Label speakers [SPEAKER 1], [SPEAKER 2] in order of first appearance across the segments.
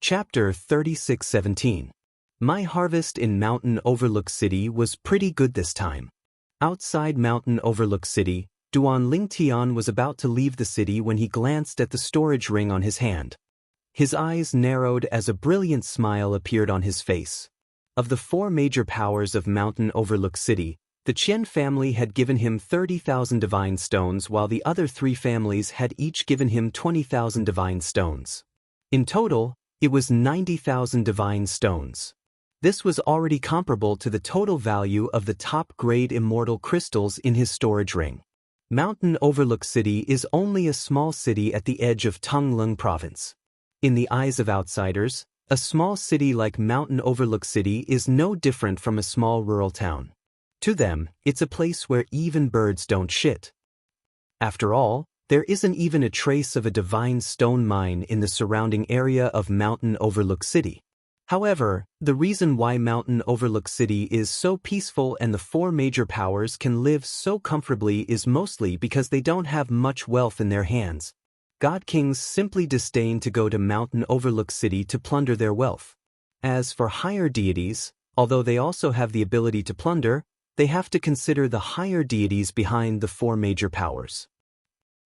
[SPEAKER 1] Chapter 36:17. My harvest in Mountain Overlook City was pretty good this time. Outside Mountain Overlook City, Duan Lingtian was about to leave the city when he glanced at the storage ring on his hand. His eyes narrowed as a brilliant smile appeared on his face. Of the four major powers of Mountain Overlook City, the Qian family had given him 30,000 divine stones while the other three families had each given him 20,000 divine stones. In total, it was 90,000 divine stones. This was already comparable to the total value of the top-grade immortal crystals in his storage ring. Mountain Overlook City is only a small city at the edge of Tonglung Province. In the eyes of outsiders, a small city like Mountain Overlook City is no different from a small rural town. To them, it's a place where even birds don't shit. After all, there isn't even a trace of a divine stone mine in the surrounding area of Mountain Overlook City. However, the reason why Mountain Overlook City is so peaceful and the four major powers can live so comfortably is mostly because they don't have much wealth in their hands. God kings simply disdain to go to Mountain Overlook City to plunder their wealth. As for higher deities, although they also have the ability to plunder, they have to consider the higher deities behind the four major powers.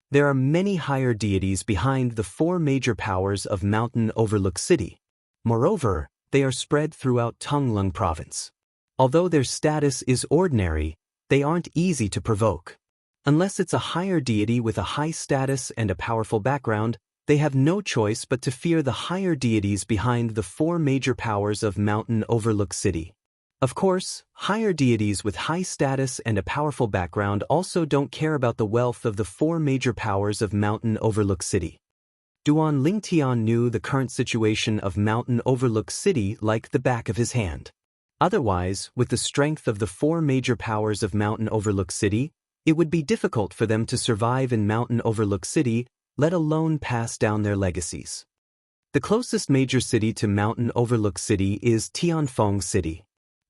[SPEAKER 1] There are many higher deities behind the four major powers of Mountain Overlook City. Moreover, they are spread throughout Tonglung Province. Although their status is ordinary, they aren't easy to provoke. Unless it's a higher deity with a high status and a powerful background, they have no choice but to fear the higher deities behind the four major powers of Mountain Overlook City. Of course, higher deities with high status and a powerful background also don't care about the wealth of the four major powers of Mountain Overlook City. Duan Lingtian knew the current situation of Mountain Overlook City like the back of his hand. Otherwise, with the strength of the four major powers of Mountain Overlook City, it would be difficult for them to survive in Mountain Overlook City, let alone pass down their legacies. The closest major city to Mountain Overlook City is Tianfeng City.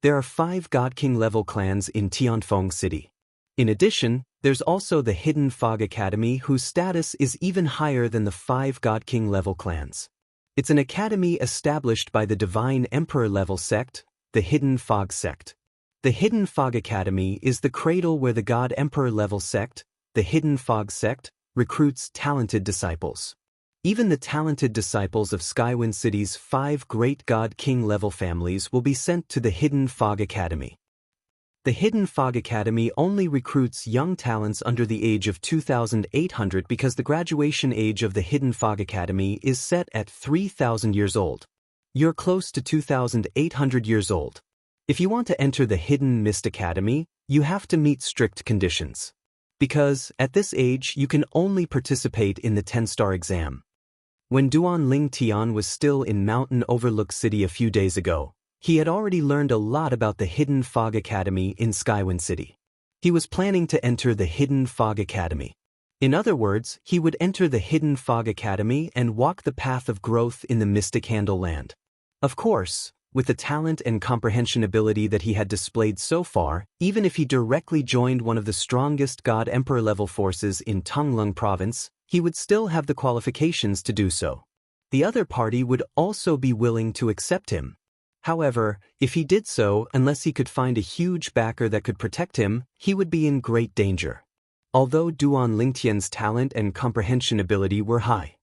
[SPEAKER 1] There are 5 God King level clans in Tianfeng City. In addition, there's also the Hidden Fog Academy whose status is even higher than the 5 God King level clans. It's an academy established by the Divine Emperor level sect, the Hidden Fog sect. The Hidden Fog Academy is the cradle where the God Emperor level sect, the Hidden Fog sect, recruits talented disciples. Even the talented disciples of Skywind City's 5 great God King level families will be sent to the Hidden Fog Academy. The Hidden Fog Academy only recruits young talents under the age of 2,800 because the graduation age of the Hidden Fog Academy is set at 3,000 years old. You're close to 2,800 years old. If you want to enter the Hidden Mist Academy, you have to meet strict conditions. Because, at this age, you can only participate in the 10-star exam. When Duan Lingtian was still in Mountain Overlook City a few days ago, he had already learned a lot about the Hidden Fog Academy in Skywind City. He was planning to enter the Hidden Fog Academy. In other words, he would enter the Hidden Fog Academy and walk the path of growth in the Mystic Handle Land. Of course, with the talent and comprehension ability that he had displayed so far, even if he directly joined one of the strongest God Emperor level forces in Tonglung Province, he would still have the qualifications to do so. The other party would also be willing to accept him. However, if he did so, unless he could find a huge backer that could protect him, he would be in great danger. Although Duan Lingtian's talent and comprehension ability were high.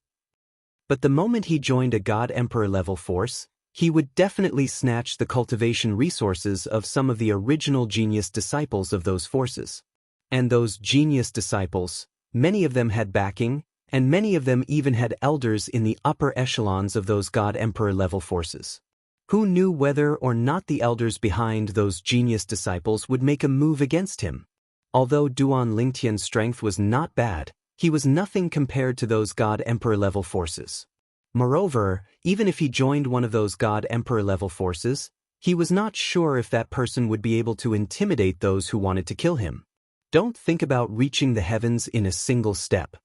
[SPEAKER 1] But the moment he joined a God Emperor level force, he would definitely snatch the cultivation resources of some of the original genius disciples of those forces. And those genius disciples, many of them had backing, and many of them even had elders in the upper echelons of those God Emperor level forces. Who knew whether or not the elders behind those genius disciples would make a move against him? Although Duan Lingtian's strength was not bad, he was nothing compared to those God Emperor level forces. Moreover, even if he joined one of those God Emperor level forces, he was not sure if that person would be able to intimidate those who wanted to kill him. Don't think about reaching the heavens in a single step.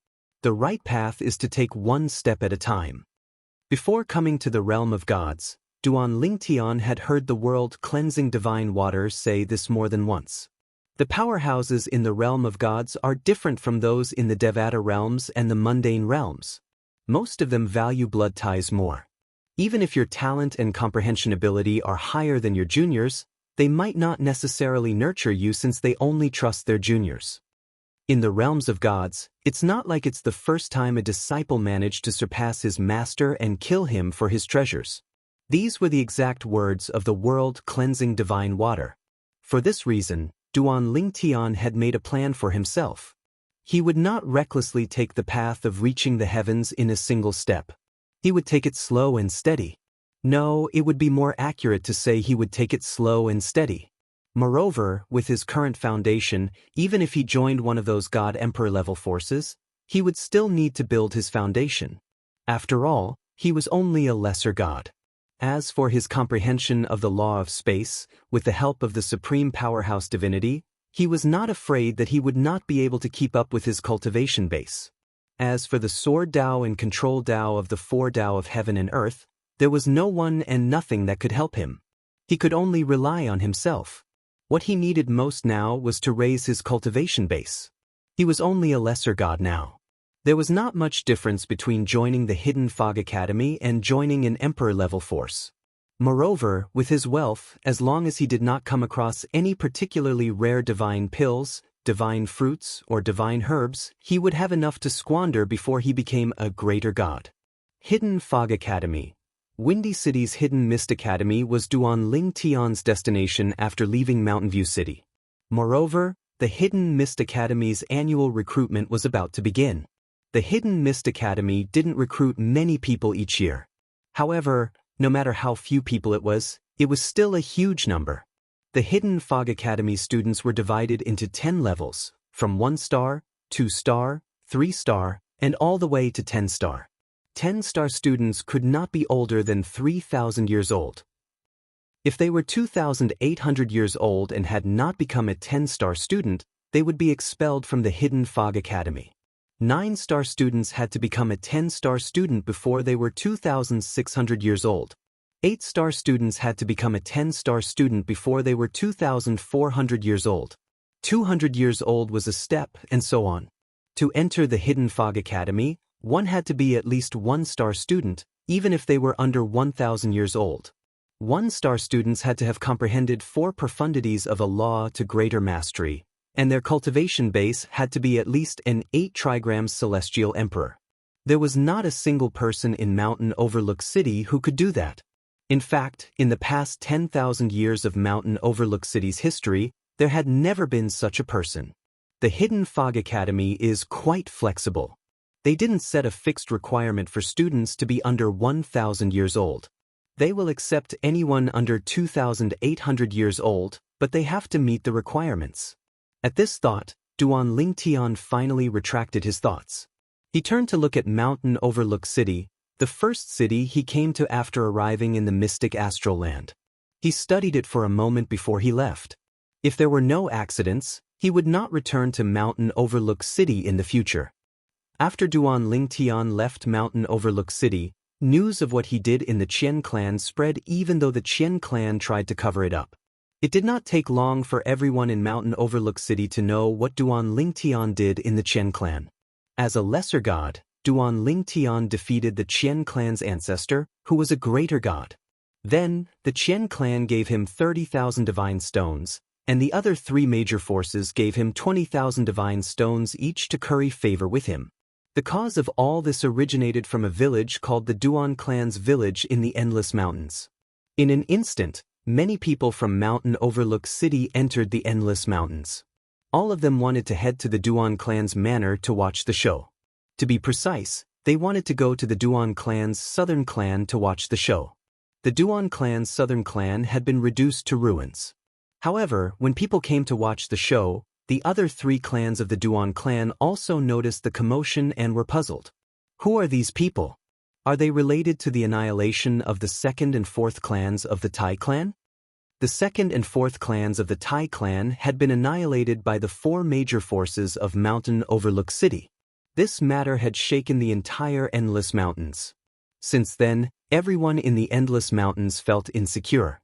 [SPEAKER 1] The right path is to take one step at a time. Before coming to the realm of gods, Duan Lingtian had heard the world-cleansing divine waters say this more than once. The powerhouses in the realm of gods are different from those in the Devata realms and the mundane realms. Most of them value blood ties more. Even if your talent and comprehension ability are higher than your juniors, they might not necessarily nurture you since they only trust their juniors. In the realms of gods, it's not like it's the first time a disciple managed to surpass his master and kill him for his treasures. These were the exact words of the world-cleansing divine water. For this reason, Duan Lingtian had made a plan for himself. He would not recklessly take the path of reaching the heavens in a single step. He would take it slow and steady. No, it would be more accurate to say he would take it slow and steady. Moreover, with his current foundation, even if he joined one of those God-Emperor level forces, he would still need to build his foundation. After all, he was only a lesser god. As for his comprehension of the law of space, with the help of the supreme powerhouse divinity, he was not afraid that he would not be able to keep up with his cultivation base. As for the sword Tao and control Tao of the four Tao of heaven and earth, there was no one and nothing that could help him. He could only rely on himself. What he needed most now was to raise his cultivation base. He was only a lesser god now. There was not much difference between joining the Hidden Fog Academy and joining an Emperor-level force. Moreover, with his wealth, as long as he did not come across any particularly rare divine pills, divine fruits, or divine herbs, he would have enough to squander before he became a greater god. Hidden Fog Academy. Windy City's Hidden Mist Academy was Duan Lingtian's destination after leaving Mountain View City. Moreover, the Hidden Mist Academy's annual recruitment was about to begin. The Hidden Mist Academy didn't recruit many people each year. However, no matter how few people it was still a huge number. The Hidden Fog Academy students were divided into 10 levels, from 1-star, 2-star, 3-star, and all the way to 10-star. 10-star students could not be older than 3,000 years old. If they were 2,800 years old and had not become a 10-star student, they would be expelled from the Hidden Fog Academy. 9-star students had to become a 10-star student before they were 2,600 years old. 8-star students had to become a 10-star student before they were 2,400 years old. 200 years old was a step, and so on. To enter the Hidden Fog Academy, one had to be at least 1-star student, even if they were under 1,000 years old. 1-star students had to have comprehended 4 profundities of a law to greater mastery, and their cultivation base had to be at least an 8 trigrams celestial emperor. There was not a single person in Mountain Overlook City who could do that. In fact, in the past 10,000 years of Mountain Overlook City's history, there had never been such a person. The Hidden Fog Academy is quite flexible. They didn't set a fixed requirement for students to be under 1,000 years old. They will accept anyone under 2,800 years old, but they have to meet the requirements. At this thought, Duan Lingtian finally retracted his thoughts. He turned to look at Mountain Overlook City, the first city he came to after arriving in the mystic astral land. He studied it for a moment before he left. If there were no accidents, he would not return to Mountain Overlook City in the future. After Duan Lingtian left Mountain Overlook City, news of what he did in the Qian clan spread even though the Qian clan tried to cover it up. It did not take long for everyone in Mountain Overlook City to know what Duan Lingtian did in the Qian clan. As a lesser god, Duan Lingtian defeated the Qian clan's ancestor, who was a greater god. Then, the Qian clan gave him 30,000 divine stones, and the other 3 major forces gave him 20,000 divine stones each to curry favor with him. The cause of all this originated from a village called the Duan clan's village in the Endless Mountains. In an instant, many people from Mountain Overlook City entered the Endless Mountains. All of them wanted to head to the Duan clan's manor to watch the show. To be precise, they wanted to go to the Duan clan's southern clan to watch the show. The Duan clan's southern clan had been reduced to ruins. However, when people came to watch the show, the other 3 clans of the Duan clan also noticed the commotion and were puzzled. Who are these people? Are they related to the annihilation of the 2nd and 4th clans of the Tai clan? The 2nd and 4th clans of the Tai clan had been annihilated by the 4 major forces of Mountain Overlook City. This matter had shaken the entire Endless Mountains. Since then, everyone in the Endless Mountains felt insecure.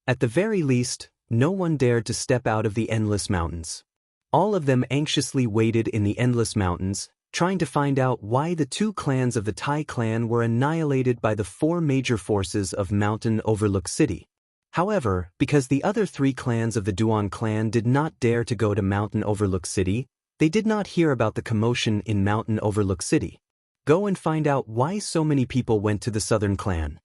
[SPEAKER 1] At the very least, no one dared to step out of the Endless Mountains. All of them anxiously waited in the Endless Mountains, trying to find out why the two clans of the Tai clan were annihilated by the four major forces of Mountain Overlook City. However, because the other three clans of the Duan clan did not dare to go to Mountain Overlook City, they did not hear about the commotion in Mountain Overlook City. Go and find out why so many people went to the Southern clan.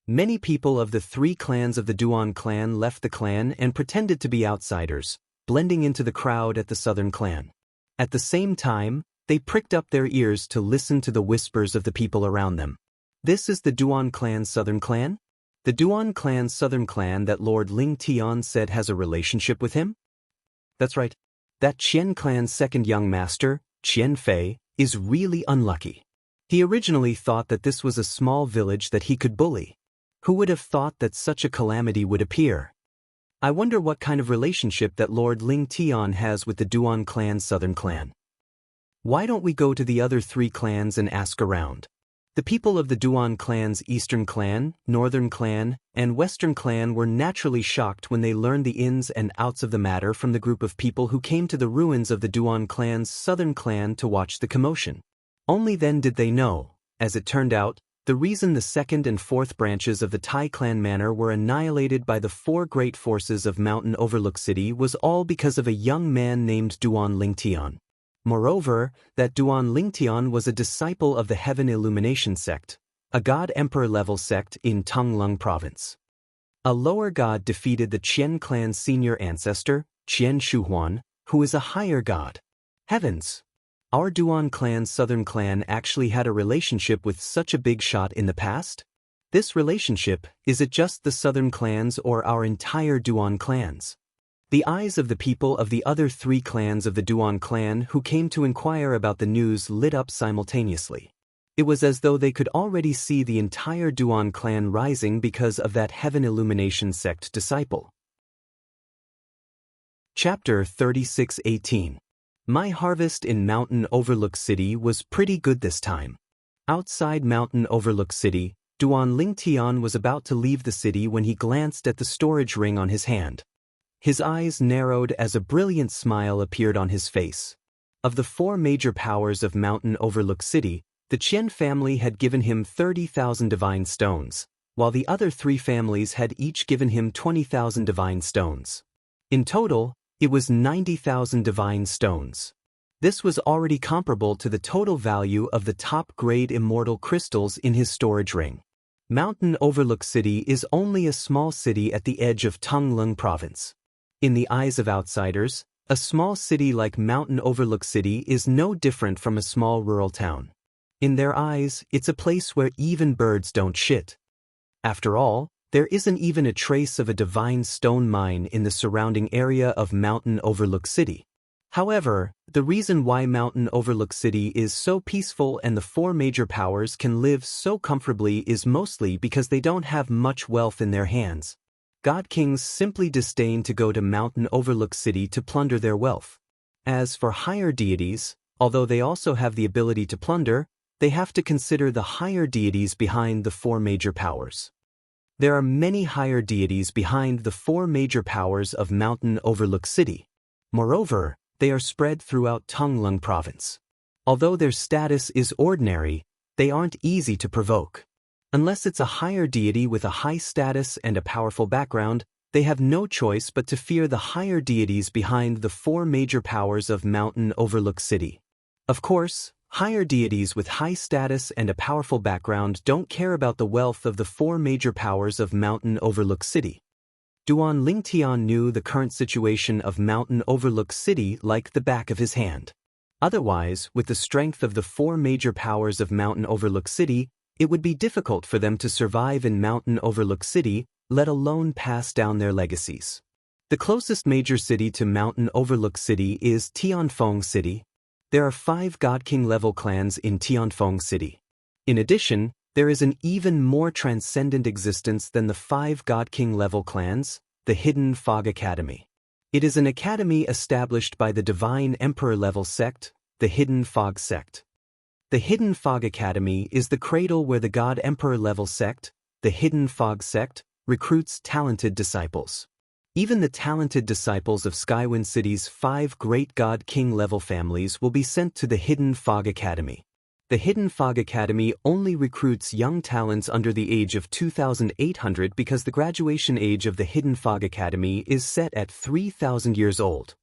[SPEAKER 1] Many people of the three clans of the Duan clan left the clan and pretended to be outsiders, blending into the crowd at the Southern clan. At the same time, they pricked up their ears to listen to the whispers of the people around them. This is the Duan clan's Southern clan? The Duan clan's Southern clan that Lord Ling Tian said has a relationship with him? That's right. That Qian clan's second young master, Qian Fei, is really unlucky. He originally thought that this was a small village that he could bully. Who would have thought that such a calamity would appear? I wonder what kind of relationship that Lord Ling Tian has with the Duan clan's Southern clan. Why don't we go to the other three clans and ask around? The people of the Duan clan's Eastern clan, Northern clan, and Western clan were naturally shocked when they learned the ins and outs of the matter from the group of people who came to the ruins of the Duan clan's Southern clan to watch the commotion. Only then did they know, as it turned out, the reason the second and fourth branches of the Tai clan manor were annihilated by the four great forces of Mountain Overlook City was all because of a young man named Duan Lingtian. Moreover, that Duan Lingtian was a disciple of the Heaven Illumination sect, a god-emperor level sect in Tonglung province. A lower god defeated the Qian clan's senior ancestor, Qian Shuhuan, who is a higher god. Heavens! Our Duan clan's Southern clan actually had a relationship with such a big shot in the past? This relationship, is it just the Southern clans or our entire Duan clans? The eyes of the people of the other three clans of the Duan clan who came to inquire about the news lit up simultaneously. It was as though they could already see the entire Duan clan rising because of that Heaven Illumination sect disciple. Chapter 36:18. My harvest in Mountain Overlook City was pretty good this time. Outside Mountain Overlook City, Duan Lingtian was about to leave the city when he glanced at the storage ring on his hand. His eyes narrowed as a brilliant smile appeared on his face. Of the four major powers of Mountain Overlook City, the Qian family had given him 30,000 divine stones, while the other three families had each given him 20,000 divine stones. In total, it was 90,000 divine stones. This was already comparable to the total value of the top-grade immortal crystals in his storage ring. Mountain Overlook City is only a small city at the edge of Tonglung province. In the eyes of outsiders, a small city like Mountain Overlook City is no different from a small rural town. In their eyes, it's a place where even birds don't shit. After all, there isn't even a trace of a divine stone mine in the surrounding area of Mountain Overlook City. However, the reason why Mountain Overlook City is so peaceful and the four major powers can live so comfortably is mostly because they don't have much wealth in their hands. God kings simply disdain to go to Mountain Overlook City to plunder their wealth. As for higher deities, although they also have the ability to plunder, they have to consider the higher deities behind the four major powers. There are many higher deities behind the four major powers of Mountain Overlook City. Moreover, they are spread throughout Tonglung province. Although their status is ordinary, they aren't easy to provoke. Unless it's a higher deity with a high status and a powerful background, they have no choice but to fear the higher deities behind the four major powers of Mountain Overlook City. Of course, higher deities with high status and a powerful background don't care about the wealth of the four major powers of Mountain Overlook City. Duan Lingtian knew the current situation of Mountain Overlook City like the back of his hand. Otherwise, with the strength of the four major powers of Mountain Overlook City, it would be difficult for them to survive in Mountain Overlook City, let alone pass down their legacies. The closest major city to Mountain Overlook City is Tianfeng City. There are 5 God King level clans in Tianfeng City. In addition, there is an even more transcendent existence than the 5 God King level clans, the Hidden Fog Academy. It is an academy established by the Divine Emperor level sect, the Hidden Fog sect. The Hidden Fog Academy is the cradle where the God Emperor level sect, the Hidden Fog sect, recruits talented disciples. Even the talented disciples of Skywind City's 5 great God King level families will be sent to the Hidden Fog Academy. The Hidden Fog Academy only recruits young talents under the age of 2,800 because the graduation age of the Hidden Fog Academy is set at 3,000 years old.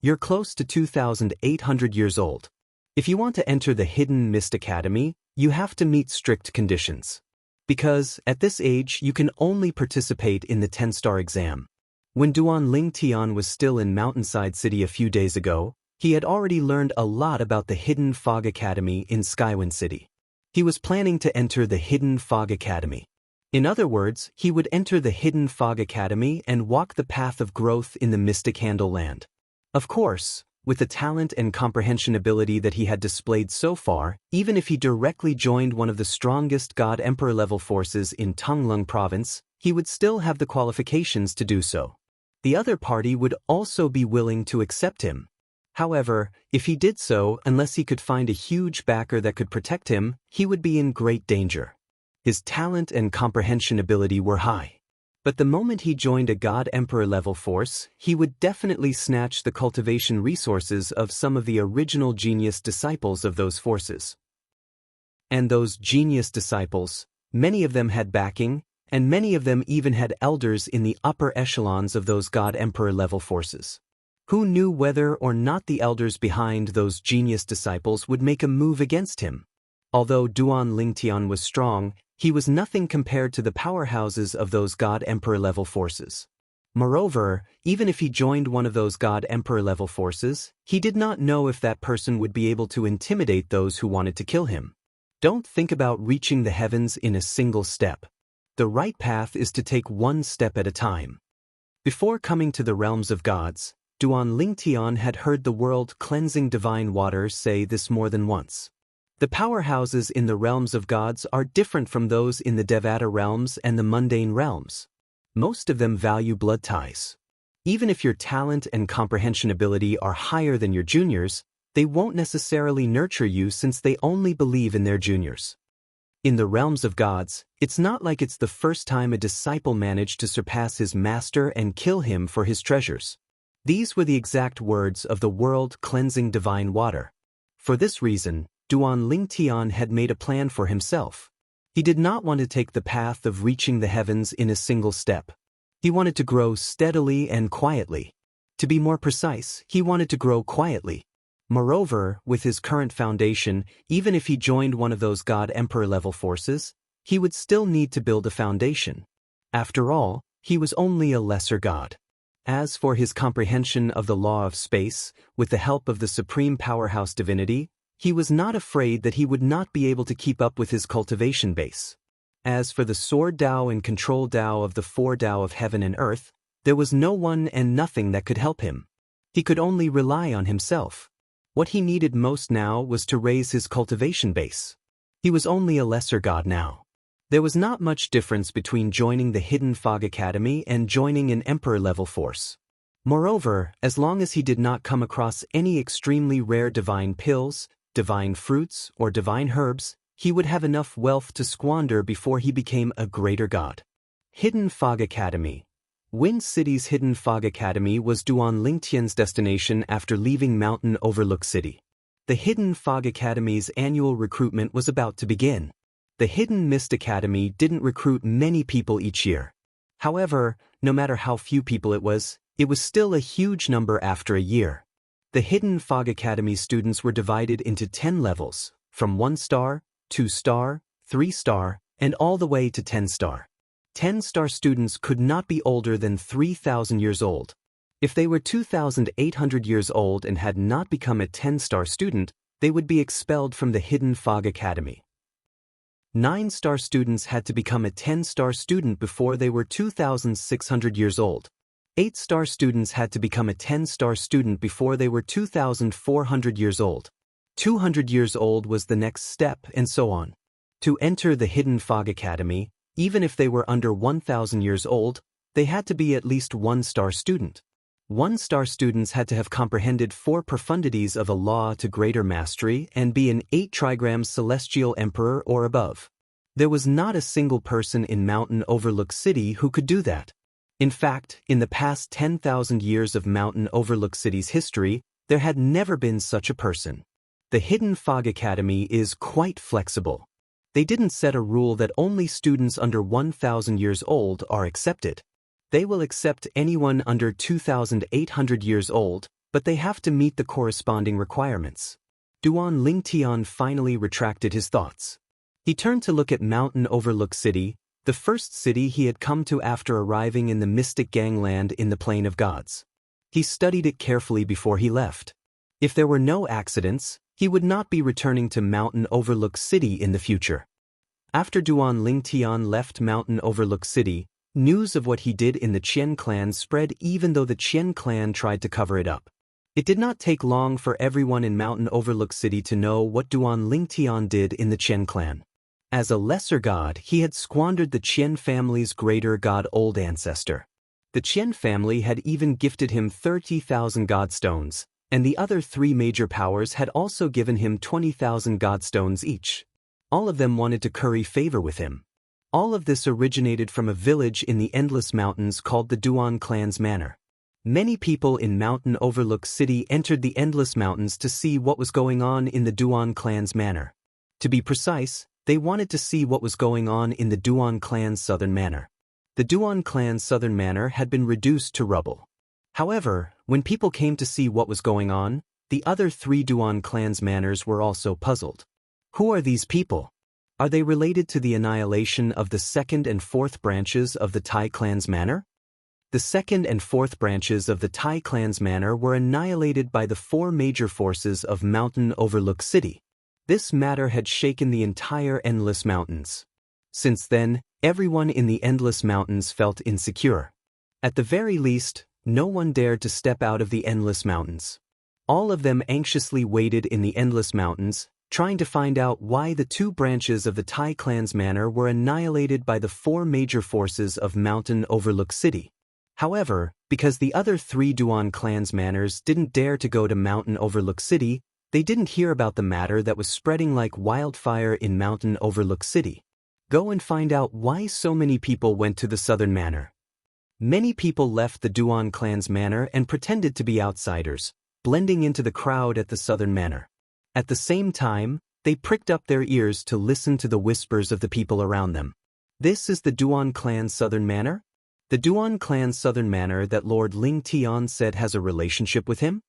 [SPEAKER 1] You're close to 2,800 years old. If you want to enter the Hidden Mist Academy, you have to meet strict conditions. Because, at this age, you can only participate in the 10-star exam. When Duan Ling Tian was still in Mountainside City a few days ago, he had already learned a lot about the Hidden Fog Academy in Skywind City. He was planning to enter the Hidden Fog Academy. In other words, he would enter the Hidden Fog Academy and walk the path of growth in the Mystic Handle Land. Of course, with the talent and comprehension ability that he had displayed so far, even if he directly joined one of the strongest God Emperor level forces in Tonglung Province, he would still have the qualifications to do so. The other party would also be willing to accept him. However, if he did so, unless he could find a huge backer that could protect him, he would be in great danger. His talent and comprehension ability were high. But the moment he joined a God Emperor level force, he would definitely snatch the cultivation resources of some of the original genius disciples of those forces. And those genius disciples, many of them had backing, and many of them even had elders in the upper echelons of those God Emperor level forces. Who knew whether or not the elders behind those genius disciples would make a move against him? Although Duan Lingtian was strong, he was nothing compared to the powerhouses of those God Emperor level forces. Moreover, even if he joined one of those God Emperor level forces, he did not know if that person would be able to intimidate those who wanted to kill him. Don't think about reaching the heavens in a single step. The right path is to take one step at a time. Before coming to the realms of gods, Duan Lingtian had heard the world-cleansing divine water say this more than once. The powerhouses in the realms of gods are different from those in the Devata realms and the mundane realms. Most of them value blood ties. Even if your talent and comprehension ability are higher than your juniors, they won't necessarily nurture you since they only believe in their juniors. In the realms of gods, it's not like it's the first time a disciple managed to surpass his master and kill him for his treasures. These were the exact words of the world-cleansing divine water. For this reason, Duan Lingtian had made a plan for himself. He did not want to take the path of reaching the heavens in a single step. He wanted to grow steadily and quietly. To be more precise, he wanted to grow quietly. Moreover, with his current foundation, even if he joined one of those God Emperor level forces, he would still need to build a foundation. After all, he was only a lesser god. As for his comprehension of the law of space, with the help of the supreme powerhouse divinity, he was not afraid that he would not be able to keep up with his cultivation base. As for the sword Tao and control Tao of the 4 Tao of heaven and earth, there was no one and nothing that could help him. He could only rely on himself. What he needed most now was to raise his cultivation base. He was only a lesser god now. There was not much difference between joining the Hidden Fog Academy and joining an Emperor-level force. Moreover, as long as he did not come across any extremely rare divine pills, divine fruits, or divine herbs, he would have enough wealth to squander before he became a greater god. Hidden Fog Academy. Wind City's Hidden Fog Academy was Duan Lingtian's destination after leaving Mountain Overlook City. The Hidden Fog Academy's annual recruitment was about to begin. The Hidden Mist Academy didn't recruit many people each year. However, no matter how few people it was still a huge number after a year. The Hidden Fog Academy students were divided into 10 levels, from 1-star, 2-star, 3-star, and all the way to 10-star. 10-star students could not be older than 3,000 years old. If they were 2,800 years old and had not become a 10-star student, they would be expelled from the Hidden Fog Academy. 9-star students had to become a 10-star student before they were 2,600 years old. 8-star students had to become a 10-star student before they were 2,400 years old. 200 years old was the next step, and so on. To enter the Hidden Fog Academy, even if they were under 1,000 years old, they had to be at least 1-star student. 1-star students had to have comprehended 4 profundities of a law to greater mastery and be an 8 trigram celestial emperor or above. There was not a single person in Mountain Overlook City who could do that. In fact, in the past 10,000 years of Mountain Overlook City's history, there had never been such a person. The Hidden Fog Academy is quite flexible. They didn't set a rule that only students under 1,000 years old are accepted. They will accept anyone under 2,800 years old, but they have to meet the corresponding requirements. Duan Lingtian finally retracted his thoughts. He turned to look at Mountain Overlook City, the first city he had come to after arriving in the mystic gangland in the Plain of Gods. He studied it carefully before he left. If there were no accidents, he would not be returning to Mountain Overlook City in the future. After Duan Lingtian left Mountain Overlook City, news of what he did in the Qian clan spread even though the Qian clan tried to cover it up. It did not take long for everyone in Mountain Overlook City to know what Duan Lingtian did in the Qian clan. As a lesser god, he had squandered the Qian family's greater god old ancestor. The Qian family had even gifted him 30,000 godstones, and the other three major powers had also given him 20,000 godstones each. All of them wanted to curry favor with him. All of this originated from a village in the Endless Mountains called the Duan Clan's Manor. Many people in Mountain Overlook City entered the Endless Mountains to see what was going on in the Duan Clan's Manor. To be precise, they wanted to see what was going on in the Duan Clan's Southern Manor. The Duan Clan's Southern Manor had been reduced to rubble. However, when people came to see what was going on, the other three Duan Clan's manors were also puzzled. Who are these people? Are they related to the annihilation of the second and fourth branches of the Tai Clan's Manor? The second and fourth branches of the Tai Clan's Manor were annihilated by the four major forces of Mountain Overlook City. This matter had shaken the entire Endless Mountains. Since then, everyone in the Endless Mountains felt insecure. At the very least, no one dared to step out of the Endless Mountains. All of them anxiously waited in the Endless Mountains, trying to find out why the two branches of the Tai Clan's Manor were annihilated by the four major forces of Mountain Overlook City. However, because the other three Duan Clan's manors didn't dare to go to Mountain Overlook City, they didn't hear about the matter that was spreading like wildfire in Mountain Overlook City. Go and find out why so many people went to the Southern Manor. Many people left the Duan Clan's Manor and pretended to be outsiders, blending into the crowd at the Southern Manor. At the same time, they pricked up their ears to listen to the whispers of the people around them. This is the Duan Clan's Southern Manor? The Duan Clan's Southern Manor that Lord Lingtian said has a relationship with him?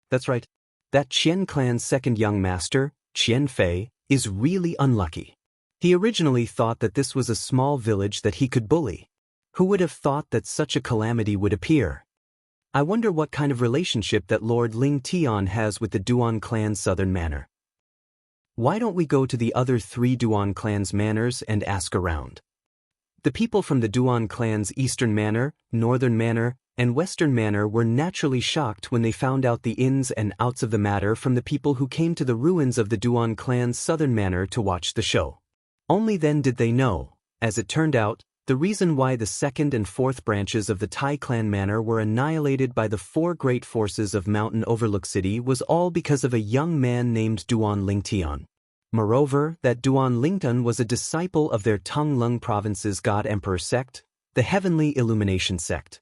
[SPEAKER 1] That's right. That Qian clan's second young master, Qian Fei, is really unlucky. He originally thought that this was a small village that he could bully. Who would have thought that such a calamity would appear? I wonder what kind of relationship that Lord Lingtian has with the Duan Clan's Southern Manor. Why don't we go to the other three Duan Clan's manors and ask around? The people from the Duan Clan's Eastern Manor, Northern Manor, and Western Manor were naturally shocked when they found out the ins and outs of the matter from the people who came to the ruins of the Duan Clan's Southern Manor to watch the show. Only then did they know, as it turned out, the reason why the second and fourth branches of the Tai Clan Manor were annihilated by the four great forces of Mountain Overlook City was all because of a young man named Duan Lingtian. Moreover, that Duan Lingtian was a disciple of their Tonglung Province's God-Emperor sect, the Heavenly Illumination sect.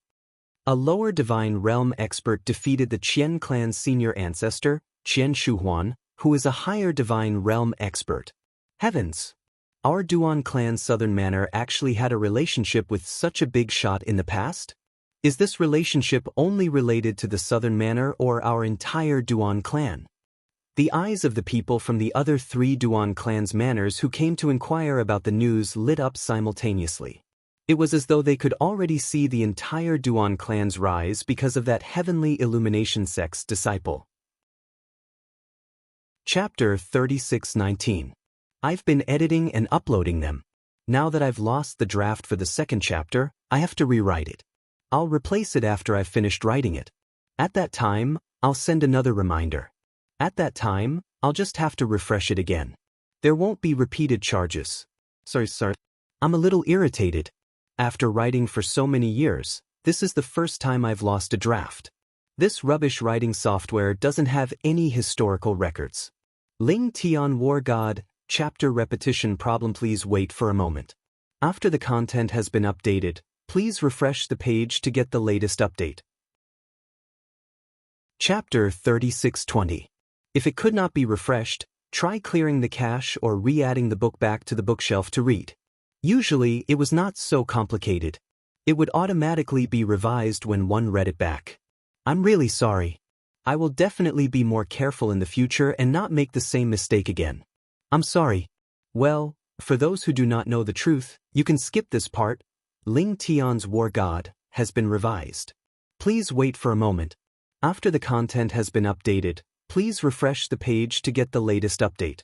[SPEAKER 1] A lower divine realm expert defeated the Qian clan's senior ancestor, Qian Shuhuan, who is a higher divine realm expert. Heavens! Our Duan clan's Southern Manor actually had a relationship with such a big shot in the past? Is this relationship only related to the Southern Manor or our entire Duan clan? The eyes of the people from the other three Duan clan's manors who came to inquire about the news lit up simultaneously. It was as though they could already see the entire Duan clan's rise because of that Heavenly Illumination sect's disciple. Chapter 36:19. I've been editing and uploading them. Now that I've lost the draft for the second chapter, I have to rewrite it. I'll replace it after I've finished writing it. At that time, I'll send another reminder. At that time, I'll just have to refresh it again. There won't be repeated charges. Sorry. I'm a little irritated. After writing for so many years, this is the first time I've lost a draft. This rubbish writing software doesn't have any historical records. Lingtian War God, Chapter Repetition Problem. Please wait for a moment. After the content has been updated, Please refresh the page to get the latest update. Chapter 3620. If it could not be refreshed, try clearing the cache or re-adding the book back to the bookshelf to read. Usually, it was not so complicated. It would automatically be revised when one read it back. I'm really sorry. I will definitely be more careful in the future and not make the same mistake again. I'm sorry. Well, for those who do not know the truth, you can skip this part. Ling Tian's War God has been revised. Please wait for a moment. After the content has been updated, please refresh the page to get the latest update.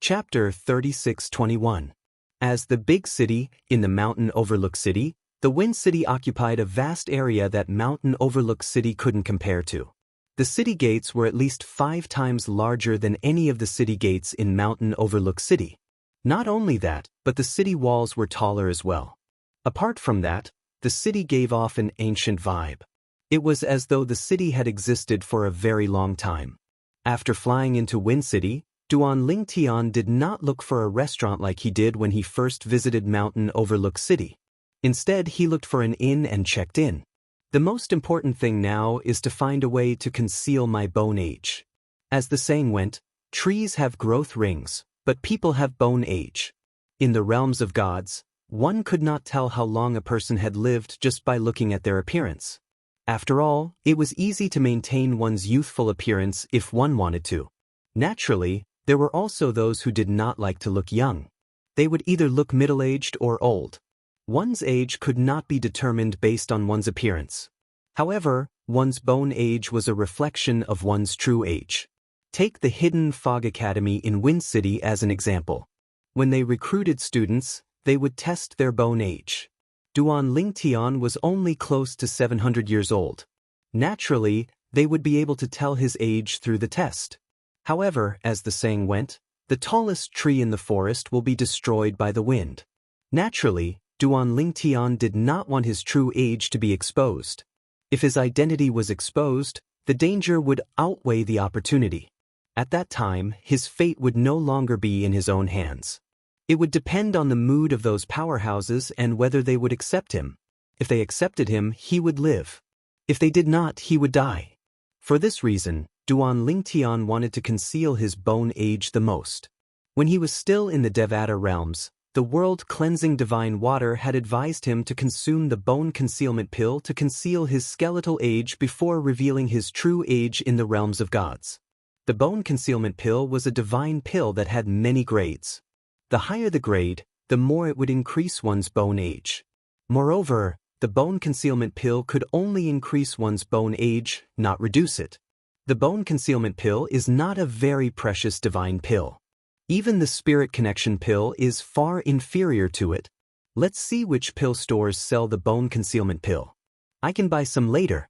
[SPEAKER 1] Chapter 3621. As the big city in the Mountain Overlook City, the Wind City occupied a vast area that Mountain Overlook City couldn't compare to. The city gates were at least 5 times larger than any of the city gates in Mountain Overlook City. Not only that, but the city walls were taller as well. Apart from that, the city gave off an ancient vibe. It was as though the city had existed for a very long time. After flying into Wind City, Duan Lingtian did not look for a restaurant like he did when he first visited Mountain Overlook City. Instead, he looked for an inn and checked in. The most important thing now is to find a way to conceal my bone age. As the saying went, trees have growth rings, but people have bone age. In the realms of gods, one could not tell how long a person had lived just by looking at their appearance. After all, it was easy to maintain one's youthful appearance if one wanted to. Naturally, there were also those who did not like to look young. They would either look middle-aged or old. One's age could not be determined based on one's appearance. However, one's bone age was a reflection of one's true age. Take the Hidden Fog Academy in Wind City as an example. When they recruited students, they would test their bone age. Duan Lingtian was only close to 700 years old. Naturally, they would be able to tell his age through the test. However, as the saying went, the tallest tree in the forest will be destroyed by the wind. Naturally, Duan Lingtian did not want his true age to be exposed. If his identity was exposed, the danger would outweigh the opportunity. At that time, his fate would no longer be in his own hands. It would depend on the mood of those powerhouses and whether they would accept him. If they accepted him, he would live. If they did not, he would die. For this reason, Duan Lingtian wanted to conceal his bone age the most. When he was still in the Devata realms, the world-cleansing divine water had advised him to consume the bone concealment pill to conceal his skeletal age before revealing his true age in the realms of gods. The bone concealment pill was a divine pill that had many grades. The higher the grade, the more it would increase one's bone age. Moreover, the bone concealment pill could only increase one's bone age, not reduce it. The bone concealment pill is not a very precious divine pill. Even the spirit connection pill is far inferior to it. Let's see which pill stores sell the bone concealment pill. I can buy some later.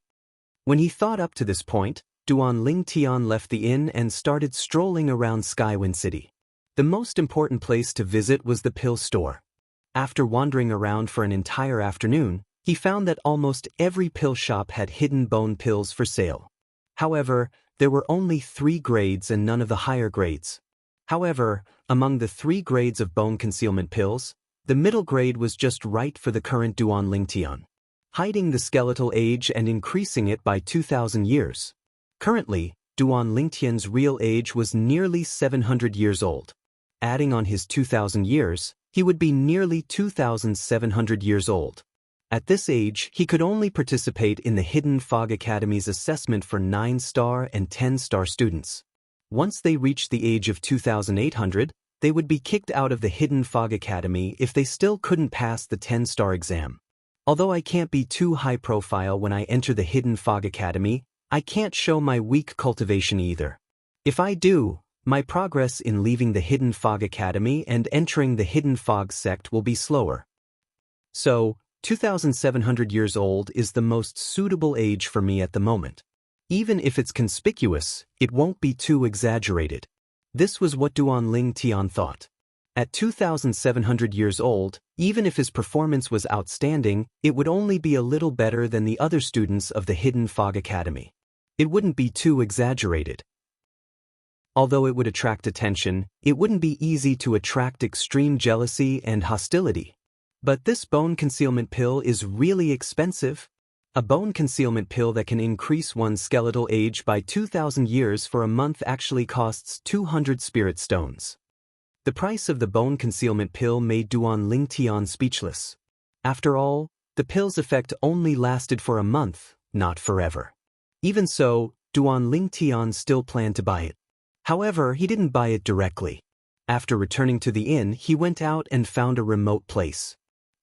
[SPEAKER 1] When he thought up to this point, Duan Lingtian left the inn and started strolling around Skywind City. The most important place to visit was the pill store. After wandering around for an entire afternoon, he found that almost every pill shop had hidden bone pills for sale. However, there were only 3 grades and none of the higher grades. However, among the 3 grades of bone concealment pills, the middle grade was just right for the current Duan Lingtian, hiding the skeletal age and increasing it by 2,000 years. Currently, Duan Lingtian's real age was nearly 700 years old. Adding on his 2,000 years, he would be nearly 2,700 years old. At this age, he could only participate in the Hidden Fog Academy's assessment for 9-star and 10-star students. Once they reached the age of 2,800, they would be kicked out of the Hidden Fog Academy if they still couldn't pass the 10-star exam. Although I can't be too high profile when I enter the Hidden Fog Academy, I can't show my weak cultivation either. If I do, my progress in leaving the Hidden Fog Academy and entering the Hidden Fog sect will be slower. So, 2,700 years old is the most suitable age for me at the moment. Even if it's conspicuous, it won't be too exaggerated. This was what Duan Lingtian thought. At 2,700 years old, even if his performance was outstanding, it would only be a little better than the other students of the Hidden Fog Academy. It wouldn't be too exaggerated. Although it would attract attention, it wouldn't be easy to attract extreme jealousy and hostility. But this bone concealment pill is really expensive. A bone concealment pill that can increase one's skeletal age by 2,000 years for a month actually costs 200 spirit stones. The price of the bone concealment pill made Duan Lingtian speechless. After all, the pill's effect only lasted for a month, not forever. Even so, Duan Lingtian still planned to buy it. However, he didn't buy it directly. After returning to the inn, he went out and found a remote place.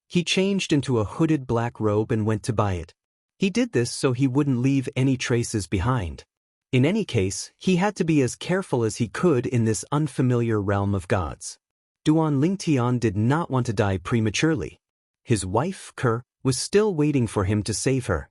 [SPEAKER 1] He changed into a hooded black robe and went to buy it. He did this so he wouldn't leave any traces behind. In any case, he had to be as careful as he could in this unfamiliar realm of gods. Duan Lingtian did not want to die prematurely. His wife, Ker, was still waiting for him to save her.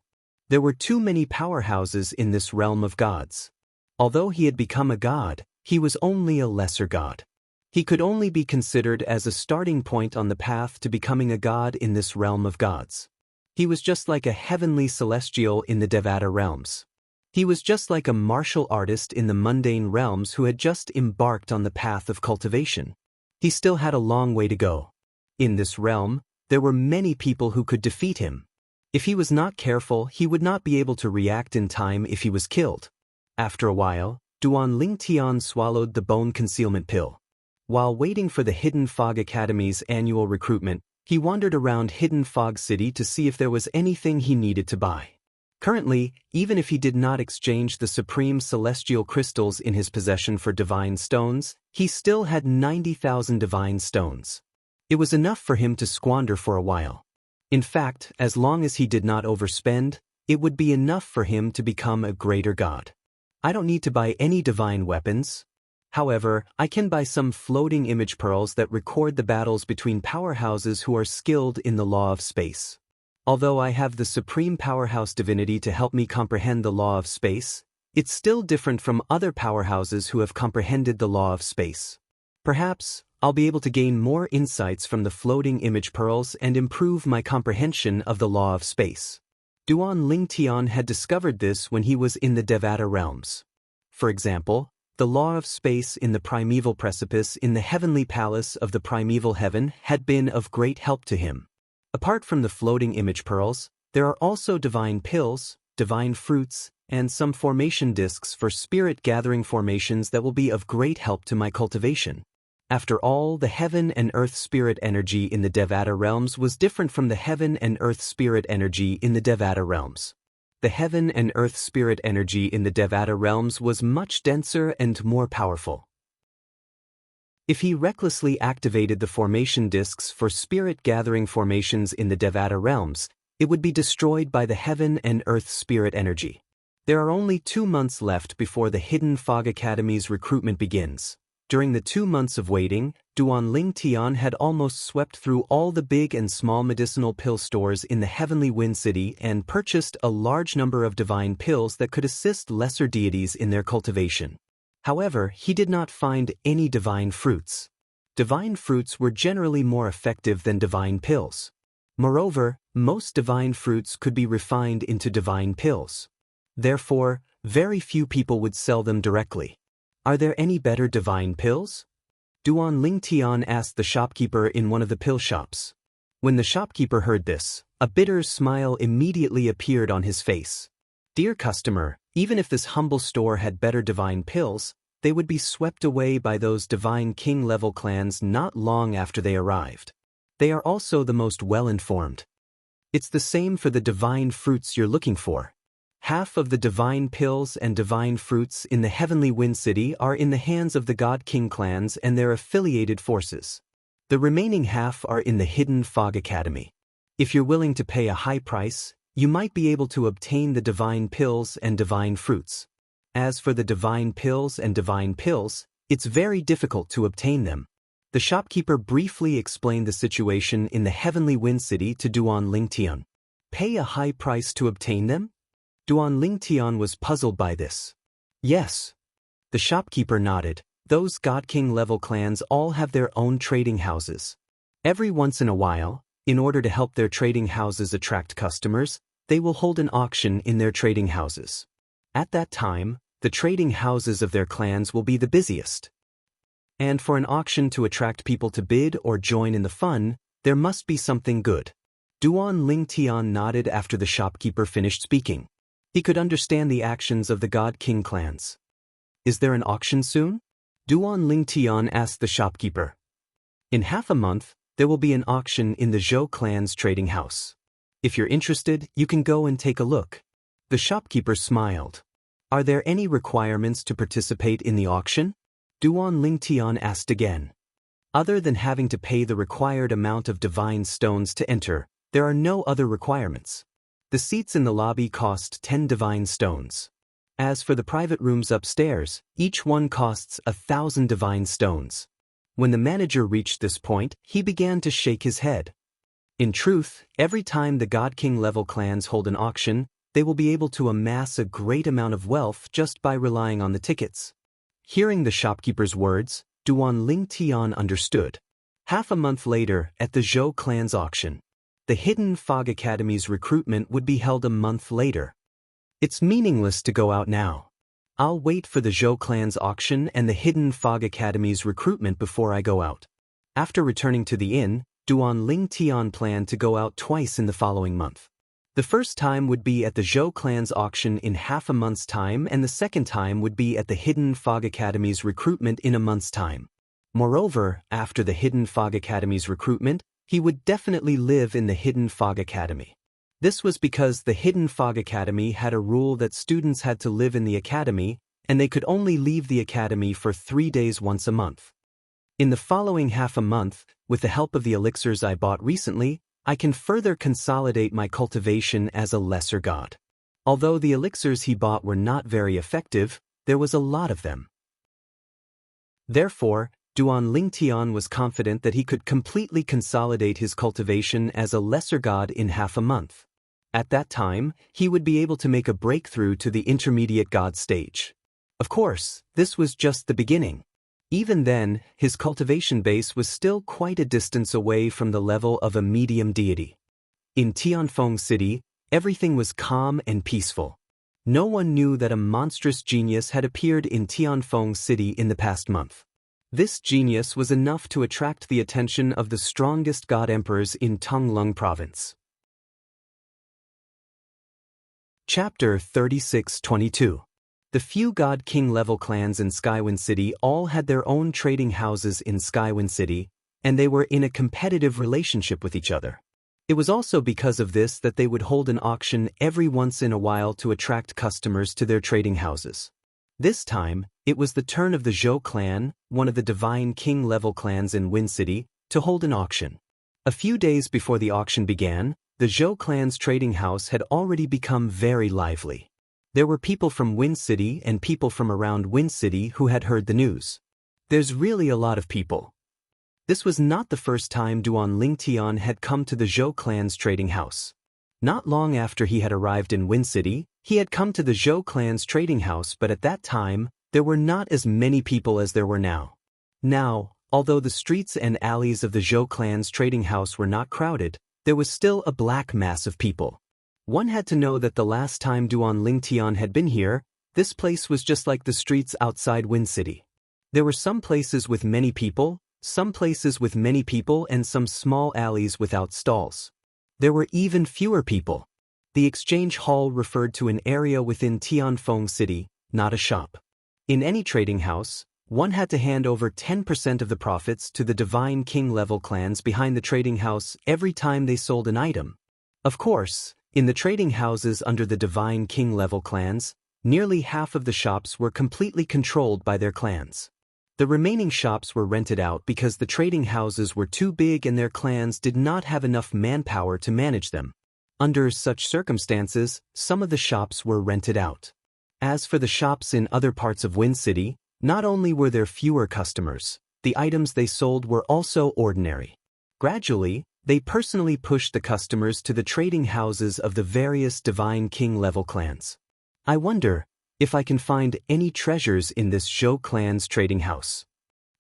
[SPEAKER 1] There were too many powerhouses in this realm of gods. Although he had become a god, he was only a lesser god. He could only be considered as a starting point on the path to becoming a god in this realm of gods. He was just like a heavenly celestial in the Devata realms. He was just like a martial artist in the mundane realms who had just embarked on the path of cultivation. He still had a long way to go. In this realm, there were many people who could defeat him. If he was not careful, he would not be able to react in time if he was killed. After a while, Duan Lingtian swallowed the bone concealment pill. While waiting for the Hidden Fog Academy's annual recruitment, he wandered around Hidden Fog City to see if there was anything he needed to buy. Currently, even if he did not exchange the supreme celestial crystals in his possession for divine stones, he still had 90,000 divine stones. It was enough for him to squander for a while. In fact, as long as he did not overspend, it would be enough for him to become a greater god. I don't need to buy any divine weapons. However, I can buy some floating image pearls that record the battles between powerhouses who are skilled in the law of space. Although I have the supreme powerhouse divinity to help me comprehend the law of space, it's still different from other powerhouses who have comprehended the law of space. Perhaps, I'll be able to gain more insights from the floating image pearls and improve my comprehension of the law of space. Duan Lingtian had discovered this when he was in the Devata realms. For example, the law of space in the primeval precipice in the heavenly palace of the primeval heaven had been of great help to him. Apart from the floating image pearls, there are also divine pills, divine fruits, and some formation discs for spirit gathering formations that will be of great help to my cultivation. After all, the heaven and earth spirit energy in the Devata realms was different from the heaven and earth spirit energy in the Devata realms. The heaven and earth spirit energy in the Devata realms was much denser and more powerful. If he recklessly activated the formation discs for spirit gathering formations in the Devata realms, it would be destroyed by the heaven and earth spirit energy. There are only 2 months left before the Hidden Fog Academy's recruitment begins. During the 2 months of waiting, Duan Lingtian had almost swept through all the big and small medicinal pill stores in the Heavenly Wind City and purchased a large number of divine pills that could assist lesser deities in their cultivation. However, he did not find any divine fruits. Divine fruits were generally more effective than divine pills. Moreover, most divine fruits could be refined into divine pills. Therefore, very few people would sell them directly. Are there any better divine pills? Duan Lingtian asked the shopkeeper in one of the pill shops. When the shopkeeper heard this, a bitter smile immediately appeared on his face. Dear customer, even if this humble store had better divine pills, they would be swept away by those divine king-level clans not long after they arrived. They are also the most well-informed. It's the same for the divine fruits you're looking for. Half of the divine pills and divine fruits in the Heavenly Wind City are in the hands of the God King clans and their affiliated forces. The remaining half are in the Hidden Fog Academy. If you're willing to pay a high price, you might be able to obtain the divine pills and divine fruits. As for the divine pills and divine pills, it's very difficult to obtain them. The shopkeeper briefly explained the situation in the Heavenly Wind City to Duan Lingtian. Pay a high price to obtain them? Duan Lingtian was puzzled by this. Yes. The shopkeeper nodded. Those God King level clans all have their own trading houses. Every once in a while, in order to help their trading houses attract customers, they will hold an auction in their trading houses. At that time, the trading houses of their clans will be the busiest. And for an auction to attract people to bid or join in the fun, There must be something good. Duan Ling Tian nodded after the shopkeeper finished speaking. He could understand the actions of the God King clans. Is there an auction soon? Duan Ling Tian asked the shopkeeper. In half a month, there will be an auction in the Zhou clan's trading house. If you're interested, you can go and take a look. The shopkeeper smiled. Are there any requirements to participate in the auction? Duan Ling Tian asked again. Other than having to pay the required amount of divine stones to enter, there are no other requirements. The seats in the lobby cost 10 divine stones. As for the private rooms upstairs, each one costs 1,000 divine stones. When the manager reached this point, he began to shake his head. In truth, every time the God King level clans hold an auction, they will be able to amass a great amount of wealth just by relying on the tickets. Hearing the shopkeeper's words, Duan Ling Tian understood. Half a month later, at the Zhou clan's auction, the Hidden Fog Academy's recruitment would be held a month later. It's meaningless to go out now. I'll wait for the Zhou clan's auction and the Hidden Fog Academy's recruitment before I go out. After returning to the inn, Duan Ling Tian planned to go out twice in the following month. The first time would be at the Zhou clan's auction in half a month's time, and the second time would be at the Hidden Fog Academy's recruitment in a month's time. Moreover, after the Hidden Fog Academy's recruitment, he would definitely live in the Hidden Fog Academy. This was because the Hidden Fog Academy had a rule that students had to live in the academy, and they could only leave the academy for 3 days once a month. In the following half a month, with the help of the elixirs I bought recently, I can further consolidate my cultivation as a lesser god. Although the elixirs he bought were not very effective, there was a lot of them. Therefore, Duan Ling Tian was confident that he could completely consolidate his cultivation as a lesser god in half a month. At that time, he would be able to make a breakthrough to the intermediate god stage. Of course, this was just the beginning. Even then, his cultivation base was still quite a distance away from the level of a medium deity. In Tianfeng City, everything was calm and peaceful. No one knew that a monstrous genius had appeared in Tianfeng City in the past month. This genius was enough to attract the attention of the strongest god emperors in Tonglong Province. Chapter 36-22. The few God King level clans in Skywind City all had their own trading houses in Skywind City, and they were in a competitive relationship with each other. It was also because of this that they would hold an auction every once in a while to attract customers to their trading houses. This time, it was the turn of the Zhou clan, one of the Divine King level clans in Wind City, to hold an auction. A few days before the auction began, the Zhou clan's trading house had already become very lively. There were people from Wind City and people from around Wind City who had heard the news. There's really a lot of people. This was not the first time Duan Ling Tian had come to the Zhou clan's trading house. Not long after he had arrived in Wind City, he had come to the Zhou clan's trading house, but at that time, there were not as many people as there were now. Now, although the streets and alleys of the Zhou clan's trading house were not crowded, there was still a black mass of people. One had to know that the last time Duan Ling Tian had been here, this place was just like the streets outside Wind City. There were some places with many people, some places with many people, and some small alleys without stalls. There were even fewer people. The exchange hall referred to an area within Tianfeng City, not a shop. In any trading house, one had to hand over 10% of the profits to the Divine King level clans behind the trading house every time they sold an item. Of course, in the trading houses under the Divine King level clans, nearly half of the shops were completely controlled by their clans. The remaining shops were rented out because the trading houses were too big and their clans did not have enough manpower to manage them. Under such circumstances, some of the shops were rented out. As for the shops in other parts of Wind City, not only were there fewer customers, the items they sold were also ordinary. Gradually, they personally pushed the customers to the trading houses of the various Divine King level clans. I wonder if I can find any treasures in this Zhou clan's trading house.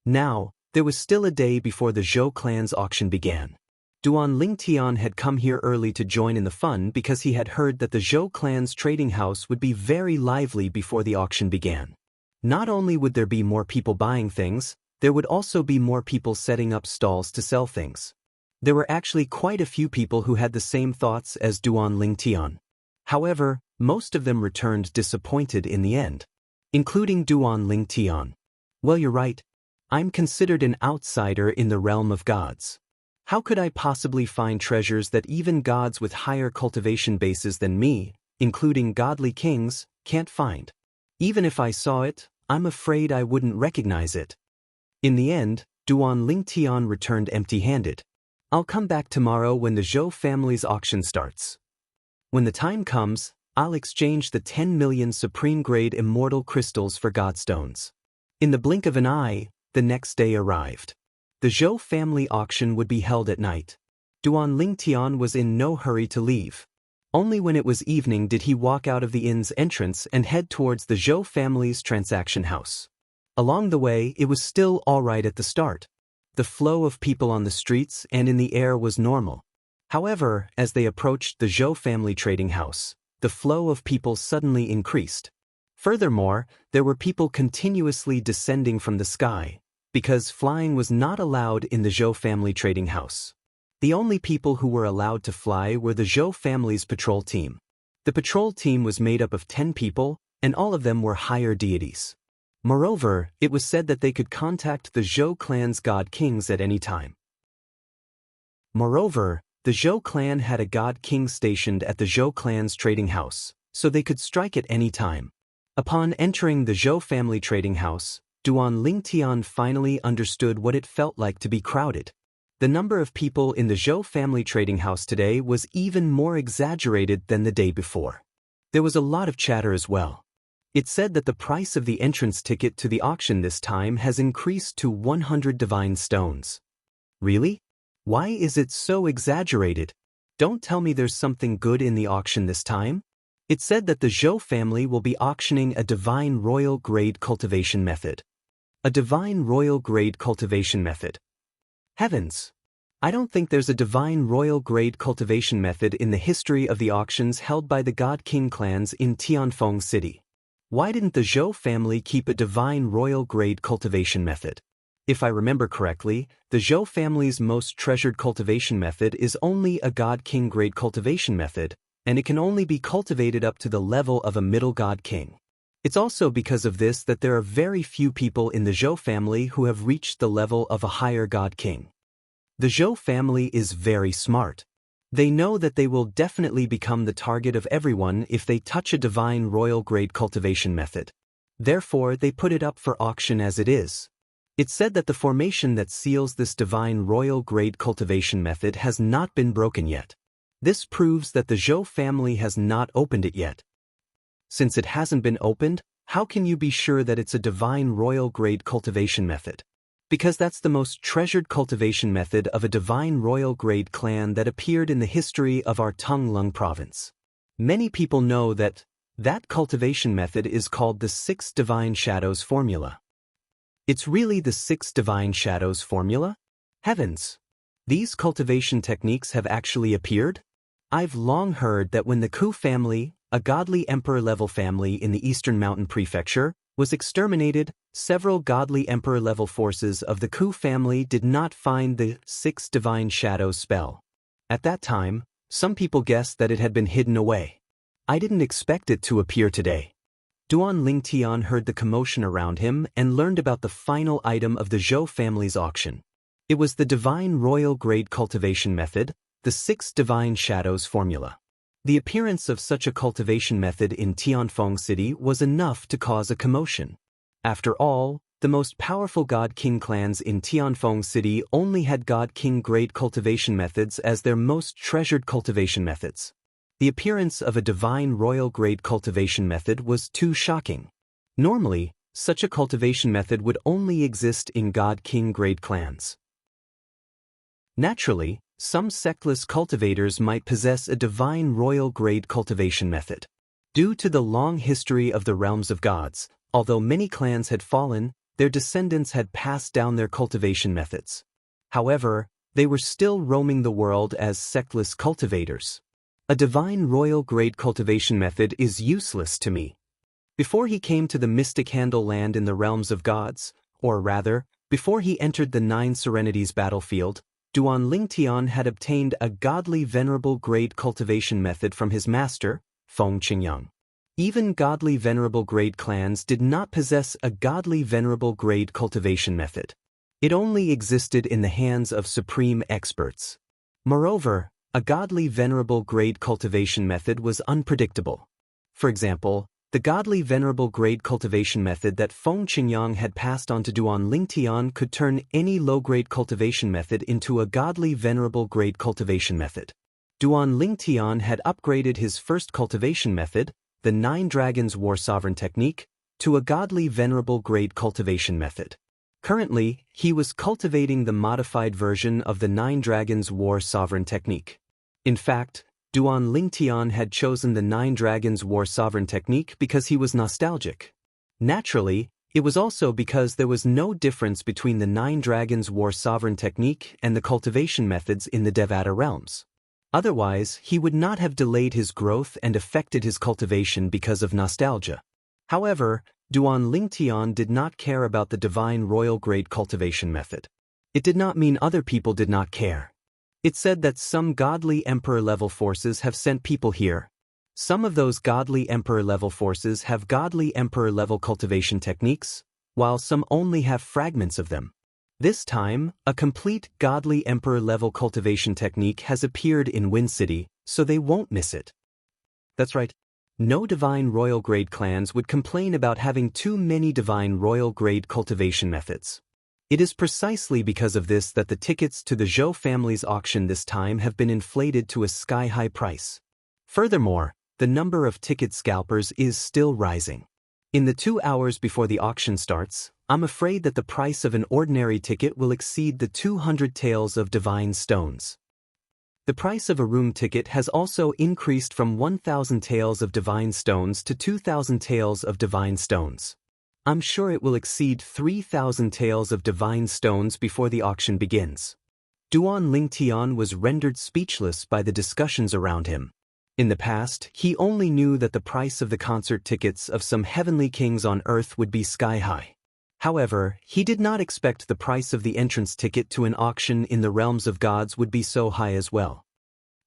[SPEAKER 1] Now, there was still a day before the Zhou clan's auction began. Duan Ling Tian had come here early to join in the fun because he had heard that the Zhou clan's trading house would be very lively before the auction began. Not only would there be more people buying things, there would also be more people setting up stalls to sell things. There were actually quite a few people who had the same thoughts as Duan Lingtian. However, most of them returned disappointed in the end, including Duan Lingtian. Well, you're right. I'm considered an outsider in the realm of gods. How could I possibly find treasures that even gods with higher cultivation bases than me, including godly kings, can't find? Even if I saw it, I'm afraid I wouldn't recognize it. In the end, Duan Lingtian returned empty-handed. I'll come back tomorrow when the Zhou family's auction starts. When the time comes, I'll exchange the 10 million supreme-grade immortal crystals for godstones. In the blink of an eye, the next day arrived. The Zhou family auction would be held at night. Duan Lingtian was in no hurry to leave. Only when it was evening did he walk out of the inn's entrance and head towards the Zhou family's transaction house. Along the way, it was still all right at the start. The flow of people on the streets and in the air was normal. However, as they approached the Zhou family trading house, the flow of people suddenly increased. Furthermore, there were people continuously descending from the sky, because flying was not allowed in the Zhou family trading house. The only people who were allowed to fly were the Zhou family's patrol team. The patrol team was made up of 10 people, and all of them were higher deities. Moreover, it was said that they could contact the Zhou clan's god kings at any time. Moreover, the Zhou clan had a god king stationed at the Zhou clan's trading house, so they could strike at any time. Upon entering the Zhou family trading house, Duan Lingtian finally understood what it felt like to be crowded. The number of people in the Zhou family trading house today was even more exaggerated than the day before. There was a lot of chatter as well. It said that the price of the entrance ticket to the auction this time has increased to 100 divine stones. Really? Why is it so exaggerated? Don't tell me there's something good in the auction this time? It said that the Zhou family will be auctioning a divine royal grade cultivation method. A divine royal grade cultivation method. Heavens! I don't think there's a divine royal grade cultivation method in the history of the auctions held by the God King clans in Tianfeng City. Why didn't the Zhou family keep a divine royal grade cultivation method? If I remember correctly, the Zhou family's most treasured cultivation method is only a God King grade cultivation method, and it can only be cultivated up to the level of a middle God King. It's also because of this that there are very few people in the Zhou family who have reached the level of a higher God King. The Zhou family is very smart. They know that they will definitely become the target of everyone if they touch a divine royal grade cultivation method. Therefore, they put it up for auction as it is. It's said that the formation that seals this divine royal grade cultivation method has not been broken yet. This proves that the Zhou family has not opened it yet. Since it hasn't been opened, how can you be sure that it's a divine royal grade cultivation method? Because that's the most treasured cultivation method of a divine royal grade clan that appeared in the history of our Tonglung province. Many people know that cultivation method is called the 6 Divine Shadows formula. It's really the 6 Divine Shadows formula? Heavens! These cultivation techniques have actually appeared? I've long heard that when the Ku family, a godly emperor-level family in the Eastern Mountain Prefecture, was exterminated, several godly emperor-level forces of the Ku family did not find the 6 Divine Shadows spell. At that time, some people guessed that it had been hidden away. I didn't expect it to appear today. Duan Lingtian heard the commotion around him and learned about the final item of the Zhou family's auction. It was the divine royal grade cultivation method, the 6 Divine Shadows formula. The appearance of such a cultivation method in Tianfeng City was enough to cause a commotion. After all, the most powerful God King clans in Tianfeng City only had God King grade cultivation methods as their most treasured cultivation methods. The appearance of a divine royal grade cultivation method was too shocking. Normally, such a cultivation method would only exist in God King grade clans. Naturally, some sectless cultivators might possess a divine royal grade cultivation method. Due to the long history of the realms of gods, although many clans had fallen, their descendants had passed down their cultivation methods. However, they were still roaming the world as sectless cultivators. A divine royal grade cultivation method is useless to me. Before he came to the Mystic Handle land in the realms of gods, or rather, before he entered the 9 Serenities battlefield, Duan Lingtian had obtained a godly venerable grade cultivation method from his master, Feng Qingyang. Even godly venerable grade clans did not possess a godly venerable grade cultivation method. It only existed in the hands of supreme experts. Moreover, a godly venerable grade cultivation method was unpredictable. For example, the godly venerable grade cultivation method that Feng Qingyang had passed on to Duan Lingtian could turn any low-grade cultivation method into a godly venerable grade cultivation method. Duan Lingtian had upgraded his first cultivation method, the 9 Dragons War Sovereign technique, to a godly venerable grade cultivation method. Currently, he was cultivating the modified version of the 9 Dragons War Sovereign technique. In fact, Duan Lingtian had chosen the 9 Dragons War Sovereign technique because he was nostalgic. Naturally, it was also because there was no difference between the 9 Dragons War Sovereign technique and the cultivation methods in the Devata realms. Otherwise, he would not have delayed his growth and affected his cultivation because of nostalgia. However, Duan Lingtian did not care about the divine royal grade cultivation method. It did not mean other people did not care. It said that some godly emperor-level forces have sent people here. Some of those godly emperor-level forces have godly emperor-level cultivation techniques, while some only have fragments of them. This time, a complete godly emperor-level cultivation technique has appeared in Wind City, so they won't miss it. That's right. No divine royal grade clans would complain about having too many divine royal grade cultivation methods. It is precisely because of this that the tickets to the Zhou family's auction this time have been inflated to a sky-high price. Furthermore, the number of ticket scalpers is still rising. In the 2 hours before the auction starts, I'm afraid that the price of an ordinary ticket will exceed the 200 taels of divine stones. The price of a room ticket has also increased from 1,000 taels of divine stones to 2,000 taels of divine stones. I'm sure it will exceed 3,000 taels of divine stones before the auction begins. Duan Lingtian was rendered speechless by the discussions around him. In the past, he only knew that the price of the concert tickets of some heavenly kings on earth would be sky-high. However, he did not expect the price of the entrance ticket to an auction in the realms of gods would be so high as well.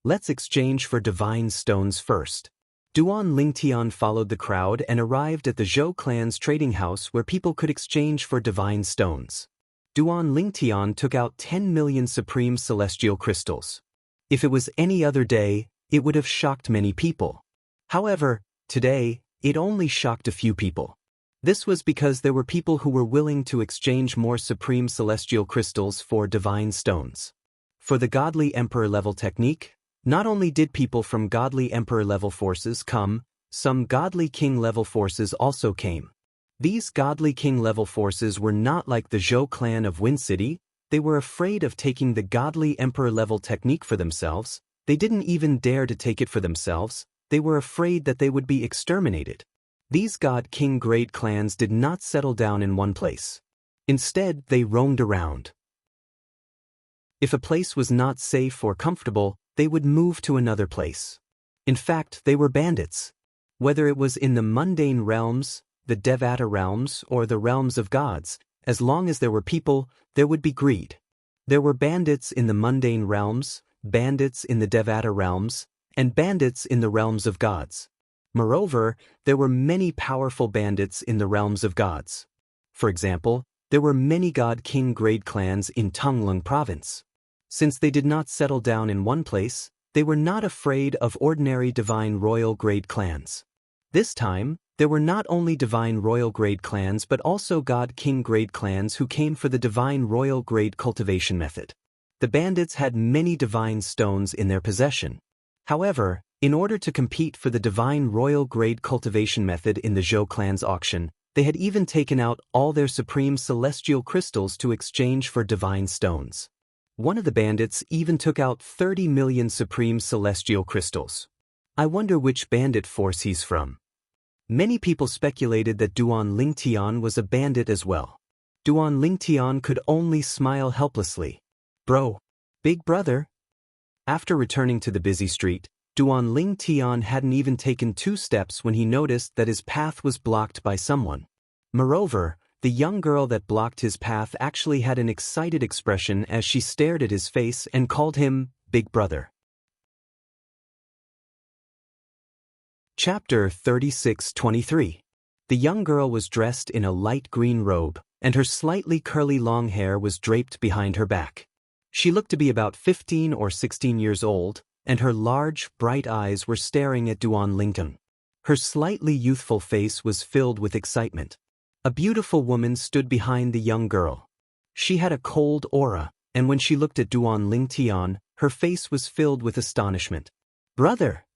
[SPEAKER 1] Let's exchange for divine stones first. Duan Lingtian followed the crowd and arrived at the Zhou clan's trading house where people could exchange for divine stones. Duan Lingtian took out 10 million supreme celestial crystals. If it was any other day, it would have shocked many people. However, today, it only shocked a few people. This was because there were people who were willing to exchange more supreme celestial crystals for divine stones. For the godly emperor-level technique, not only did people from godly emperor-level forces come, some godly king-level forces also came. These godly king-level forces were not like the Zhou clan of Wind City. They were afraid of taking the godly emperor-level technique for themselves. They didn't even dare to take it for themselves. They were afraid that they would be exterminated. These god-king grade clans did not settle down in one place. Instead, they roamed around. If a place was not safe or comfortable, they would move to another place. In fact, they were bandits. Whether it was in the mundane realms, the Devata realms, or the realms of gods, as long as there were people, there would be greed. There were bandits in the mundane realms, bandits in the Devata realms, and bandits in the realms of gods. Moreover, there were many powerful bandits in the realms of gods. For example, there were many god-king grade clans in Tonglong province. Since they did not settle down in one place, they were not afraid of ordinary divine royal grade clans. This time, there were not only divine royal grade clans but also god-king grade clans who came for the divine royal grade cultivation method. The bandits had many divine stones in their possession. However, in order to compete for the divine royal grade cultivation method in the Zhou clan's auction, they had even taken out all their supreme celestial crystals to exchange for divine stones. One of the bandits even took out 30 million supreme celestial crystals. I wonder which bandit force he's from. Many people speculated that Duan Lingtian was a bandit as well. Duan Lingtian could only smile helplessly. Bro. Big brother. After returning to the busy street, Duan Lingtian hadn't even taken 2 steps when he noticed that his path was blocked by someone. Moreover, The young girl that blocked his path actually had an excited expression as she stared at his face and called him Big Brother. Chapter 36-23. The young girl was dressed in a light green robe, and her slightly curly long hair was draped behind her back. She looked to be about 15 or 16 years old, and her large, bright eyes were staring at Duan Linton. Her slightly youthful face was filled with excitement. A beautiful woman stood behind the young girl. She had a cold aura, and when she looked at Duan Lingtian, her face was filled with astonishment. "Brother!"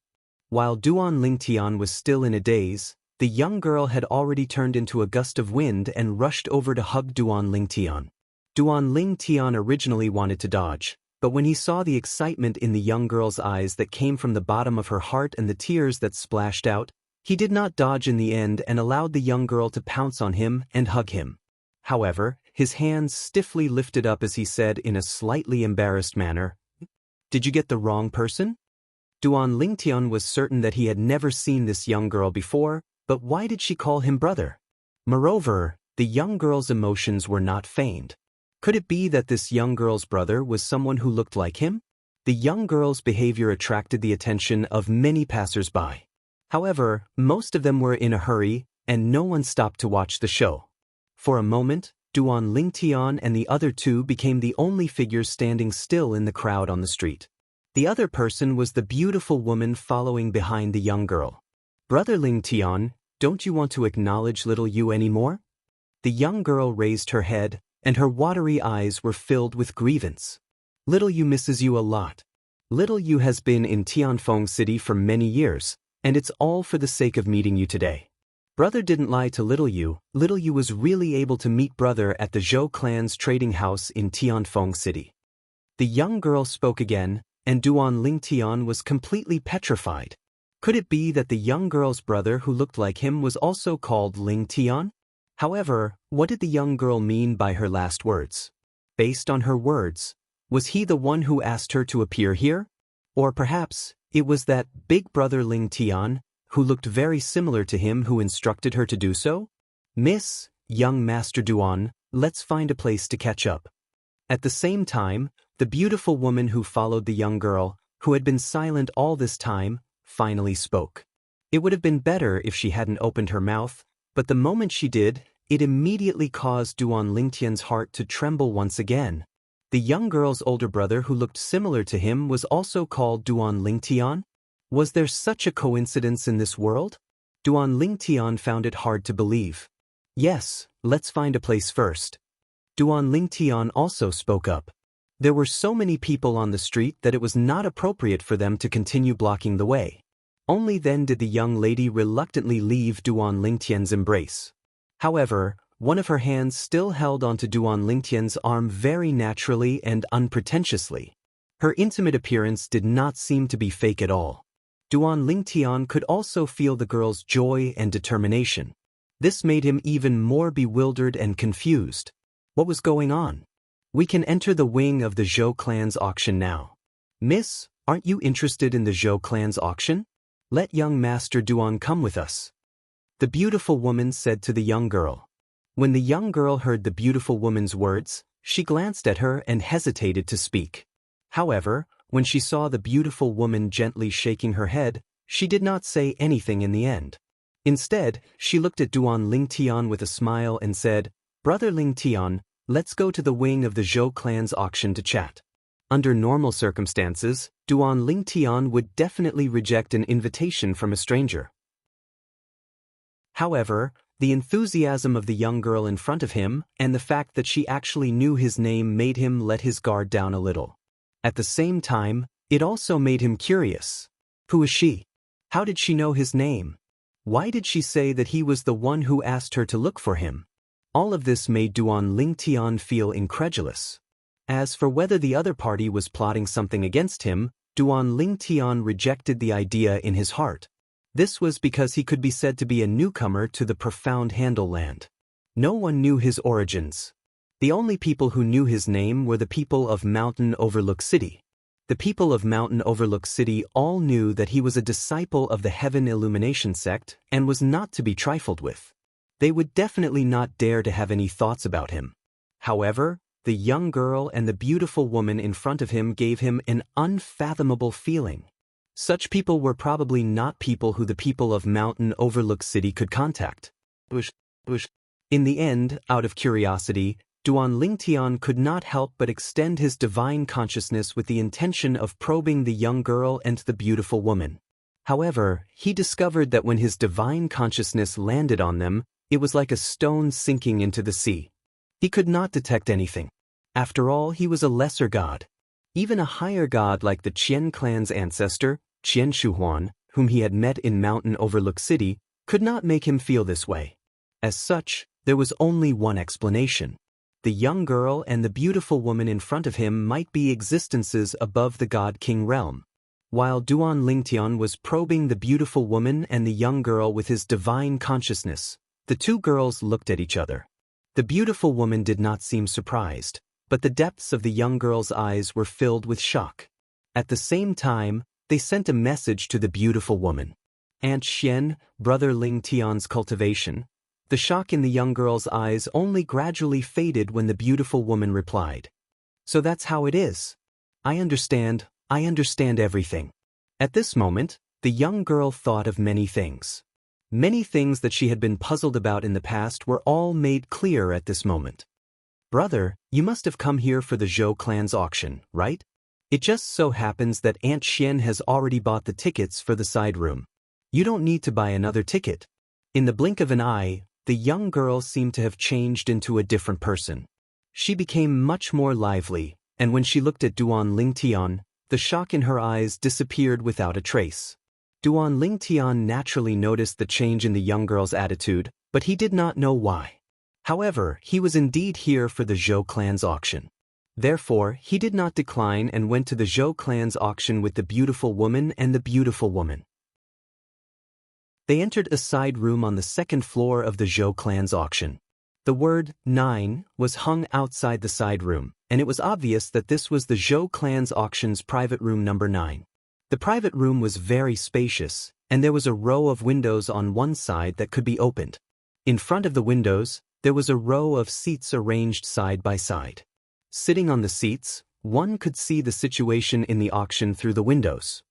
[SPEAKER 1] While Duan Lingtian was still in a daze, the young girl had already turned into a gust of wind and rushed over to hug Duan Lingtian. Duan Lingtian originally wanted to dodge, but when he saw the excitement in the young girl's eyes that came from the bottom of her heart and the tears that splashed out, he did not dodge in the end and allowed the young girl to pounce on him and hug him. However, his hands stiffly lifted up as he said in a slightly embarrassed manner, "Did you get the wrong person?" Duan Lingtian was certain that he had never seen this young girl before, but why did she call him brother? Moreover, the young girl's emotions were not feigned. Could it be that this young girl's brother was someone who looked like him? The young girl's behavior attracted the attention of many passers-by. However, most of them were in a hurry, and no one stopped to watch the show. For a moment, Duan Lingtian and the other two became the only figures standing still in the crowd on the street. The other person was the beautiful woman following behind the young girl. "Brother Lingtian, don't you want to acknowledge little you anymore?" The young girl raised her head, and her watery eyes were filled with grievance. "Little you misses you a lot. Little you has been in Tianfeng City for many years, and it's all for the sake of meeting you today. Brother didn't lie to little you was really able to meet brother at the Zhou clan's trading house in Tianfeng City." The young girl spoke again, and Duan Lingtian was completely petrified. Could it be that the young girl's brother who looked like him was also called Lingtian? However, what did the young girl mean by her last words? Based on her words, was he the one who asked her to appear here? Or perhaps it was that big brother Lingtian, who looked very similar to him, who instructed her to do so? "Miss, young Master Duan, let's find a place to catch up." At the same time, the beautiful woman who followed the young girl, who had been silent all this time, finally spoke. It would have been better if she hadn't opened her mouth, but the moment she did, it immediately caused Duan Lingtian's heart to tremble once again. The young girl's older brother who looked similar to him was also called Duan Lingtian? Was there such a coincidence in this world? Duan Lingtian found it hard to believe. "Yes, let's find a place first." Duan Lingtian also spoke up. There were so many people on the street that it was not appropriate for them to continue blocking the way. Only then did the young lady reluctantly leave Duan Lingtian's embrace. However, one of her hands still held onto Duan Lingtian's arm very naturally and unpretentiously. Her intimate appearance did not seem to be fake at all. Duan Lingtian could also feel the girl's joy and determination. This made him even more bewildered and confused. What was going on? "We can enter the wing of the Zhou clan's auction now." "Miss, aren't you interested in the Zhou clan's auction? Let young Master Duan come with us," the beautiful woman said to the young girl. When the young girl heard the beautiful woman's words, she glanced at her and hesitated to speak. However, when she saw the beautiful woman gently shaking her head, she did not say anything in the end. Instead, she looked at Duan Lingtian with a smile and said, "Brother Lingtian, let's go to the wing of the Zhou clan's auction to chat." Under normal circumstances, Duan Lingtian would definitely reject an invitation from a stranger. However, the enthusiasm of the young girl in front of him and the fact that she actually knew his name made him let his guard down a little. At the same time, it also made him curious. Who is she? How did she know his name? Why did she say that he was the one who asked her to look for him? All of this made Duan Lingtian feel incredulous. As for whether the other party was plotting something against him, Duan Lingtian rejected the idea in his heart. This was because he could be said to be a newcomer to the profound Handle land. No one knew his origins. The only people who knew his name were the people of Mountain Overlook City. The people of Mountain Overlook City all knew that he was a disciple of the Heaven Illumination sect and was not to be trifled with. They would definitely not dare to have any thoughts about him. However, the young girl and the beautiful woman in front of him gave him an unfathomable feeling. Such people were probably not people who the people of Mountain Overlook City could contact. In the end, out of curiosity, Duan Lingtian could not help but extend his divine consciousness with the intention of probing the young girl and the beautiful woman. However, he discovered that when his divine consciousness landed on them, it was like a stone sinking into the sea. He could not detect anything. After all, he was a lesser god. Even a higher god like the Qian clan's ancestor, Qian Shuhuan, whom he had met in Mountain Overlook City, could not make him feel this way. As such, there was only one explanation. The young girl and the beautiful woman in front of him might be existences above the god-king realm. While Duan Lingtian was probing the beautiful woman and the young girl with his divine consciousness, the two girls looked at each other. The beautiful woman did not seem surprised, but the depths of the young girl's eyes were filled with shock. At the same time, they sent a message to the beautiful woman. Aunt Xian, Brother Lingtian's cultivation. The shock in the young girl's eyes only gradually faded when the beautiful woman replied. So that's how it is. I understand everything. At this moment, the young girl thought of many things. Many things that she had been puzzled about in the past were all made clear at this moment. Brother, you must have come here for the Zhou clan's auction, right? It just so happens that Aunt Xian has already bought the tickets for the side room. You don't need to buy another ticket. In the blink of an eye, the young girl seemed to have changed into a different person. She became much more lively, and when she looked at Duan Lingtian, the shock in her eyes disappeared without a trace. Duan Lingtian naturally noticed the change in the young girl's attitude, but he did not know why. However, he was indeed here for the Zhou clan's auction. Therefore, he did not decline and went to the Zhou clan's auction with the beautiful woman and the beautiful woman. They entered a side room on the second floor of the Zhou clan's auction. The word 9 was hung outside the side room, and it was obvious that this was the Zhou clan's auction's private room number 9. The private room was very spacious, and there was a row of windows on one side that could be opened. In front of the windows, there was a row of seats arranged side by side. Sitting on the seats, one could see the situation in the auction through the windows.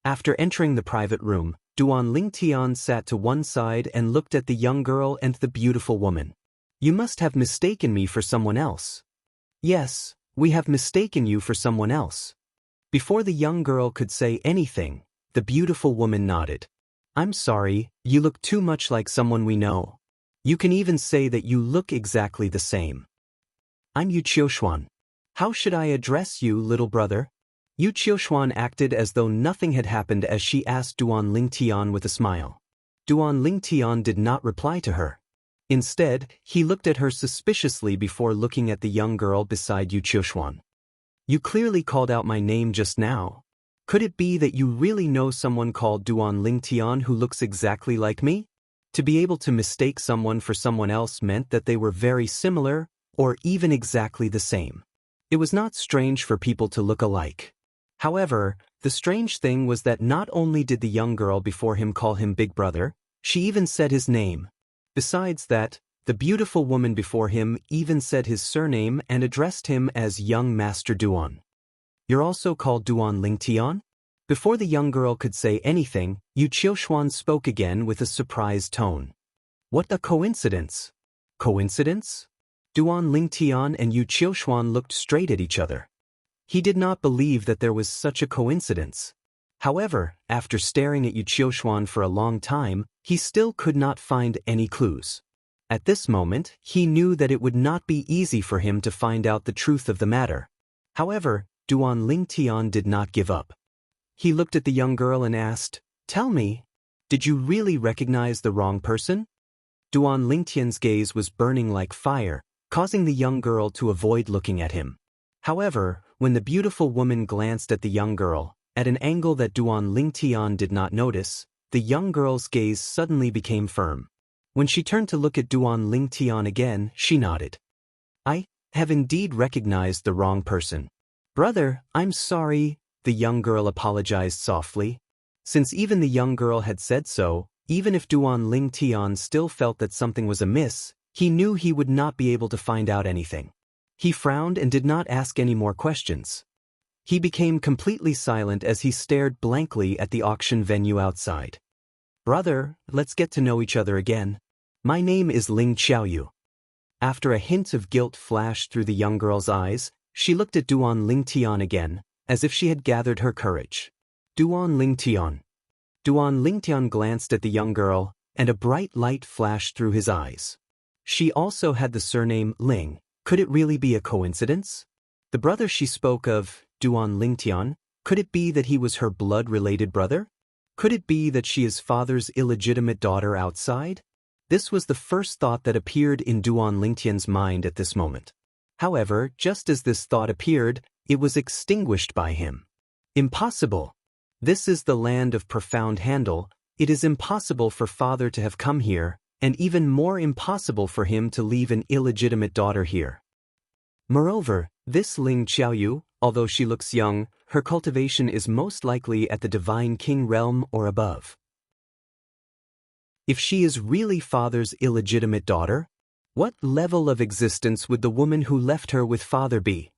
[SPEAKER 1] After entering the private room, Duan Lingtian sat to one side and looked at the young girl and the beautiful woman. You must have mistaken me for someone else. Yes, we have mistaken you for someone else. Before the young girl could say anything, the beautiful woman nodded. I'm sorry, you look too much like someone we know. You can even say that you look exactly the same. I'm Yu Qiushuan. How should I address you, little brother? Yu Qiushuan acted as though nothing had happened as she asked Duan Lingtian with a smile. Duan Lingtian did not reply to her. Instead, he looked at her suspiciously before looking at the young girl beside Yu Qiushuan. You clearly called out my name just now. Could it be that you really know someone called Duan Lingtian who looks exactly like me? To be able to mistake someone for someone else meant that they were very similar, or even exactly the same. It was not strange for people to look alike. However, the strange thing was that not only did the young girl before him call him Big Brother, she even said his name. Besides that, the beautiful woman before him even said his surname and addressed him as Young Master Duan. You're also called Duan Lingtian? Before the young girl could say anything, Yu Qiushuan spoke again with a surprised tone. What a coincidence! Coincidence? Duan Lingtian and Yu Qiushuan looked straight at each other. He did not believe that there was such a coincidence. However, after staring at Yu Qiushuan for a long time, he still could not find any clues. At this moment, he knew that it would not be easy for him to find out the truth of the matter. However, Duan Lingtian did not give up. He looked at the young girl and asked, Tell me, did you really recognize the wrong person? Duan Lingtian's gaze was burning like fire, causing the young girl to avoid looking at him. However, when the beautiful woman glanced at the young girl, at an angle that Duan Lingtian did not notice, the young girl's gaze suddenly became firm. When she turned to look at Duan Lingtian again, she nodded. I have indeed recognized the wrong person. Brother, I'm sorry, the young girl apologized softly. Since even the young girl had said so, Even if Duan Ling Tian still felt that something was amiss, he knew he would not be able to find out anything. He frowned and did not ask any more questions. He became completely silent as he stared blankly at the auction venue outside. "Brother, let's get to know each other again. My name is Ling Xiaoyu." After a hint of guilt flashed through the young girl's eyes, she looked at Duan Ling Tian again, as if she had gathered her courage. Duan Ling Tian. Duan Ling Tian glanced at the young girl, and a bright light flashed through his eyes. She also had the surname Ling. Could it really be a coincidence? The brother she spoke of, Duan Ling Tian, could it be that he was her blood-related brother? Could it be that she is father's illegitimate daughter outside? This was the first thought that appeared in Duan Ling Tian's mind at this moment. However, just as this thought appeared, it was extinguished by him. Impossible. This is the land of profound handle. It is impossible for father to have come here, and even more impossible for him to leave an illegitimate daughter here. Moreover, this Ling Xiaoyu, although she looks young, her cultivation is most likely at the divine king realm or above. If she is really father's illegitimate daughter, what level of existence would the woman who left her with father be?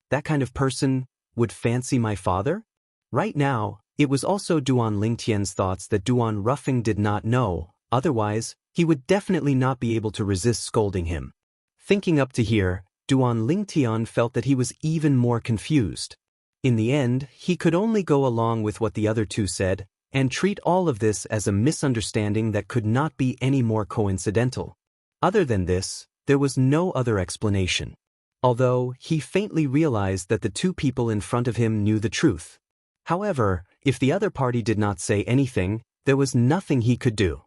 [SPEAKER 1] That kind of person would fancy my father? Right now, it was also Duan Ling Tian's thoughts that Duan Ruffing did not know, otherwise, he would definitely not be able to resist scolding him. Thinking up to here, Duan Ling Tian felt that he was even more confused. In the end, he could only go along with what the other two said, and treat all of this as a misunderstanding that could not be any more coincidental. Other than this, there was no other explanation. Although, he faintly realized that the two people in front of him knew the truth. However, if the other party did not say anything, there was nothing he could do.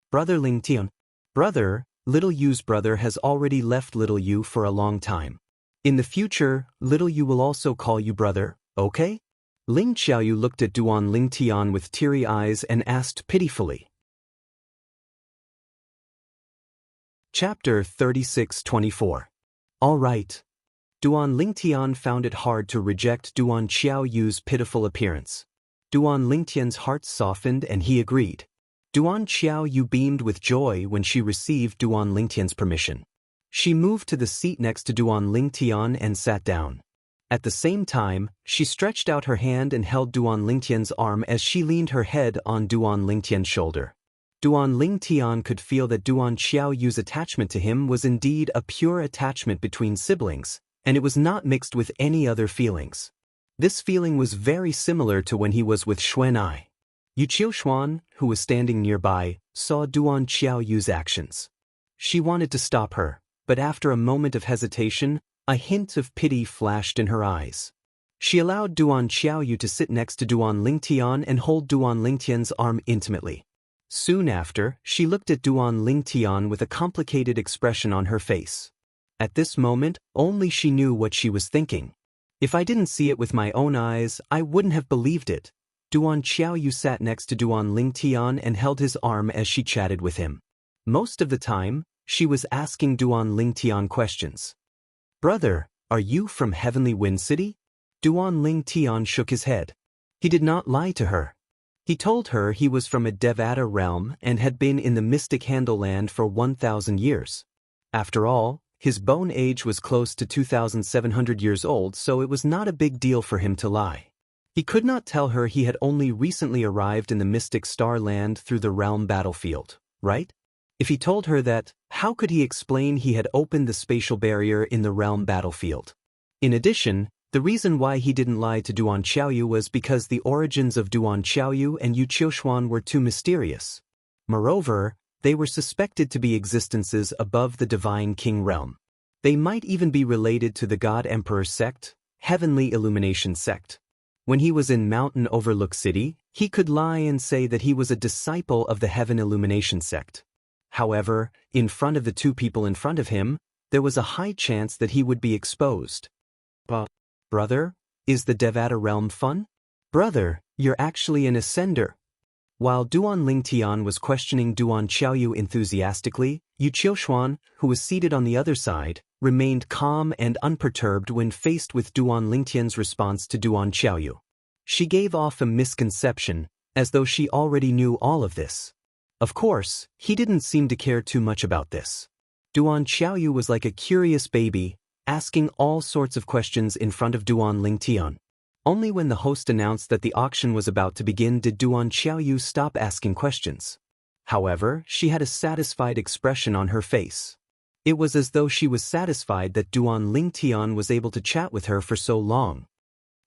[SPEAKER 1] Brother Ling Tian. Brother, Little Yu's brother has already left Little Yu for a long time. In the future, Little Yu will also call you brother, okay? Ling Xiaoyu looked at Duan Ling Tian with teary eyes and asked pitifully. Chapter 36-24. All right. Duan Ling Tian found it hard to reject Duan Xiaoyu's pitiful appearance. Duan Ling Tian's heart softened and he agreed. Duan Xiaoyu beamed with joy when she received Duan Ling Tian's permission. She moved to the seat next to Duan Ling Tian and sat down. At the same time, she stretched out her hand and held Duan Ling Tian's arm as she leaned her head on Duan Ling Tian's shoulder. Duan Ling Tian could feel that Duan Xiaoyu's attachment to him was indeed a pure attachment between siblings, and it was not mixed with any other feelings. This feeling was very similar to when he was with Xuan Ai. Yu Qiushuan, who was standing nearby, saw Duan Xiaoyu's actions. She wanted to stop her, but after a moment of hesitation, a hint of pity flashed in her eyes. She allowed Duan Xiaoyu to sit next to Duan Ling Tian and hold Duan Ling Tian's arm intimately. Soon after, she looked at Duan Ling Tian with a complicated expression on her face. At this moment, only she knew what she was thinking. If I didn't see it with my own eyes, I wouldn't have believed it. Duan Xiaoyu sat next to Duan Ling Tian and held his arm as she chatted with him. Most of the time, she was asking Duan Ling Tian questions. Brother, are you from Heavenly Wind City? Duan Ling Tian shook his head. He did not lie to her. He told her he was from a Devata realm and had been in the Mystic Handle Land for 1,000 years. After all, his bone age was close to 2,700 years old, so it was not a big deal for him to lie. He could not tell her he had only recently arrived in the Mystic Star Land through the realm battlefield, right? If he told her that, how could he explain he had opened the spatial barrier in the realm battlefield? In addition, the reason why he didn't lie to Duan Xiaoyu was because the origins of Duan Xiaoyu and Yu Qiushuan were too mysterious. Moreover, they were suspected to be existences above the divine king realm. They might even be related to the God Emperor sect, Heavenly Illumination sect. When he was in Mountain Overlook City, he could lie and say that he was a disciple of the Heaven Illumination sect. However, in front of the two people in front of him, there was a high chance that he would be exposed. Brother, is the Devata realm fun? Brother, you're actually an ascender. While Duan Ling Tian was questioning Duan Xiaoyu enthusiastically, Yu Qiushuan, who was seated on the other side, remained calm and unperturbed when faced with Duan Ling Tian's response to Duan Xiaoyu. She gave off a misconception, as though she already knew all of this. Of course, he didn't seem to care too much about this. Duan Xiaoyu was like a curious baby, asking all sorts of questions in front of Duan Lingtian. Only when the host announced that the auction was about to begin did Duan Xiaoyu stop asking questions. However, she had a satisfied expression on her face. It was as though she was satisfied that Duan Lingtian was able to chat with her for so long.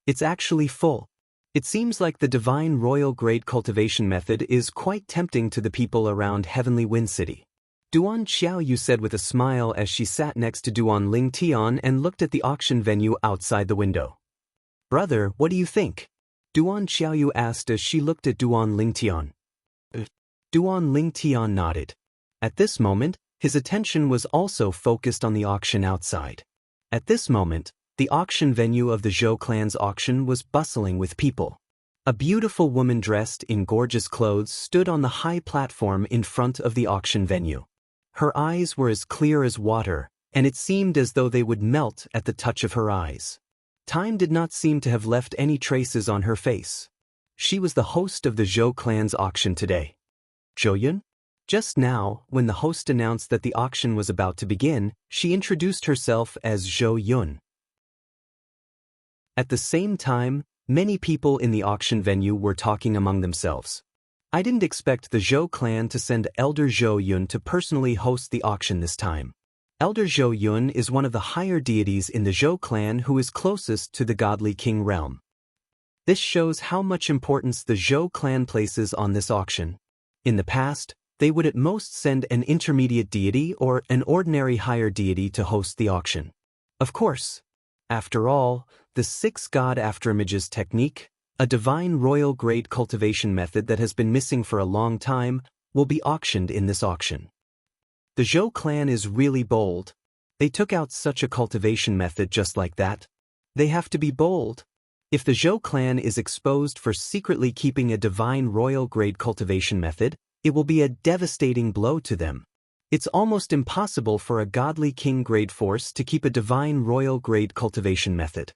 [SPEAKER 1] It's actually full. It seems like the divine royal grade cultivation method is quite tempting to the people around Heavenly Wind City. Duan Xiaoyu said with a smile as she sat next to Duan Lingtian and looked at the auction venue outside the window. Brother, what do you think? Duan Xiaoyu asked as she looked at Duan Lingtian. Duan Lingtian nodded. At this moment, his attention was also focused on the auction outside. At this moment, the auction venue of the Zhou clan's auction was bustling with people. A beautiful woman dressed in gorgeous clothes stood on the high platform in front of the auction venue. Her eyes were as clear as water, and it seemed as though they would melt at the touch of her eyes. Time did not seem to have left any traces on her face. She was the host of the Zhou clan's auction today. Zhou Yun? Just now, when the host announced that the auction was about to begin, she introduced herself as Zhou Yun. At the same time, many people in the auction venue were talking among themselves. I didn't expect the Zhou clan to send Elder Zhou Yun to personally host the auction this time. Elder Zhou Yun is one of the higher deities in the Zhou clan who is closest to the godly king realm. This shows how much importance the Zhou clan places on this auction. In the past, they would at most send an intermediate deity or an ordinary higher deity to host the auction. Of course, after all, the 6 god afterimages technique, a divine royal grade cultivation method that has been missing for a long time, will be auctioned in this auction. The Zhou clan is really bold. They took out such a cultivation method just like that. They have to be bold. If the Zhou clan is exposed for secretly keeping a divine royal grade cultivation method, it will be a devastating blow to them. It's almost impossible for a godly king grade force to keep a divine royal grade cultivation method.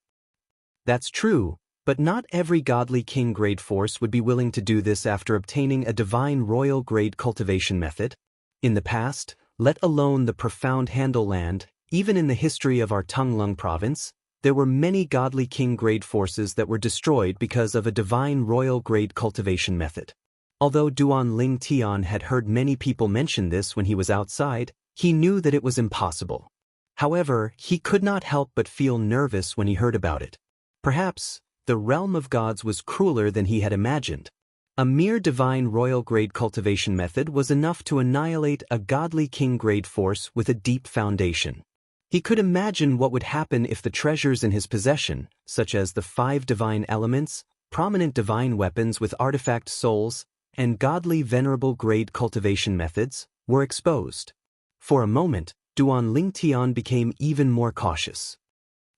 [SPEAKER 1] That's true, but not every godly king grade force would be willing to do this after obtaining a divine royal grade cultivation method. In the past, let alone the profound Handle land, even in the history of our Tunglung province, there were many godly king grade forces that were destroyed because of a divine royal grade cultivation method. Although Duan Lingtian had heard many people mention this when he was outside, he knew that it was impossible. However, he could not help but feel nervous when he heard about it. Perhaps, the realm of gods was crueler than he had imagined. A mere divine royal grade cultivation method was enough to annihilate a godly king grade force with a deep foundation. He could imagine what would happen if the treasures in his possession, such as the 5 divine elements, prominent divine weapons with artifact souls, and godly venerable grade cultivation methods, were exposed. For a moment, Duan Lingtian became even more cautious.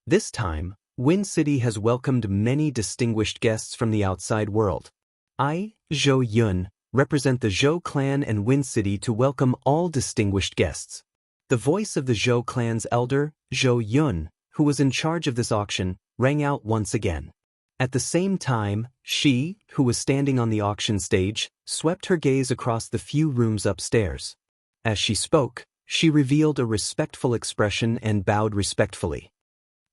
[SPEAKER 1] This time, Wind City has welcomed many distinguished guests from the outside world. I, Zhou Yun, represent the Zhou clan and Wind City to welcome all distinguished guests. The voice of the Zhou clan's elder, Zhou Yun, who was in charge of this auction, rang out once again. At the same time, she, who was standing on the auction stage, swept her gaze across the few rooms upstairs. As she spoke, she revealed a respectful expression and bowed respectfully.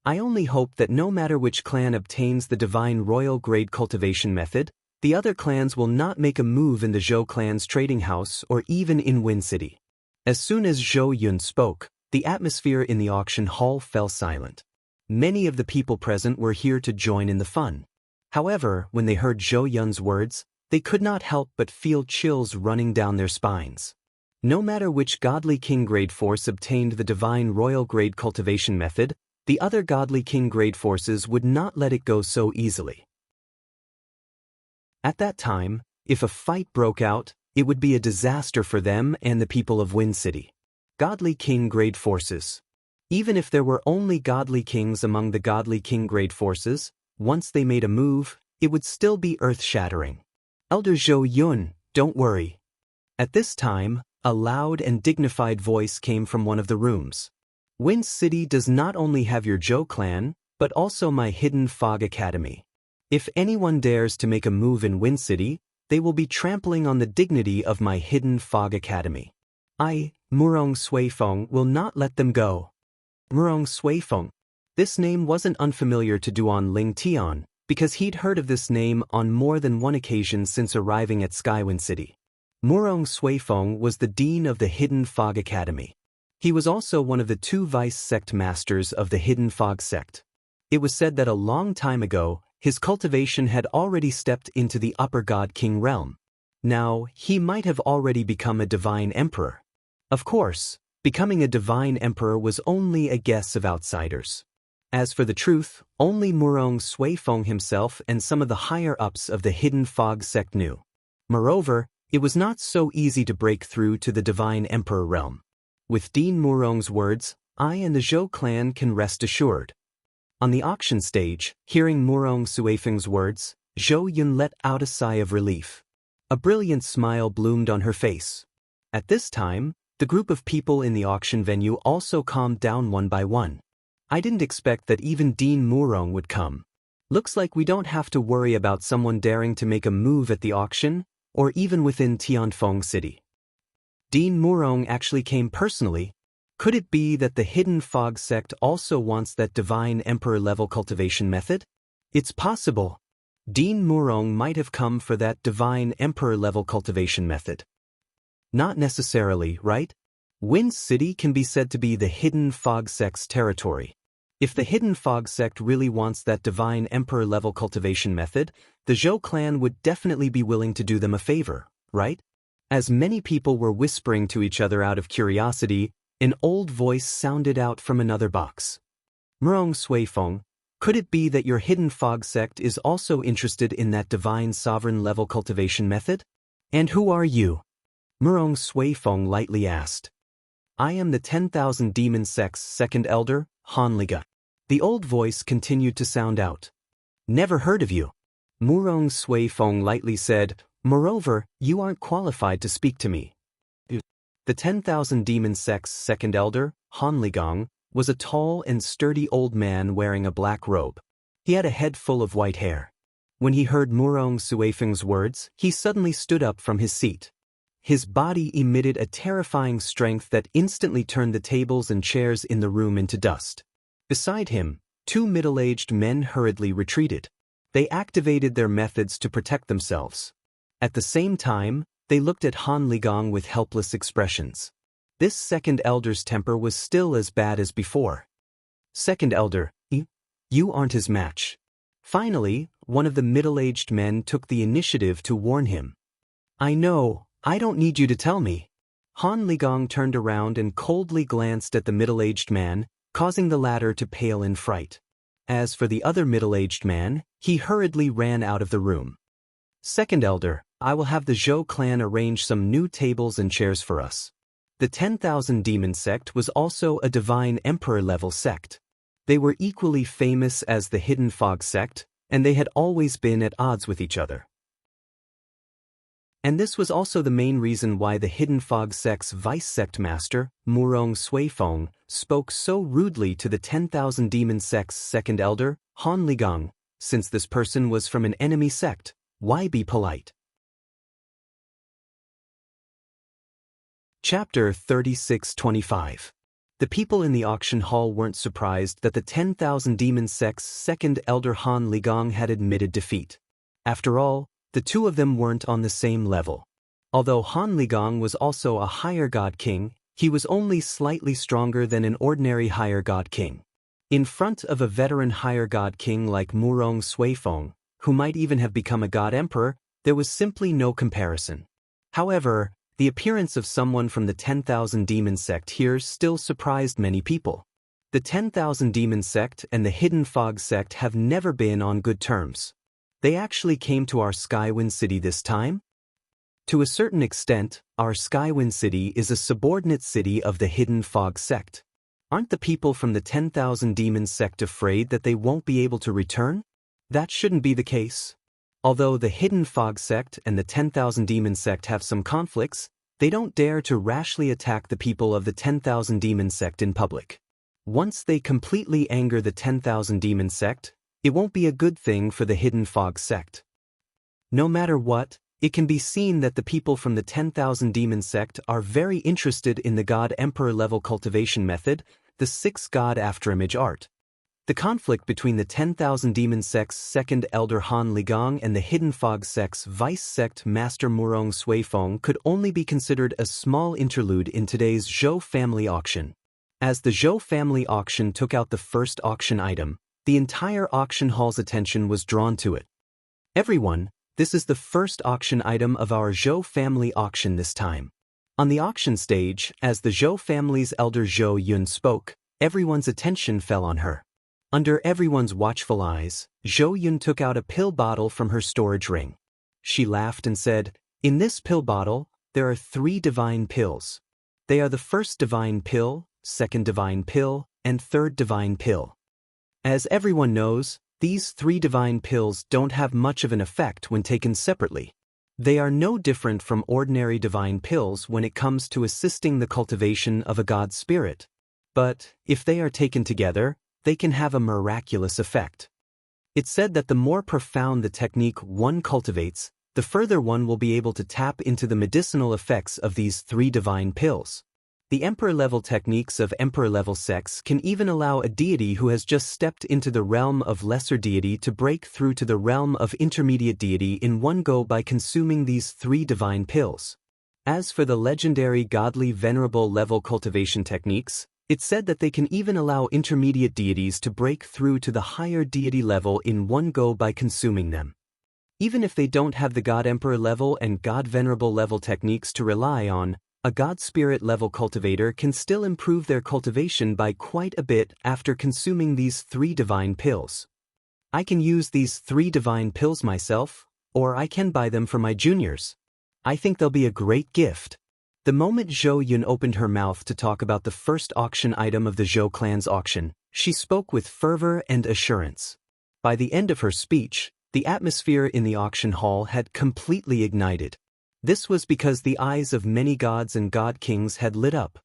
[SPEAKER 1] I only hope that no matter which clan obtains the divine royal grade cultivation method, the other clans will not make a move in the Zhou clan's trading house or even in Wind City. As soon as Zhou Yun spoke, the atmosphere in the auction hall fell silent. Many of the people present were here to join in the fun. However, when they heard Zhou Yun's words, they could not help but feel chills running down their spines. No matter which godly king grade force obtained the divine royal grade cultivation method, the other godly king grade forces would not let it go so easily. At that time, if a fight broke out, it would be a disaster for them and the people of Wind City. Godly king grade forces. Even if there were only godly kings among the godly king grade forces, once they made a move, it would still be earth-shattering. Elder Zhou Yun, don't worry. At this time, a loud and dignified voice came from one of the rooms. Wind City does not only have your Zhou clan, but also my hidden fog academy. If anyone dares to make a move in Wind City, they will be trampling on the dignity of my Hidden Fog Academy. I, Murong Suifeng, will not let them go. Murong Suifeng. This name wasn't unfamiliar to Duan Ling Tian, because he'd heard of this name on more than one occasion since arriving at Skywind City. Murong Suifeng was the dean of the Hidden Fog Academy. He was also one of the 2 vice sect masters of the Hidden Fog sect. It was said that a long time ago, his cultivation had already stepped into the Upper God King realm. Now, he might have already become a divine emperor. Of course, becoming a divine emperor was only a guess of outsiders. As for the truth, only Murong Suifeng himself and some of the higher-ups of the Hidden Fog sect knew. Moreover, it was not so easy to break through to the divine emperor realm. With Dean Murong's words, I and the Zhou clan can rest assured. On the auction stage, hearing Murong Suifeng's words, Zhou Yun let out a sigh of relief. A brilliant smile bloomed on her face. At this time, the group of people in the auction venue also calmed down one by one. I didn't expect that even Dean Murong would come. Looks like we don't have to worry about someone daring to make a move at the auction, or even within Tianfeng City. Dean Murong actually came personally. Could it be that the Hidden Fog sect also wants that divine emperor-level cultivation method? It's possible. Dean Murong might have come for that divine emperor-level cultivation method. Not necessarily, right? Wind City can be said to be the Hidden Fog sect's territory. If the Hidden Fog sect really wants that divine emperor-level cultivation method, the Zhou clan would definitely be willing to do them a favor, right? As many people were whispering to each other out of curiosity, an old voice sounded out from another box. Murong Suifeng, could it be that your Hidden Fog sect is also interested in that divine sovereign-level cultivation method? And who are you? Murong Suifeng lightly asked. I am the 10,000 Demon Sect's second elder, Han Liga. The old voice continued to sound out. Never heard of you. Murong Suifeng lightly said, moreover, you aren't qualified to speak to me. The 10,000 Demon Sect's second elder, Han Ligong, was a tall and sturdy old man wearing a black robe. He had a head full of white hair. When he heard Murong Suifeng's words, he suddenly stood up from his seat. His body emitted a terrifying strength that instantly turned the tables and chairs in the room into dust. Beside him, 2 middle-aged men hurriedly retreated. They activated their methods to protect themselves. At the same time, they looked at Han Ligong with helpless expressions. This second elder's temper was still as bad as before. Second elder, you aren't his match. Finally, one of the middle-aged men took the initiative to warn him. I know, I don't need you to tell me. Han Ligong turned around and coldly glanced at the middle-aged man, causing the latter to pale in fright. As for the other middle-aged man, he hurriedly ran out of the room. Second elder, I will have the Zhou clan arrange some new tables and chairs for us. The 10,000 Demon sect was also a divine emperor-level sect. They were equally famous as the Hidden Fog sect, and they had always been at odds with each other. And this was also the main reason why the Hidden Fog sect's vice sect master, Murong Suifeng, spoke so rudely to the 10,000 Demon sect's second elder, Han Ligong. Since this person was from an enemy sect, why be polite? Chapter 3625. The people in the auction hall weren't surprised that the 10,000 Demon sect's second elder Han Ligong had admitted defeat. After all, the 2 of them weren't on the same level. Although Han Ligong was also a higher god king, he was only slightly stronger than an ordinary higher god king. In front of a veteran higher god king like Murong Suifeng, who might even have become a god emperor, there was simply no comparison. However, the appearance of someone from the 10,000 Demon sect here still surprised many people. The 10,000 Demon sect and the Hidden Fog sect have never been on good terms. They actually came to our Skywind City this time? To a certain extent, our Skywind City is a subordinate city of the Hidden Fog sect. Aren't the people from the 10,000 Demon sect afraid that they won't be able to return? That shouldn't be the case. Although the Hidden Fog sect and the 10,000 Demon sect have some conflicts, they don't dare to rashly attack the people of the 10,000 Demon sect in public. Once they completely anger the 10,000 Demon sect, it won't be a good thing for the Hidden Fog sect. No matter what, it can be seen that the people from the 10,000 Demon sect are very interested in the God Emperor level cultivation method, the 6 God afterimage art. The conflict between the 10,000 Demon sect's second elder Han Ligong and the Hidden Fog sect's vice sect master Murong Suifeng could only be considered a small interlude in today's Zhou family auction. As the Zhou family auction took out the first auction item, the entire auction hall's attention was drawn to it. Everyone, this is the first auction item of our Zhou family auction this time. On the auction stage, as the Zhou family's elder Zhou Yun spoke, everyone's attention fell on her. Under everyone's watchful eyes, Zhou Yun took out a pill bottle from her storage ring. She laughed and said, "In this pill bottle, there are 3 divine pills. They are the first divine pill, second divine pill, and third divine pill. As everyone knows, these 3 divine pills don't have much of an effect when taken separately. They are no different from ordinary divine pills when it comes to assisting the cultivation of a god spirit. But, if they are taken together, they can have a miraculous effect. It's said that the more profound the technique one cultivates, the further one will be able to tap into the medicinal effects of these 3 divine pills. The Emperor-level techniques of Emperor-level sects can even allow a deity who has just stepped into the realm of lesser deity to break through to the realm of intermediate deity in one go by consuming these 3 divine pills. As for the legendary godly venerable level cultivation techniques, it's said that they can even allow intermediate deities to break through to the higher deity level in one go by consuming them. Even if they don't have the God Emperor level and God Venerable level techniques to rely on, a God Spirit level cultivator can still improve their cultivation by quite a bit after consuming these 3 divine pills. I can use these 3 divine pills myself, or I can buy them for my juniors. I think they'll be a great gift. The moment Zhou Yun opened her mouth to talk about the first auction item of the Zhou clan's auction, she spoke with fervor and assurance. By the end of her speech, the atmosphere in the auction hall had completely ignited. This was because the eyes of many gods and god kings had lit up.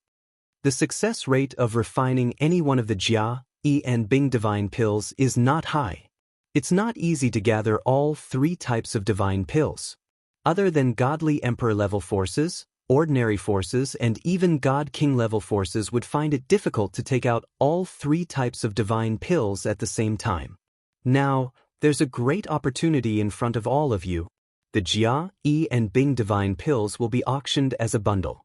[SPEAKER 1] The success rate of refining any one of the Jia, Yi and Bing divine pills is not high. It's not easy to gather all 3 types of divine pills. Other than godly emperor-level forces, ordinary forces and even God-King level forces would find it difficult to take out all 3 types of divine pills at the same time. Now, there's a great opportunity in front of all of you. The Jia, Yi and Bing divine pills will be auctioned as a bundle.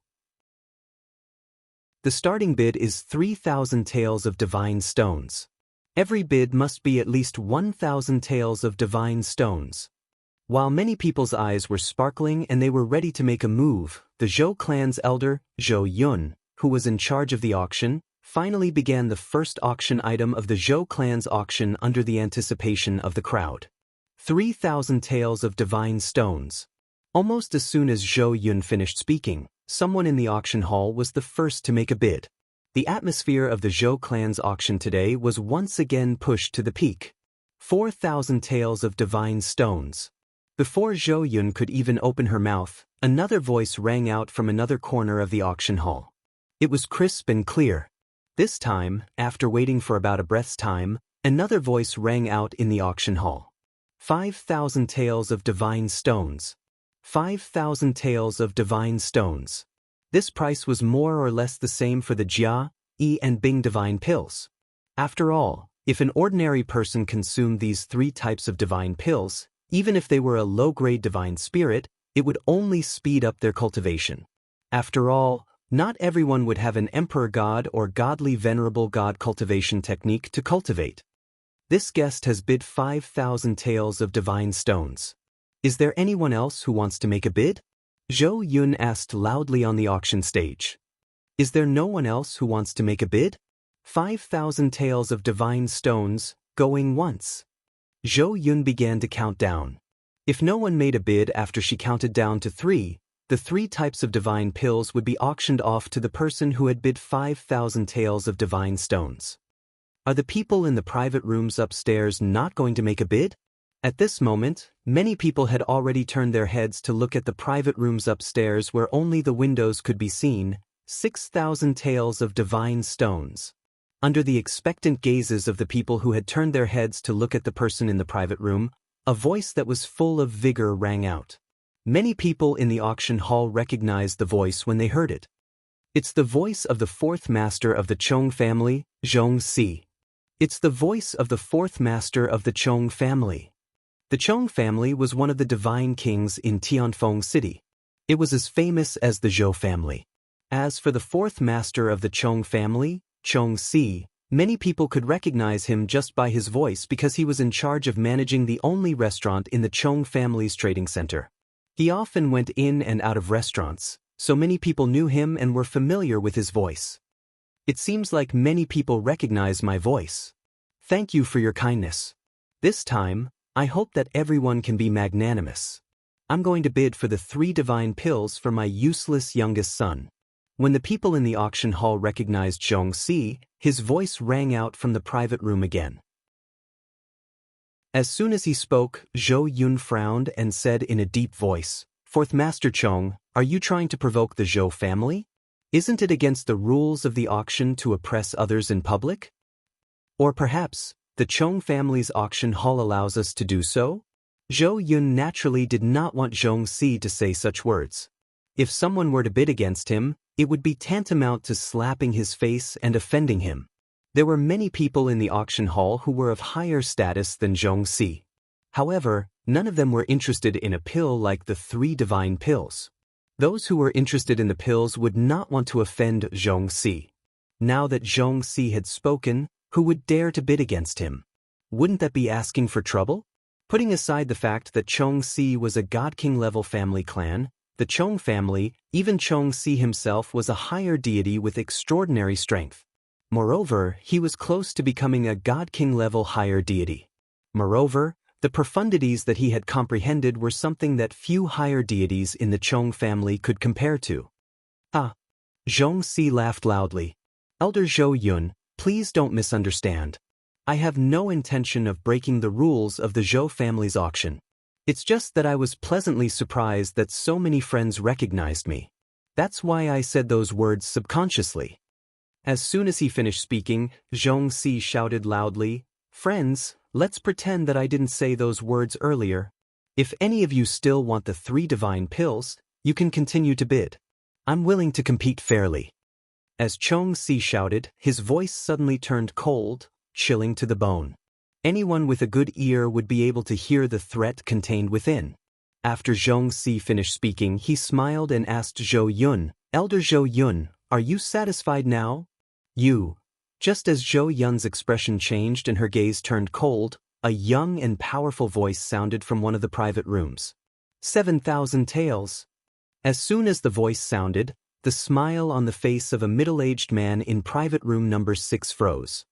[SPEAKER 1] The starting bid is 3,000 taels of divine stones. Every bid must be at least 1,000 taels of divine stones. While many people's eyes were sparkling and they were ready to make a move, the Zhou clan's elder, Zhou Yun, who was in charge of the auction, finally began the first auction item of the Zhou clan's auction under the anticipation of the crowd. 3,000 taels of divine stones. Almost as soon as Zhou Yun finished speaking, someone in the auction hall was the first to make a bid. The atmosphere of the Zhou clan's auction today was once again pushed to the peak. 4,000 taels of divine stones. Before Zhou Yun could even open her mouth, another voice rang out from another corner of the auction hall. It was crisp and clear. This time, after waiting for about a breath's time, another voice rang out in the auction hall. 5,000 taels of divine stones. 5,000 taels of divine stones. This price was more or less the same for the Jia, Yi and Bing divine pills. After all, if an ordinary person consumed these 3 types of divine pills, even if they were a low-grade divine spirit, it would only speed up their cultivation. After all, not everyone would have an emperor god or godly venerable god cultivation technique to cultivate. This guest has bid 5,000 taels of divine stones. Is there anyone else who wants to make a bid? Zhou Yun asked loudly on the auction stage. Is there no one else who wants to make a bid? 5,000 taels of divine stones, going once. Zhou Yun began to count down. If no one made a bid after she counted down to 3, the 3 types of divine pills would be auctioned off to the person who had bid 5,000 taels of divine stones. Are the people in the private rooms upstairs not going to make a bid? At this moment, many people had already turned their heads to look at the private rooms upstairs where only the windows could be seen. 6,000 taels of divine stones. Under the expectant gazes of the people who had turned their heads to look at the person in the private room, a voice that was full of vigor rang out. Many people in the auction hall recognized the voice when they heard it. It's the voice of the fourth master of the Chong family, Zhongxi. It's the voice of the fourth master of the Chong family. The Chong family was one of the divine kings in Tianfeng City. It was as famous as the Zhou family. As for the fourth master of the Chong family, Zhongxi, many people could recognize him just by his voice because he was in charge of managing the only restaurant in the Chong family's trading center. He often went in and out of restaurants, so many people knew him and were familiar with his voice. It seems like many people recognize my voice. Thank you for your kindness. This time, I hope that everyone can be magnanimous. I'm going to bid for the 3 divine pills for my useless youngest son. When the people in the auction hall recognized Zhongxi, his voice rang out from the private room again. As soon as he spoke, Zhou Yun frowned and said in a deep voice, "Fourth Master Chong, are you trying to provoke the Zhou family? Isn't it against the rules of the auction to oppress others in public? Or perhaps, the Chong family's auction hall allows us to do so?" Zhou Yun naturally did not want Zhongxi to say such words. If someone were to bid against him, it would be tantamount to slapping his face and offending him. There were many people in the auction hall who were of higher status than Zhongxi. However, none of them were interested in a pill like the 3 divine pills. Those who were interested in the pills would not want to offend Zhongxi. Now that Zhongxi had spoken, who would dare to bid against him? Wouldn't that be asking for trouble? Putting aside the fact that Zhongxi was a God King level family clan, the Chong family, even Zhongxi himself was a higher deity with extraordinary strength. Moreover, he was close to becoming a God King level higher deity. Moreover, the profundities that he had comprehended were something that few higher deities in the Chong family could compare to. Ah! Zhongxi laughed loudly. "Elder Zhou Yun, please don't misunderstand. I have no intention of breaking the rules of the Zhou family's auction. It's just that I was pleasantly surprised that so many friends recognized me. That's why I said those words subconsciously." As soon as he finished speaking, Zhongxi shouted loudly, "Friends, let's pretend that I didn't say those words earlier. If any of you still want the 3 divine pills, you can continue to bid. I'm willing to compete fairly." As Zhongxi shouted, his voice suddenly turned cold, chilling to the bone. Anyone with a good ear would be able to hear the threat contained within. After Zhongxi finished speaking, he smiled and asked Zhou Yun, "Elder Zhou Yun, are you satisfied now?" Just as Zhou Yun's expression changed and her gaze turned cold, a young and powerful voice sounded from one of the private rooms. 7,000 taels. As soon as the voice sounded, the smile on the face of a middle-aged man in private room number 6 froze.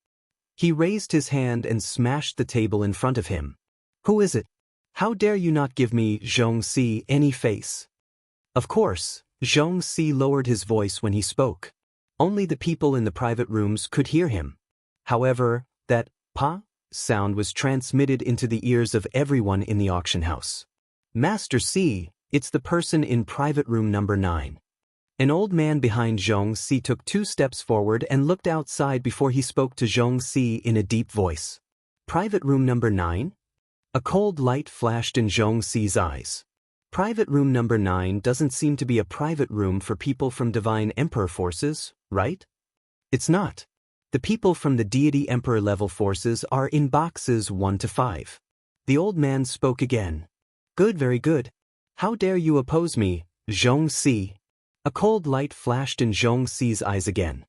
[SPEAKER 1] He raised his hand and smashed the table in front of him. "Who is it? How dare you not give me, Zhongxi, any face?" Of course, Zhongxi lowered his voice when he spoke. Only the people in the private rooms could hear him. However, that "pa" sound was transmitted into the ears of everyone in the auction house. "Master C, it's the person in private room number 9. An old man behind Zhongxi took 2 steps forward and looked outside before he spoke to Zhongxi in a deep voice. "Private room number 9? A cold light flashed in Zhongxi's eyes. Private room number 9 doesn't seem to be a private room for people from Divine Emperor forces, right? It's not. The people from the Deity Emperor level forces are in boxes 1 to 5. The old man spoke again. "Good, very good. How dare you oppose me, Zhongxi?" A cold light flashed in Zhongxi's eyes again.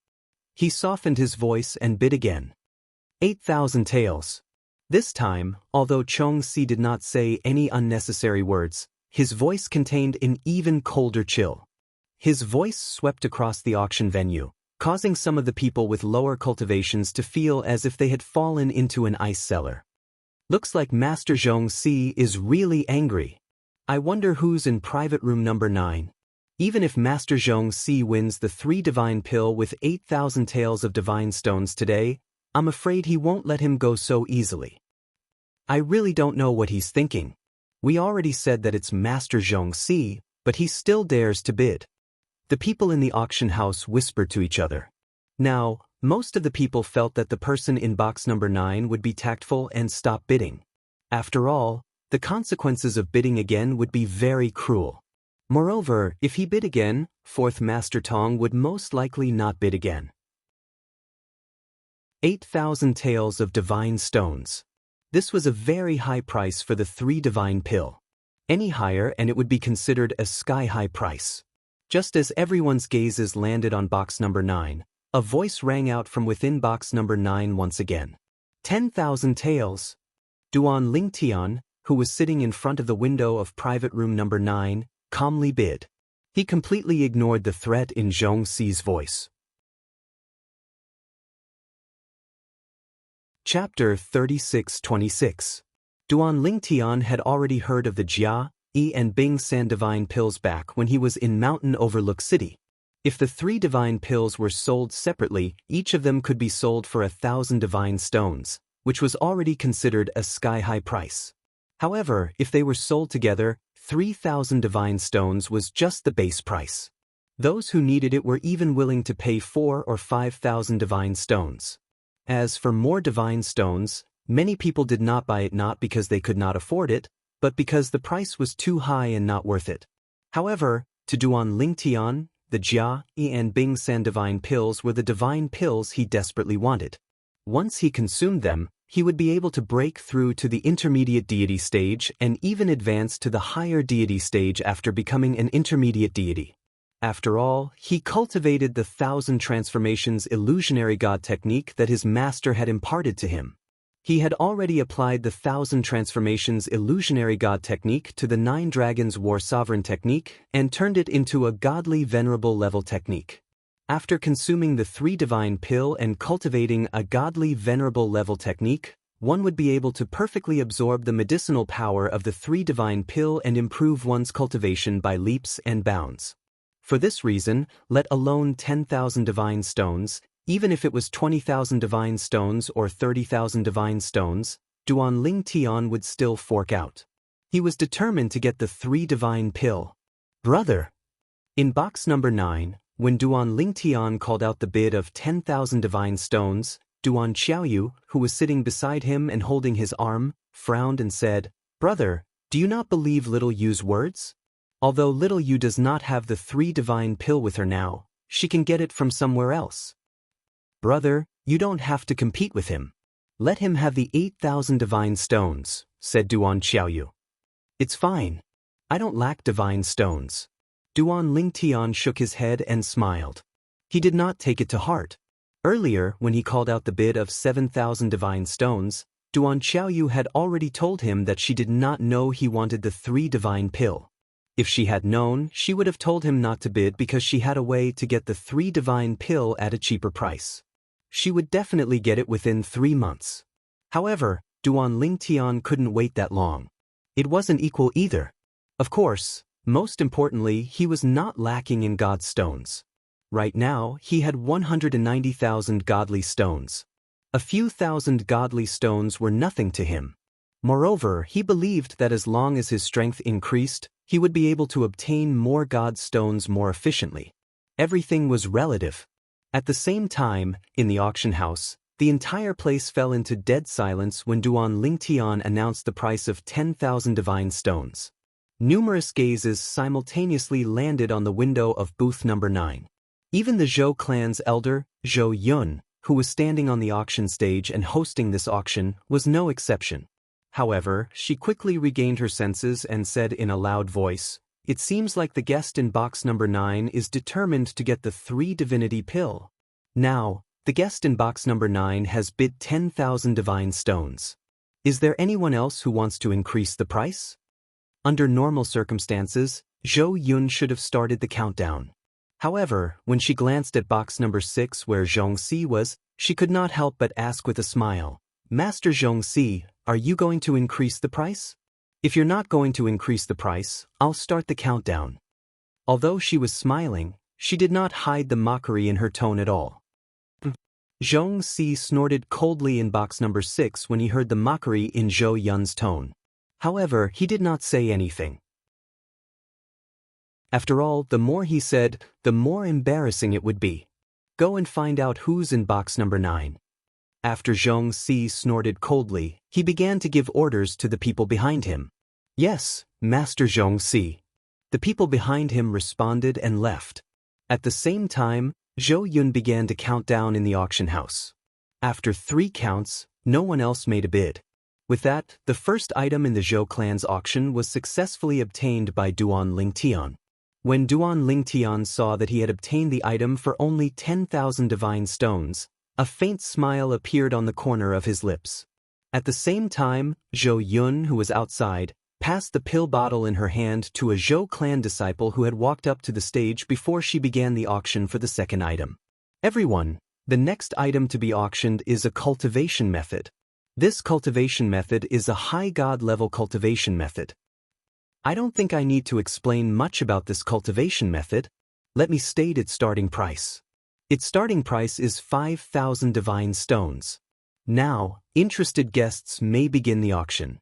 [SPEAKER 1] He softened his voice and bid again. 8,000 taels. This time, although Zhongxi did not say any unnecessary words, his voice contained an even colder chill. His voice swept across the auction venue, causing some of the people with lower cultivations to feel as if they had fallen into an ice cellar. Looks like Master Zhongxi is really angry. I wonder who's in private room number 9. Even if Master Zhongxi wins the 3 divine pill with 8,000 taels of divine stones today, I'm afraid he won't let him go so easily. I really don't know what he's thinking. We already said that it's Master Zhongxi, but he still dares to bid. The people in the auction house whispered to each other. Now, most of the people felt that the person in box number 9 would be tactful and stop bidding. After all, The consequences of bidding again would be very cruel. Moreover, if he bid again, fourth Master Tong would most likely not bid again. 8,000 taels of divine stones. This was a very high price for the 3 divine pill. Any higher and it would be considered a sky-high price. Just as everyone's gazes landed on box number 9, a voice rang out from within box number 9 once again. 10,000 taels. Duan Lingtian, who was sitting in front of the window of private room number 9, calmly bid. He completely ignored the threat in Zhong Si's voice. Chapter 36-26. Duan Lingtian had already heard of the Jia, Yi and Bing San divine pills back when he was in Mountain Overlook City. If the 3 divine pills were sold separately, each of them could be sold for 1,000 divine stones, which was already considered a sky-high price. However, if they were sold together, 3,000 divine stones was just the base price. Those who needed it were even willing to pay 4,000 or 5,000 divine stones. As for more divine stones, many people did not buy it not because they could not afford it, but because the price was too high and not worth it. However, to Duan Lingtian, the Jia, Yi and Bing San divine pills were the divine pills he desperately wanted. Once he consumed them, he would be able to break through to the intermediate deity stage and even advance to the higher deity stage after becoming an intermediate deity. After all, he cultivated the 1,000 transformations illusionary god technique that his master had imparted to him. He had already applied the 1,000 transformations illusionary god technique to the 9 dragons war sovereign technique and turned it into a godly venerable level technique. After consuming the 3 divine pill and cultivating a godly venerable level technique, one would be able to perfectly absorb the medicinal power of the 3 divine pill and improve one's cultivation by leaps and bounds. For this reason, let alone 10,000 divine stones, even if it was 20,000 divine stones or 30,000 divine stones, Duan Lingtian would still fork out. He was determined to get the 3 divine pill. Brother! In box number 9, when Duan Lingtian called out the bid of 10,000 divine stones, Duan Xiaoyu, who was sitting beside him and holding his arm, frowned and said, "Brother, do you not believe little Yu's words? Although little Yu does not have the 3 divine pill with her now, she can get it from somewhere else. Brother, you don't have to compete with him. Let him have the 8,000 divine stones," said Duan Xiaoyu. "It's fine. I don't lack divine stones." Duan Lingtian shook his head and smiled. He did not take it to heart. Earlier, when he called out the bid of 7,000 divine stones, Duan Xiaoyu had already told him that she did not know he wanted the 3 divine pill. If she had known, she would have told him not to bid because she had a way to get the 3 divine pill at a cheaper price. She would definitely get it within 3 months. However, Duan Lingtian couldn't wait that long. It wasn't equal either. Of course, most importantly, he was not lacking in god stones. Right now, he had 190,000 godly stones. A few thousand godly stones were nothing to him. Moreover, he believed that as long as his strength increased, he would be able to obtain more god stones more efficiently. Everything was relative. At the same time, in the auction house, the entire place fell into dead silence when Duan Lingtian announced the price of 10,000 divine stones. Numerous gazes simultaneously landed on the window of booth number 9. Even the Zhou clan's elder, Zhou Yun, who was standing on the auction stage and hosting this auction, was no exception. However, she quickly regained her senses and said in a loud voice, "It seems like the guest in box number 9 is determined to get the 3 divinity pill. Now, the guest in box number 9 has bid 10,000 divine stones. Is there anyone else who wants to increase the price?" Under normal circumstances, Zhou Yun should have started the countdown. However, when she glanced at box number 6 where Zhong Si was, she could not help but ask with a smile, "Master Zhong Si, are you going to increase the price? If you're not going to increase the price, I'll start the countdown." Although she was smiling, she did not hide the mockery in her tone at all. Zhong Si snorted coldly in box number 6 when he heard the mockery in Zhou Yun's tone. However, he did not say anything. After all, the more he said, the more embarrassing it would be. Go and find out who's in box number 9. After Zhong Si snorted coldly, he began to give orders to the people behind him. Yes, Master Zhongxi. The people behind him responded and left. At the same time, Zhou Yun began to count down in the auction house. After 3 counts, no one else made a bid. With that, the first item in the Zhou clan's auction was successfully obtained by Duan Lingtian. When Duan Lingtian saw that he had obtained the item for only 10,000 divine stones, a faint smile appeared on the corner of his lips. At the same time, Zhou Yun, who was outside, passed the pill bottle in her hand to a Zhou clan disciple who had walked up to the stage before she began the auction for the second item. Everyone, the next item to be auctioned is a cultivation method. This cultivation method is a high god level cultivation method. I don't think I need to explain much about this cultivation method. Let me state its starting price. Its starting price is 5,000 divine stones. Now, interested guests may begin the auction.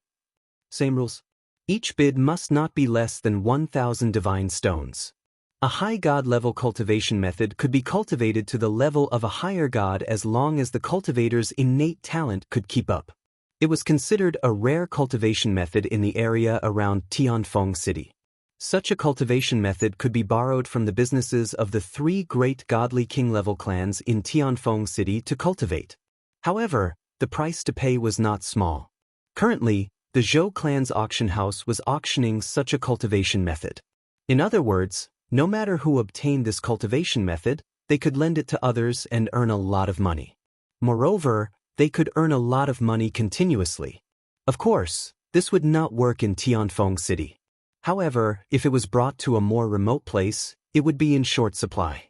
[SPEAKER 1] Same rules. Each bid must not be less than 1,000 divine stones. A high god level cultivation method could be cultivated to the level of a higher god as long as the cultivator's innate talent could keep up. It was considered a rare cultivation method in the area around Tianfeng City. Such a cultivation method could be borrowed from the businesses of the 3 great godly king-level clans in Tianfeng City to cultivate. However, the price to pay was not small. Currently, the Zhou clan's auction house was auctioning such a cultivation method. In other words, no matter who obtained this cultivation method, they could lend it to others and earn a lot of money. Moreover, they could earn a lot of money continuously. Of course, this would not work in Tianfeng City. However, if it was brought to a more remote place, it would be in short supply.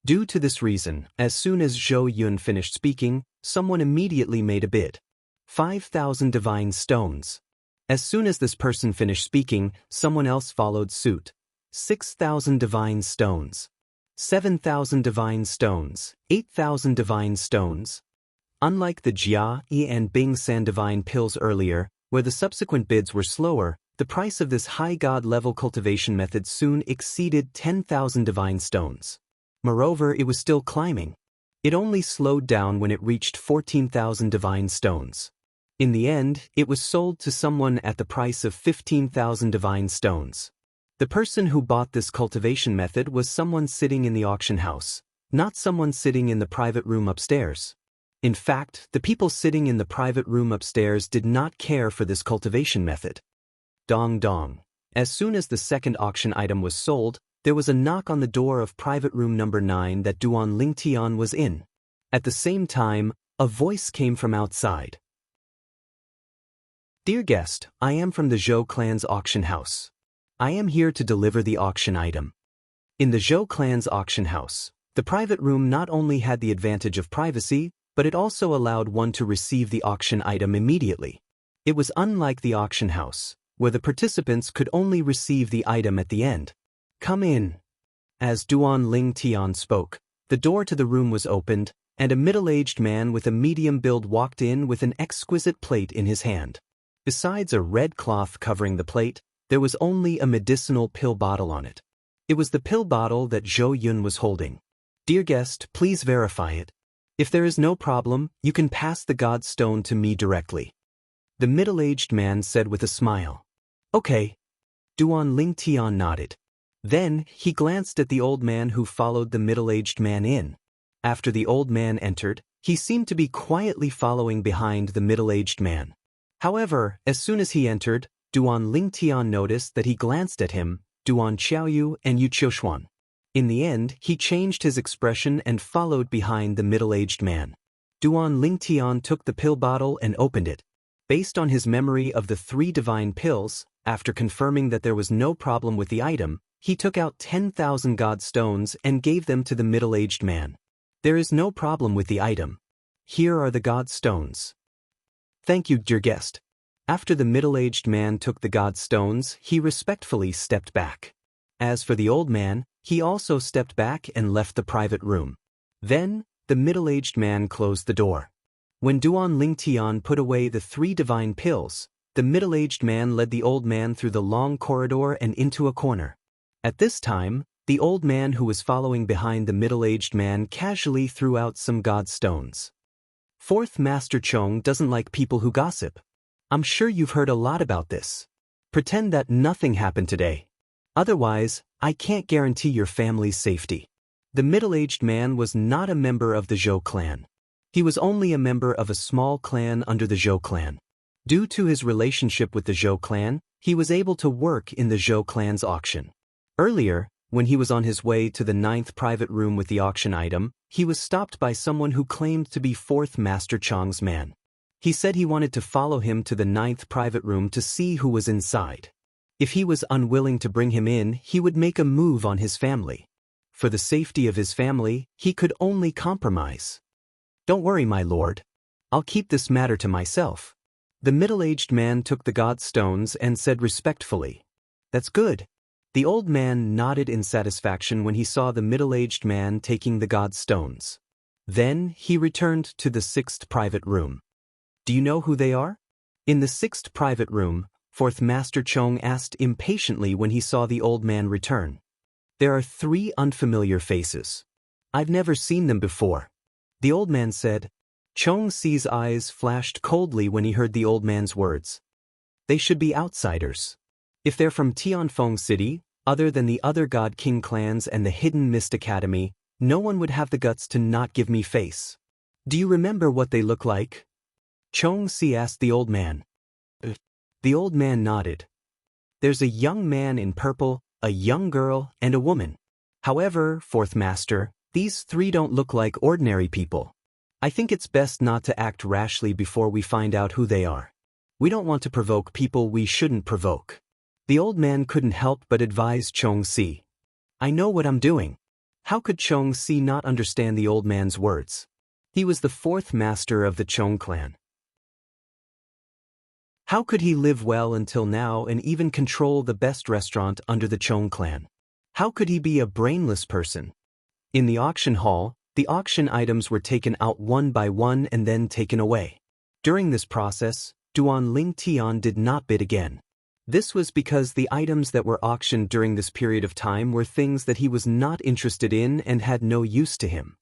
[SPEAKER 1] Due to this reason, as soon as Zhou Yun finished speaking, someone immediately made a bid. 5,000 divine stones. As soon as this person finished speaking, someone else followed suit. 6,000 divine stones. 7,000 divine stones. 8,000 divine stones. Unlike the Jia, Yi and Bing San divine pills earlier, where the subsequent bids were slower, the price of this high god level cultivation method soon exceeded 10,000 divine stones. Moreover, it was still climbing. It only slowed down when it reached 14,000 divine stones. In the end, it was sold to someone at the price of 15,000 divine stones. The person who bought this cultivation method was someone sitting in the auction house, not someone sitting in the private room upstairs. In fact, the people sitting in the private room upstairs did not care for this cultivation method. Dong dong. As soon as the second auction item was sold, there was a knock on the door of private room number 9 that Duan Lingtian was in. At the same time, a voice came from outside. Dear guest, I am from the Zhou clan's auction house. I am here to deliver the auction item. In the Zhou clan's auction house, the private room not only had the advantage of privacy, but it also allowed one to receive the auction item immediately. It was unlike the auction house, where the participants could only receive the item at the end. Come in. As Duan Lingtian spoke, the door to the room was opened, and a middle-aged man with a medium build walked in with an exquisite plate in his hand. Besides a red cloth covering the plate, there was only a medicinal pill bottle on it. It was the pill bottle that Zhou Yun was holding. Dear guest, please verify it. If there is no problem, you can pass the god stone to me directly. The middle-aged man said with a smile. Okay. Duan Lingtian nodded. Then, he glanced at the old man who followed the middle-aged man in. After the old man entered, he seemed to be quietly following behind the middle-aged man. However, as soon as he entered, Duan Lingtian noticed that he glanced at him, Duan Xiaoyu and Yu Qiushuan. In the end, he changed his expression and followed behind the middle-aged man. Duan Lingtian took the pill bottle and opened it. Based on his memory of the 3 divine pills, after confirming that there was no problem with the item, he took out 10,000 god stones and gave them to the middle-aged man. There is no problem with the item. Here are the god stones. Thank you, dear guest. After the middle-aged man took the god stones, he respectfully stepped back. As for the old man, he also stepped back and left the private room. Then, the middle-aged man closed the door. When Duan Lingtian put away the 3 divine pills, the middle-aged man led the old man through the long corridor and into a corner. At this time, the old man who was following behind the middle-aged man casually threw out some god stones. Fourth Master Chong doesn't like people who gossip. I'm sure you've heard a lot about this. Pretend that nothing happened today. Otherwise, I can't guarantee your family's safety. The middle-aged man was not a member of the Zhou clan. He was only a member of a small clan under the Zhou clan. Due to his relationship with the Zhou clan, he was able to work in the Zhou clan's auction. Earlier, when he was on his way to the 9th private room with the auction item, he was stopped by someone who claimed to be 4th Master Chang's man. He said he wanted to follow him to the 9th private room to see who was inside. If he was unwilling to bring him in, he would make a move on his family. For the safety of his family, he could only compromise. Don't worry, my lord. I'll keep this matter to myself. The middle-aged man took the god stones and said respectfully, "That's good." The old man nodded in satisfaction when he saw the middle-aged man taking the god stones. Then he returned to the 6th private room. Do you know who they are? In the 6th private room, 4th Master Chong asked impatiently when he saw the old man return. There are 3 unfamiliar faces. I've never seen them before. The old man said. Chong Si's eyes flashed coldly when he heard the old man's words. They should be outsiders. If they're from Tianfeng City, other than the other God King clans and the Hidden Mist Academy, no one would have the guts to not give me face. Do you remember what they look like? Chong Si asked the old man. The old man nodded. There's a young man in purple, a young girl, and a woman. However, 4th Master, these 3 don't look like ordinary people. I think it's best not to act rashly before we find out who they are. We don't want to provoke people we shouldn't provoke. The old man couldn't help but advise Chong Si. I know what I'm doing. How could Chong Si not understand the old man's words? He was the 4th master of the Chong clan. How could he live well until now and even control the best restaurant under the Chong clan? How could he be a brainless person? In the auction hall, the auction items were taken out one by one and then taken away. During this process, Duan Ling Tian did not bid again. This was because the items that were auctioned during this period of time were things that he was not interested in and had no use to him.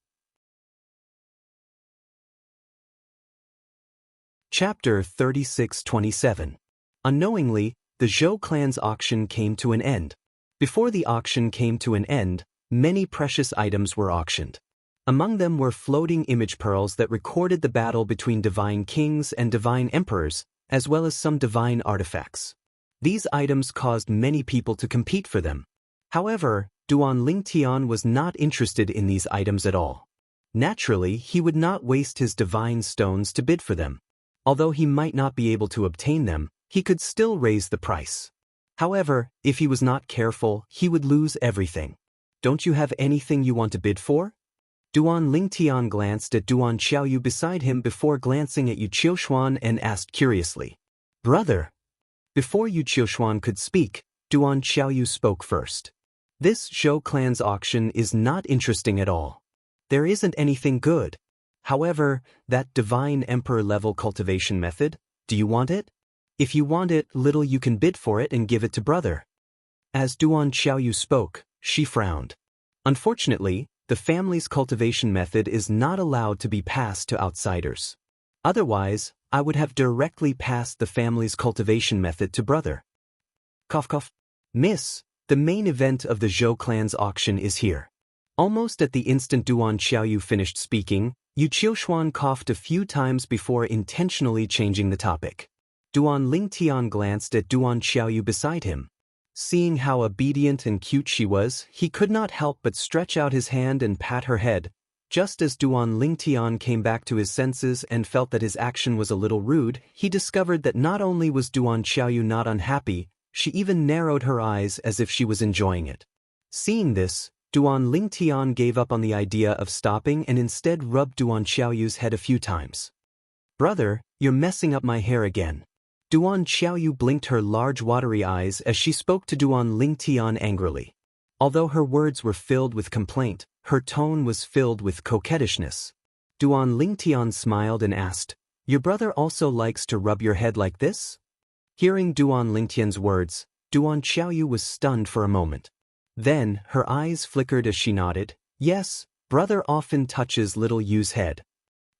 [SPEAKER 1] Chapter 36-27. Unknowingly, the Zhou clan's auction came to an end. Before the auction came to an end, many precious items were auctioned. Among them were floating image pearls that recorded the battle between divine kings and divine emperors, as well as some divine artifacts. These items caused many people to compete for them. However, Duan Ling Tian was not interested in these items at all. Naturally, he would not waste his divine stones to bid for them. Although he might not be able to obtain them, he could still raise the price. However, if he was not careful, he would lose everything. Don't you have anything you want to bid for? Duan Ling Tian glanced at Duan Xiaoyu beside him before glancing at Yu Qiushuan and asked curiously, "Brother?" Before Yu Qiushuan could speak, Duan Xiaoyu spoke first. This Zhou clan's auction is not interesting at all. There isn't anything good. However, that divine emperor-level cultivation method, do you want it? If you want it, little you can bid for it and give it to brother. As Duan Xiaoyu spoke, she frowned. Unfortunately, the family's cultivation method is not allowed to be passed to outsiders. Otherwise, I would have directly passed the family's cultivation method to brother. Cough cough. Miss, the main event of the Zhou clan's auction is here. Almost at the instant Duan Xiaoyu finished speaking, Yu Qiushuan coughed a few times before intentionally changing the topic. Duan Ling Tian glanced at Duan Xiaoyu beside him. Seeing how obedient and cute she was, he could not help but stretch out his hand and pat her head. Just as Duan Ling Tian came back to his senses and felt that his action was a little rude, he discovered that not only was Duan Xiaoyu not unhappy, she even narrowed her eyes as if she was enjoying it. Seeing this, Duan Ling Tian gave up on the idea of stopping and instead rubbed Duan Xiaoyu's head a few times. Brother, you're messing up my hair again. Duan Xiaoyu blinked her large watery eyes as she spoke to Duan Ling Tian angrily. Although her words were filled with complaint, her tone was filled with coquettishness. Duan Ling Tian smiled and asked, "Your brother also likes to rub your head like this?" Hearing Duan Ling Tian's words, Duan Xiaoyu was stunned for a moment. Then, her eyes flickered as she nodded, "Yes, brother often touches little Yu's head."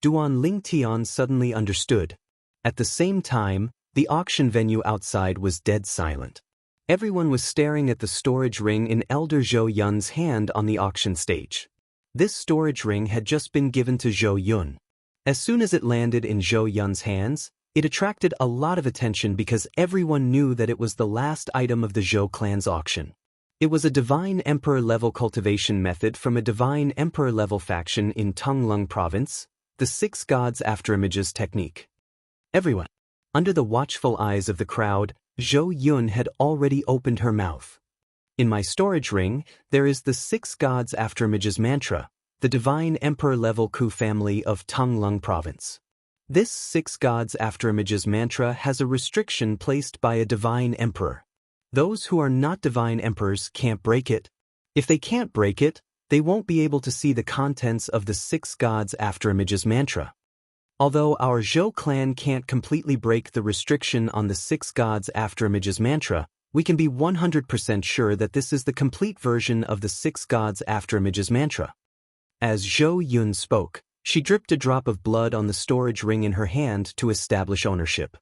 [SPEAKER 1] Duan Ling Tian suddenly understood. At the same time, The auction venue outside was dead silent. Everyone was staring at the storage ring in Elder Zhou Yun's hand on the auction stage. This storage ring had just been given to Zhou Yun. As soon as it landed in Zhou Yun's hands, it attracted a lot of attention because everyone knew that it was the last item of the Zhou clan's auction. It was a Divine Emperor-level cultivation method from a Divine Emperor-level faction in Tonglung Province, the Six Gods Afterimages technique. Everyone, under the watchful eyes of the crowd, Zhou Yun had already opened her mouth. In my storage ring, there is the Six Gods Afterimages mantra, the Divine Emperor-level Ku family of Tonglung Province. This Six Gods Afterimages mantra has a restriction placed by a Divine Emperor. Those who are not Divine Emperors can't break it. If they can't break it, they won't be able to see the contents of the Six Gods Afterimages mantra. Although our Zhou clan can't completely break the restriction on the Six Gods Afterimages mantra, we can be 100% sure that this is the complete version of the Six Gods Afterimages mantra. As Zhou Yun spoke, she dripped a drop of blood on the storage ring in her hand to establish ownership.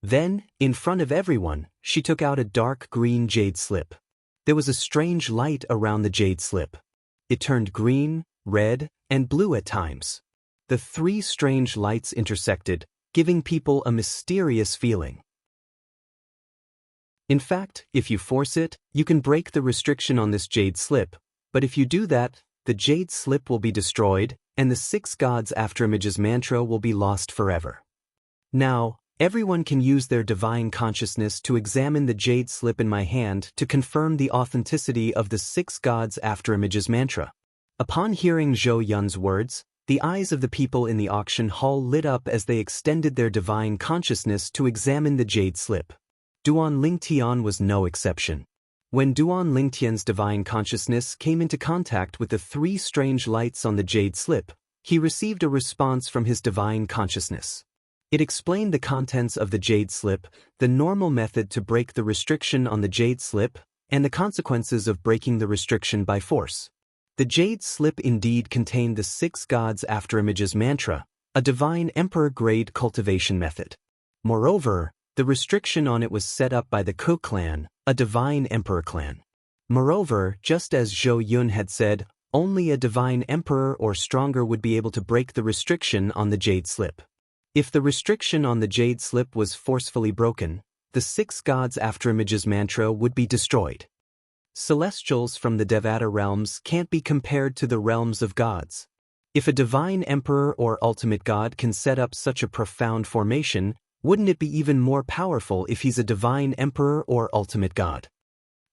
[SPEAKER 1] Then, in front of everyone, she took out a dark green jade slip. There was a strange light around the jade slip. It turned green, red, and blue at times. The three strange lights intersected, giving people a mysterious feeling. In fact, if you force it, you can break the restriction on this jade slip, but if you do that, the jade slip will be destroyed, and the Six Gods Afterimages mantra will be lost forever. Now, everyone can use their divine consciousness to examine the jade slip in my hand to confirm the authenticity of the Six Gods Afterimages mantra. Upon hearing Zhou Yun's words, the eyes of the people in the auction hall lit up as they extended their divine consciousness to examine the jade slip. Duan Lingtian was no exception. When Duan Lingtian's divine consciousness came into contact with the three strange lights on the jade slip, he received a response from his divine consciousness. It explained the contents of the jade slip, the normal method to break the restriction on the jade slip, and the consequences of breaking the restriction by force. The jade slip indeed contained the Six Gods Afterimages mantra, a Divine Emperor-grade cultivation method. Moreover, the restriction on it was set up by the Ku clan, a Divine Emperor clan. Moreover, just as Zhou Yun had said, only a Divine Emperor or stronger would be able to break the restriction on the jade slip. If the restriction on the jade slip was forcefully broken, the Six Gods Afterimages mantra would be destroyed. Celestials from the Devata realms can't be compared to the realms of gods. If a Divine Emperor or Ultimate God can set up such a profound formation, wouldn't it be even more powerful if he's a Divine Emperor or Ultimate God?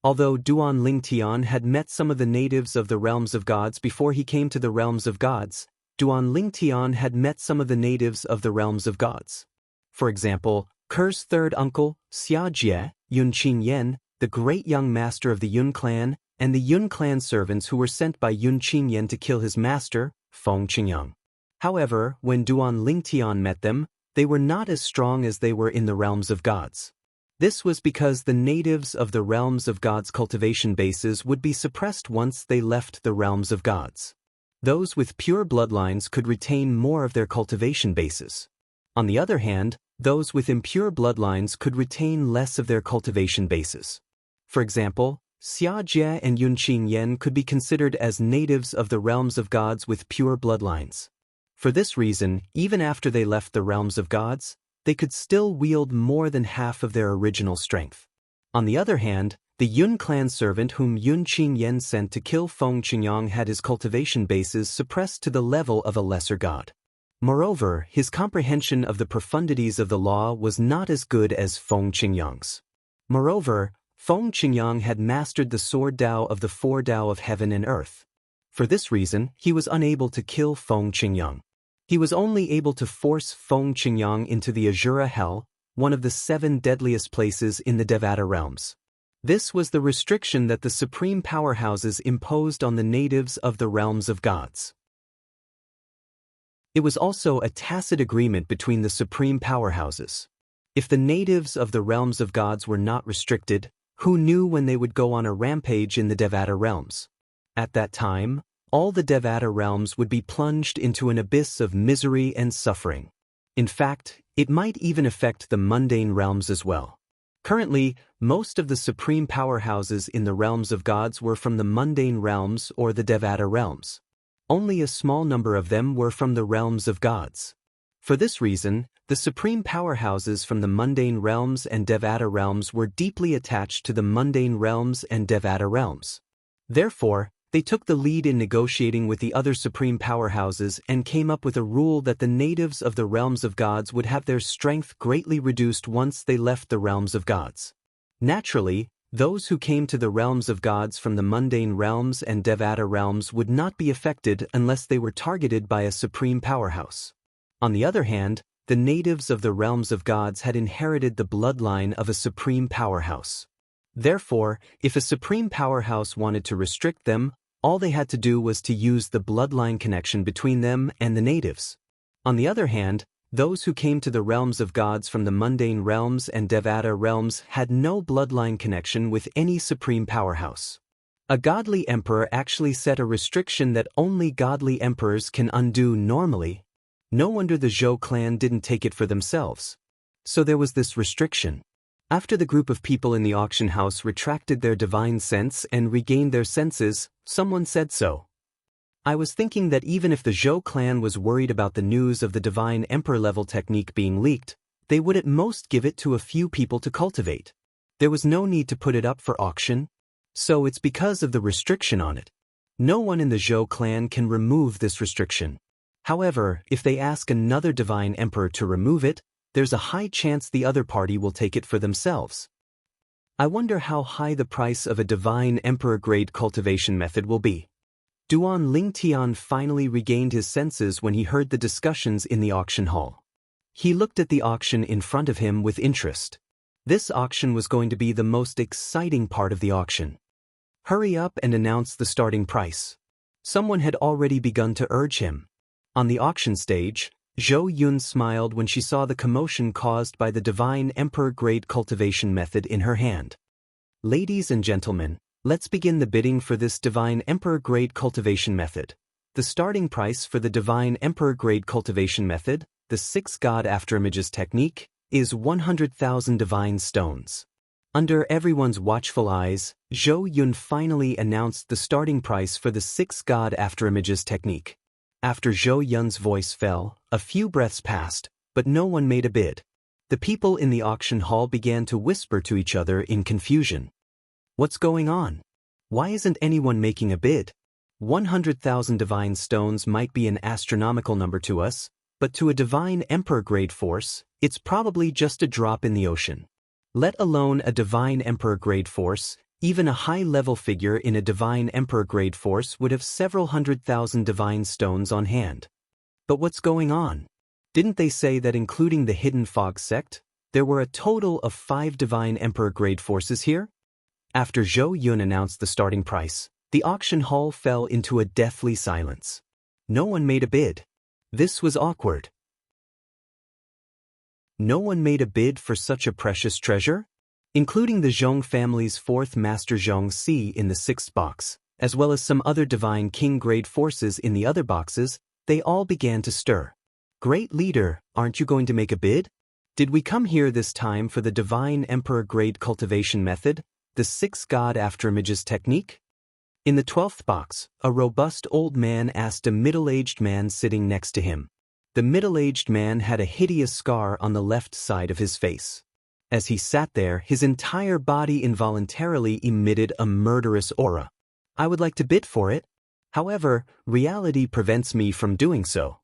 [SPEAKER 1] Although Duan Lingtian had met some of the natives of the realms of gods before he came to the realms of gods, Duan Lingtian had met some of the natives of the realms of gods. For example, Ker's third uncle, Xia Jie, Yun Qingyan, the great young master of the Yun clan, and the Yun clan servants who were sent by Yun Qingyan to kill his master, Feng Qingyang. However, when Duan Lingtian met them, they were not as strong as they were in the realms of gods. This was because the natives of the realms of gods' cultivation bases would be suppressed once they left the realms of gods. Those with pure bloodlines could retain more of their cultivation bases. On the other hand, those with impure bloodlines could retain less of their cultivation bases. For example, Xia Jie and Yun Qingyan could be considered as natives of the realms of gods with pure bloodlines. For this reason, even after they left the realms of gods, they could still wield more than half of their original strength. On the other hand, the Yun clan servant whom Yun Qingyan sent to kill Feng Qingyang had his cultivation bases suppressed to the level of a lesser god. Moreover, his comprehension of the profundities of the law was not as good as Feng Qingyang's. Moreover, Feng Qingyang had mastered the sword Dao of the four Dao of heaven and earth. For this reason, he was unable to kill Feng Qingyang. He was only able to force Feng Qingyang into the Azura Hell, one of the 7 deadliest places in the Devata realms. This was the restriction that the supreme powerhouses imposed on the natives of the realms of gods. It was also a tacit agreement between the supreme powerhouses. If the natives of the realms of gods were not restricted, who knew when they would go on a rampage in the Devata realms? At that time, all the Devata realms would be plunged into an abyss of misery and suffering. In fact, It might even affect the mundane realms as well. Currently, most of the supreme powerhouses in the realms of gods were from the mundane realms or the Devata realms. Only a small number of them were from the realms of gods. For this reason, the supreme powerhouses from the mundane realms and Devata realms were deeply attached to the mundane realms and Devata realms. Therefore, they took the lead in negotiating with the other supreme powerhouses and came up with a rule that the natives of the realms of gods would have their strength greatly reduced once they left the realms of gods. Naturally, those who came to the realms of gods from the mundane realms and Devata realms would not be affected unless they were targeted by a supreme powerhouse. On the other hand, the natives of the realms of gods had inherited the bloodline of a supreme powerhouse. Therefore, if a supreme powerhouse wanted to restrict them, all they had to do was to use the bloodline connection between them and the natives. On the other hand, those who came to the realms of gods from the mundane realms and Devata realms had no bloodline connection with any supreme powerhouse. A godly emperor actually set a restriction that only godly emperors can undo normally. No wonder the Zhou clan didn't take it for themselves. So there was this restriction. After the group of people in the auction house retracted their divine sense and regained their senses, someone said so. I was thinking that even if the Zhou clan was worried about the news of the divine emperor-level technique being leaked, they would at most give it to a few people to cultivate. There was no need to put it up for auction. So it's because of the restriction on it. No one in the Zhou clan can remove this restriction. However, if they ask another divine emperor to remove it, there's a high chance the other party will take it for themselves. I wonder how high the price of a divine emperor-grade cultivation method will be. Duan Lingtian finally regained his senses when he heard the discussions in the auction hall. He looked at the auction in front of him with interest. This auction was going to be the most exciting part of the auction. Hurry up and announce the starting price. Someone had already begun to urge him. On the auction stage, Zhou Yun smiled when she saw the commotion caused by the divine emperor-grade cultivation method in her hand. Ladies and gentlemen, let's begin the bidding for this divine emperor-grade cultivation method. The starting price for the divine emperor-grade cultivation method, the 6 god afterimages technique, is 100,000 divine stones. Under everyone's watchful eyes, Zhou Yun finally announced the starting price for the 6 god afterimages technique. After Zhou Yun's voice fell, a few breaths passed, but no one made a bid. The people in the auction hall began to whisper to each other in confusion. What's going on? Why isn't anyone making a bid? 100,000 divine stones might be an astronomical number to us, but to a divine emperor-grade force, it's probably just a drop in the ocean. Let alone a divine emperor-grade force, even a high-level figure in a divine emperor-grade force would have several 100,000 divine stones on hand. But what's going on? Didn't they say that including the Hidden Fog sect, there were a total of 5 divine emperor-grade forces here? After Zhou Yun announced the starting price, the auction hall fell into a deathly silence. No one made a bid. This was awkward. No one made a bid for such a precious treasure? Including the Zhong family's 4th Master Zhong Si in the 6th box, as well as some other divine king-grade forces in the other boxes, they all began to stir. Great leader, aren't you going to make a bid? Did we come here this time for the divine emperor-grade cultivation method, the 6 god afterimages technique? In the 12th box, a robust old man asked a middle-aged man sitting next to him. The middle-aged man had a hideous scar on the left side of his face. As he sat there, his entire body involuntarily emitted a murderous aura. I would like to bid for it. However, reality prevents me from doing so.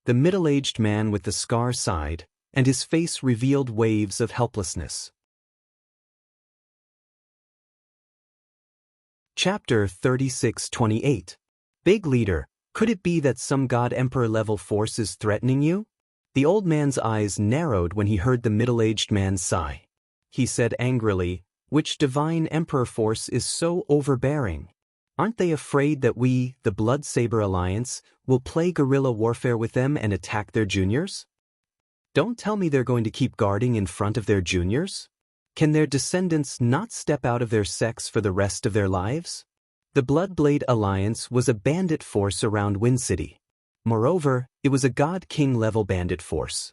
[SPEAKER 1] The middle-aged man with the scar sighed, and his face revealed waves of helplessness. Chapter 36-28. Big Leader, could it be that some God Emperor level force is threatening you? The old man's eyes narrowed when he heard the middle-aged man sigh. He said angrily, which divine emperor force is so overbearing? Aren't they afraid that we, the Blood Saber Alliance, will play guerrilla warfare with them and attack their juniors? Don't tell me they're going to keep guarding in front of their juniors? Can their descendants not step out of their sex for the rest of their lives? The Bloodblade Alliance was a bandit force around Wind City. Moreover, it was a God King level bandit force.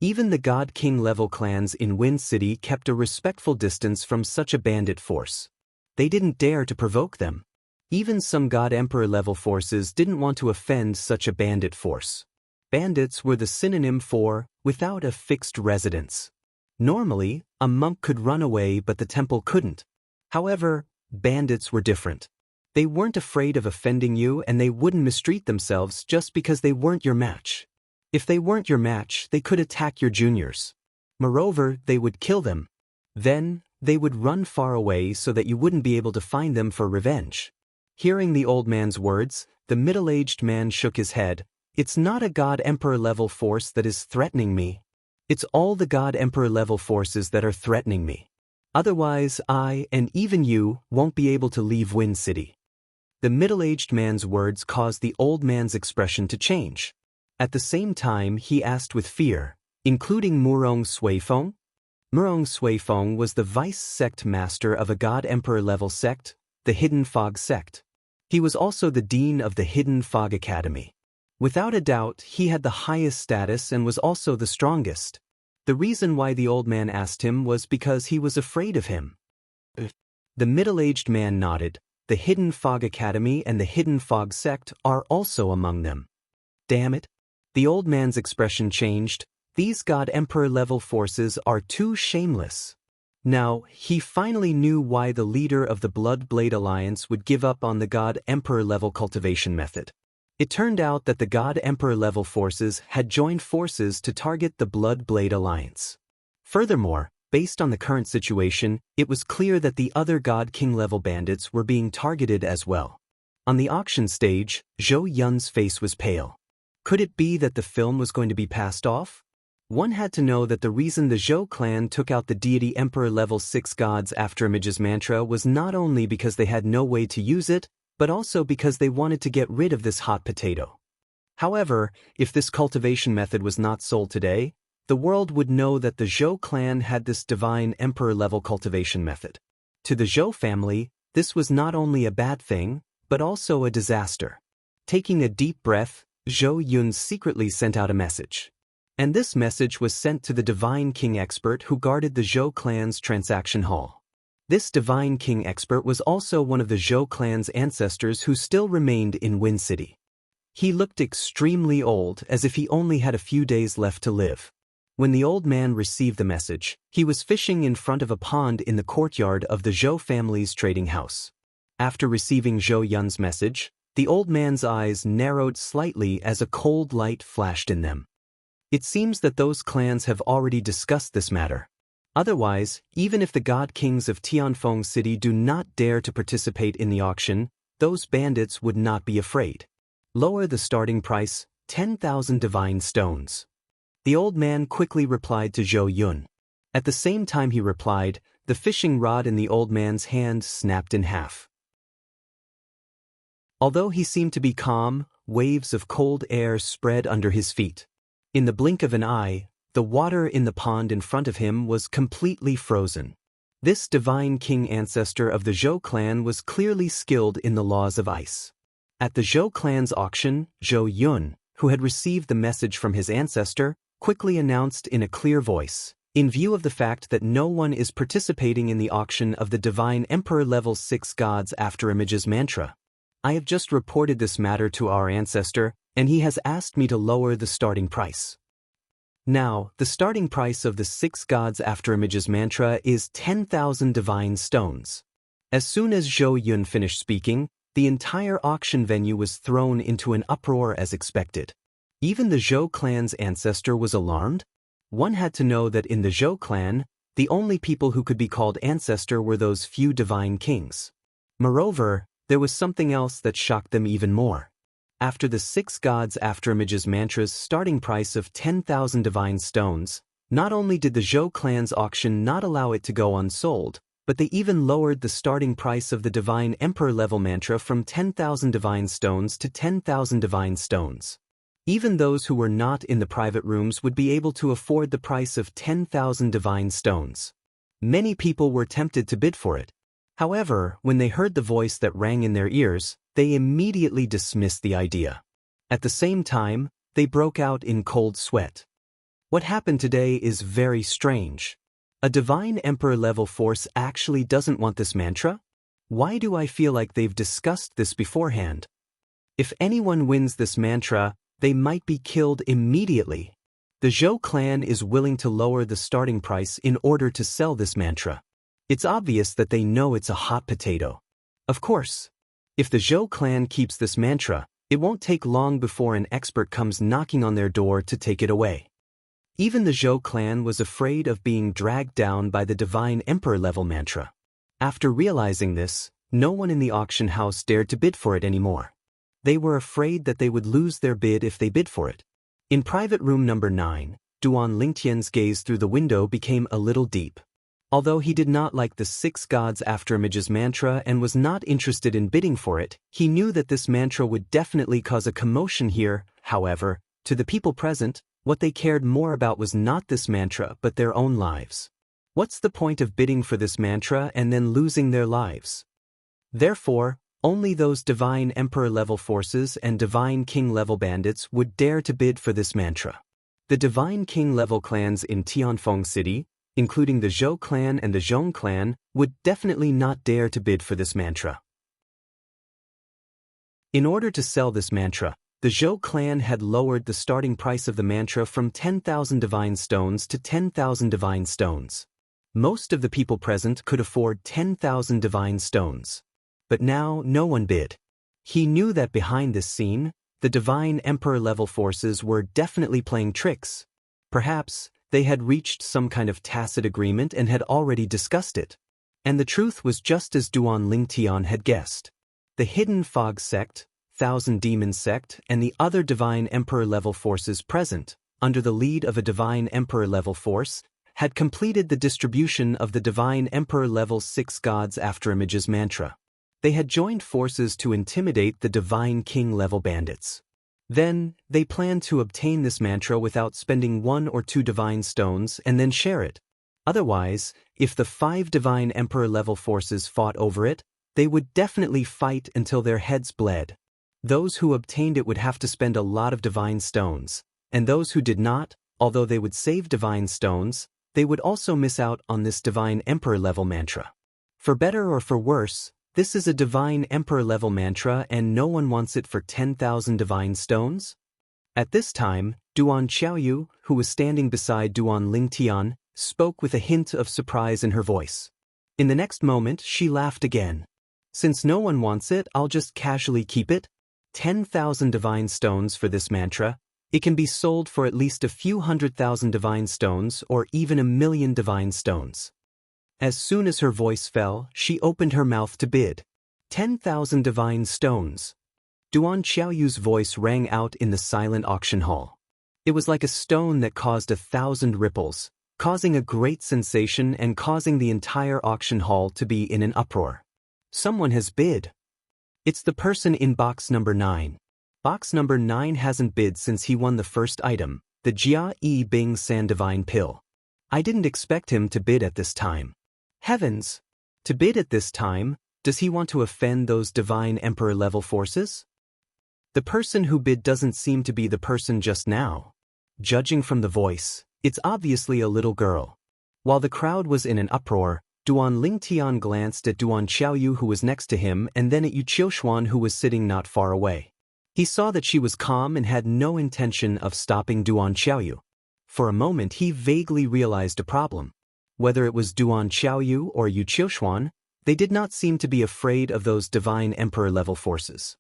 [SPEAKER 1] Even the God King level clans in Wind City kept a respectful distance from such a bandit force. They didn't dare to provoke them. Even some God Emperor level forces didn't want to offend such a bandit force. Bandits were the synonym for without a fixed residence. Normally, a monk could run away but the temple couldn't. However, bandits were different. They weren't afraid of offending you and they wouldn't mistreat themselves just because they weren't your match. If they weren't your match, they could attack your juniors. Moreover, they would kill them. Then, they would run far away so that you wouldn't be able to find them for revenge. Hearing the old man's words, the middle-aged man shook his head. It's not a God Emperor level force that is threatening me. It's all the God Emperor level forces that are threatening me. Otherwise, I, and even you, won't be able to leave Wind City. The middle-aged man's words caused the old man's expression to change. At the same time, he asked with fear, including Murong Suifeng? Murong Suifeng was the vice sect master of a God Emperor level sect, the Hidden Fog sect. He was also the dean of the Hidden Fog Academy. Without a doubt, he had the highest status and was also the strongest. The reason why the old man asked him was because he was afraid of him. The middle-aged man nodded. The Hidden Fog Academy and the Hidden Fog sect are also among them. Damn it. The old man's expression changed. These God Emperor level forces are too shameless. Now, he finally knew why the leader of the Blood Blade Alliance would give up on the God Emperor level cultivation method. It turned out that the God Emperor level forces had joined forces to target the Blood Blade Alliance. Furthermore, based on the current situation, it was clear that the other God King level bandits were being targeted as well. On the auction stage, Zhou Yun's face was pale. Could it be that the film was going to be passed off? One had to know that the reason the Zhou clan took out the deity Emperor level 6 gods after Image's mantra was not only because they had no way to use it, but also because they wanted to get rid of this hot potato. However, if this cultivation method was not sold today, the world would know that the Zhou clan had this divine Emperor level cultivation method. To the Zhou family, this was not only a bad thing, but also a disaster. Taking a deep breath, Zhou Yun secretly sent out a message. And this message was sent to the Divine King expert who guarded the Zhou clan's transaction hall. This Divine King expert was also one of the Zhou clan's ancestors who still remained in Wind City. He looked extremely old, as if he only had a few days left to live. When the old man received the message, he was fishing in front of a pond in the courtyard of the Zhou family's trading house. After receiving Zhou Yun's message, the old man's eyes narrowed slightly as a cold light flashed in them. It seems that those clans have already discussed this matter. Otherwise, even if the God Kings of Tianfeng City do not dare to participate in the auction, those bandits would not be afraid. Lower the starting price, 10,000 divine stones. The old man quickly replied to Zhou Yun. At the same time he replied, the fishing rod in the old man's hand snapped in half. Although he seemed to be calm, waves of cold air spread under his feet. In the blink of an eye, the water in the pond in front of him was completely frozen. This Divine King ancestor of the Zhou clan was clearly skilled in the laws of ice. At the Zhou clan's auction, Zhou Yun, who had received the message from his ancestor, quickly announced in a clear voice, in view of the fact that no one is participating in the auction of the Divine Emperor level 6 gods after Image's mantra. I have just reported this matter to our ancestor, and he has asked me to lower the starting price. Now, the starting price of the 6 gods after Image's mantra is 10,000 divine stones. As soon as Zhou Yun finished speaking, the entire auction venue was thrown into an uproar as expected. Even the Zhou clan's ancestor was alarmed. One had to know that in the Zhou clan, the only people who could be called ancestor were those few divine kings. Moreover, there was something else that shocked them even more. After the 6 gods after Image's mantra's starting price of 10,000 divine stones, not only did the Zhou clan's auction not allow it to go unsold, but they even lowered the starting price of the Divine Emperor level mantra from 10,000 divine stones to 10,000 divine stones. Even those who were not in the private rooms would be able to afford the price of 10,000 divine stones. Many people were tempted to bid for it. However, when they heard the voice that rang in their ears, they immediately dismissed the idea. At the same time, they broke out in cold sweat. What happened today is very strange. A divine emperor level force actually doesn't want this mantra? Why do I feel like they've discussed this beforehand? If anyone wins this mantra, they might be killed immediately. The Zhou clan is willing to lower the starting price in order to sell this mantra. It's obvious that they know it's a hot potato. Of course, if the Zhou clan keeps this mantra, it won't take long before an expert comes knocking on their door to take it away. Even the Zhou clan was afraid of being dragged down by the divine emperor level mantra. After realizing this, no one in the auction house dared to bid for it anymore. They were afraid that they would lose their bid if they bid for it. In private room number 9, Duan Lingtian's gaze through the window became a little deep. Although he did not like the 6 gods after images mantra and was not interested in bidding for it, he knew that this mantra would definitely cause a commotion here. However, to the people present, what they cared more about was not this mantra but their own lives. What's the point of bidding for this mantra and then losing their lives? Therefore, only those divine emperor level forces and divine king level bandits would dare to bid for this mantra. The divine king level clans in Tianfeng City, including the Zhou clan and the Zhong clan, would definitely not dare to bid for this mantra. In order to sell this mantra, the Zhou clan had lowered the starting price of the mantra from 10,000 divine stones to 10,000 divine stones. Most of the people present could afford 10,000 divine stones. But now no one bid. He knew that behind this scene, the divine emperor level forces were definitely playing tricks. Perhaps they had reached some kind of tacit agreement and had already discussed it. And the truth was just as Duan Lingtian had guessed. The Hidden Fog sect, Thousand Demon sect, and the other divine emperor level forces present, under the lead of a divine emperor level force, had completed the distribution of the divine emperor level 6 gods after images mantra. They had joined forces to intimidate the divine king level bandits. Then, they planned to obtain this mantra without spending 1 or 2 divine stones and then share it. Otherwise, if the 5 divine emperor level forces fought over it, they would definitely fight until their heads bled. Those who obtained it would have to spend a lot of divine stones, and those who did not, although they would save divine stones, they would also miss out on this divine emperor level mantra. For better or for worse, this is a divine emperor level mantra and no one wants it for 10,000 divine stones? At this time, Duan Xiaoyu, who was standing beside Duan Lingtian, spoke with a hint of surprise in her voice. In the next moment, she laughed again. Since no one wants it, I'll just casually keep it. 10,000 divine stones for this mantra. It can be sold for at least a few 100,000 divine stones or even 1,000,000 divine stones. As soon as her voice fell, she opened her mouth to bid. 10,000 divine stones. Duan Xiaoyu's voice rang out in the silent auction hall. It was like a stone that caused 1,000 ripples, causing a great sensation and causing the entire auction hall to be in an uproar. Someone has bid. It's the person in box number 9. Box number 9 hasn't bid since he won the first item, the Jia Yi Bing San Divine Pill. I didn't expect him to bid at this time. Heavens! To bid at this time, does he want to offend those divine emperor level forces? The person who bid doesn't seem to be the person just now. Judging from the voice, it's obviously a little girl. While the crowd was in an uproar, Duan Lingtian glanced at Duan Xiaoyu who was next to him and then at Yu Qiushuan who was sitting not far away. He saw that she was calm and had no intention of stopping Duan Xiaoyu. For a moment he vaguely realized a problem. Whether it was Duan Xiaoyu or Yu Qiushuan, they did not seem to be afraid of those divine emperor level forces.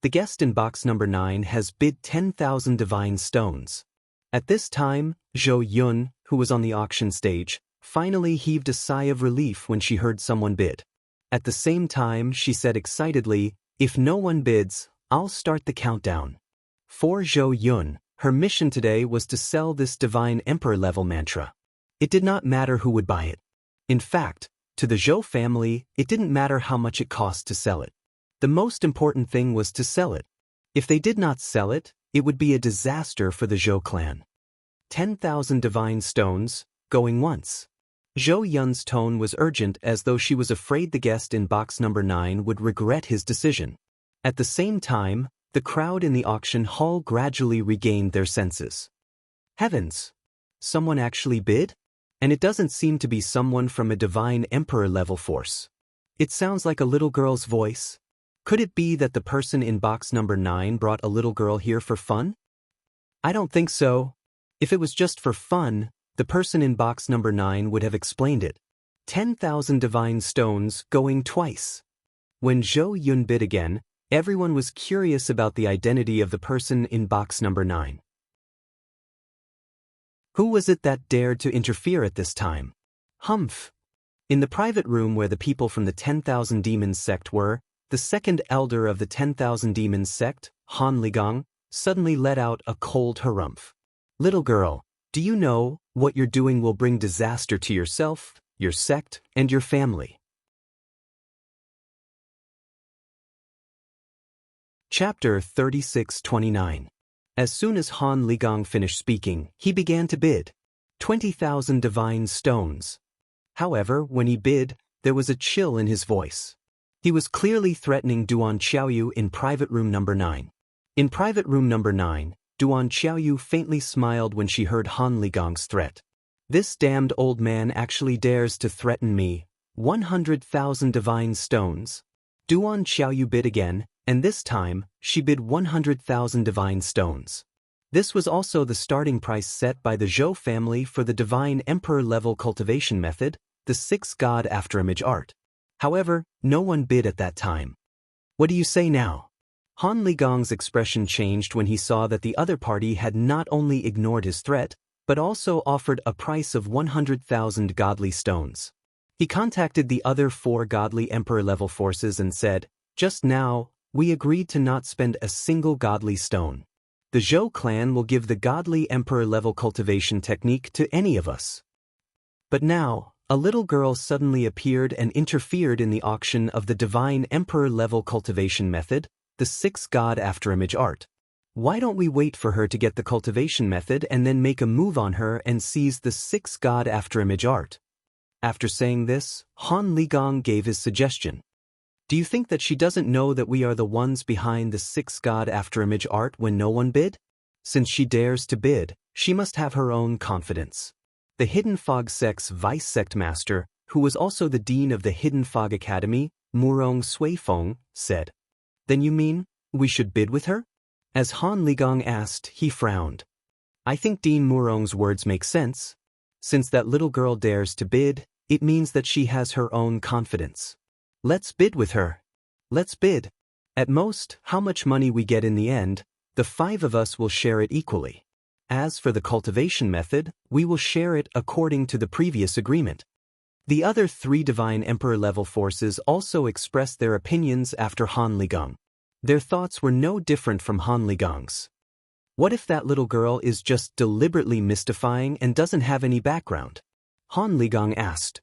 [SPEAKER 1] The guest in box number 9 has bid 10,000 divine stones. At this time, Zhou Yun, who was on the auction stage, finally heaved a sigh of relief when she heard someone bid. At the same time, she said excitedly, "If no one bids, I'll start the countdown." For Zhou Yun, her mission today was to sell this divine emperor level mantra. It did not matter who would buy it. In fact, to the Zhou family, it didn't matter how much it cost to sell it. The most important thing was to sell it. If they did not sell it, it would be a disaster for the Zhou clan. 10,000 divine stones, going once. Zhou Yun's tone was urgent as though she was afraid the guest in box number 9 would regret his decision. At the same time, the crowd in the auction hall gradually regained their senses. Heavens! Someone actually bid? And it doesn't seem to be someone from a divine emperor level force. It sounds like a little girl's voice. Could it be that the person in box number 9 brought a little girl here for fun? I don't think so. If it was just for fun, the person in box number 9 would have explained it. 10,000 divine stones going twice. When Zhou Yun bid again, everyone was curious about the identity of the person in box number 9. Who was it that dared to interfere at this time? Humph. In the private room where the people from the 10,000 Demons sect were, the second elder of the 10,000 Demons sect, Han Ligang, suddenly let out a cold harumph. Little girl, do you know what you're doing will bring disaster to yourself, your sect, and your family? Chapter 36-29. As soon as Han Ligang finished speaking, he began to bid. 20,000 divine stones. However, when he bid, there was a chill in his voice. He was clearly threatening Duan Xiaoyu in private room number 9. In private room number 9, Duan Xiaoyu faintly smiled when she heard Han Ligang's threat. This damned old man actually dares to threaten me. 100,000 divine stones. Duan Xiaoyu bid again, and this time, she bid 100,000 divine stones. This was also the starting price set by the Zhou family for the divine emperor level cultivation method, the 6 god afterimage art. However, no one bid at that time. What do you say now? Han Ligang's expression changed when he saw that the other party had not only ignored his threat, but also offered a price of 100,000 godly stones. He contacted the other 4 godly emperor level forces and said, "Just now, we agreed to not spend a single godly stone. The Zhou clan will give the godly emperor level cultivation technique to any of us." But now, a little girl suddenly appeared and interfered in the auction of the divine emperor level cultivation method, the 6 god afterimage art. Why don't we wait for her to get the cultivation method and then make a move on her and seize the 6 god afterimage art? After saying this, Han Ligang gave his suggestion. Do you think that she doesn't know that we are the ones behind the 6 god afterimage art when no one bid? Since she dares to bid, she must have her own confidence. The Hidden Fog sect's vice sect master, who was also the dean of the Hidden Fog Academy, Murong Suifeng, said, "Then you mean, we should bid with her?" As Han Ligang asked, he frowned. I think Dean Murong's words make sense. Since that little girl dares to bid, it means that she has her own confidence. Let's bid with her. Let's bid. At most, how much money we get in the end, the 5 of us will share it equally. As for the cultivation method, we will share it according to the previous agreement. The other 3 divine emperor level forces also expressed their opinions after Han Ligang. Their thoughts were no different from Han Ligang's. What if that little girl is just deliberately mystifying and doesn't have any background? Han Ligang asked.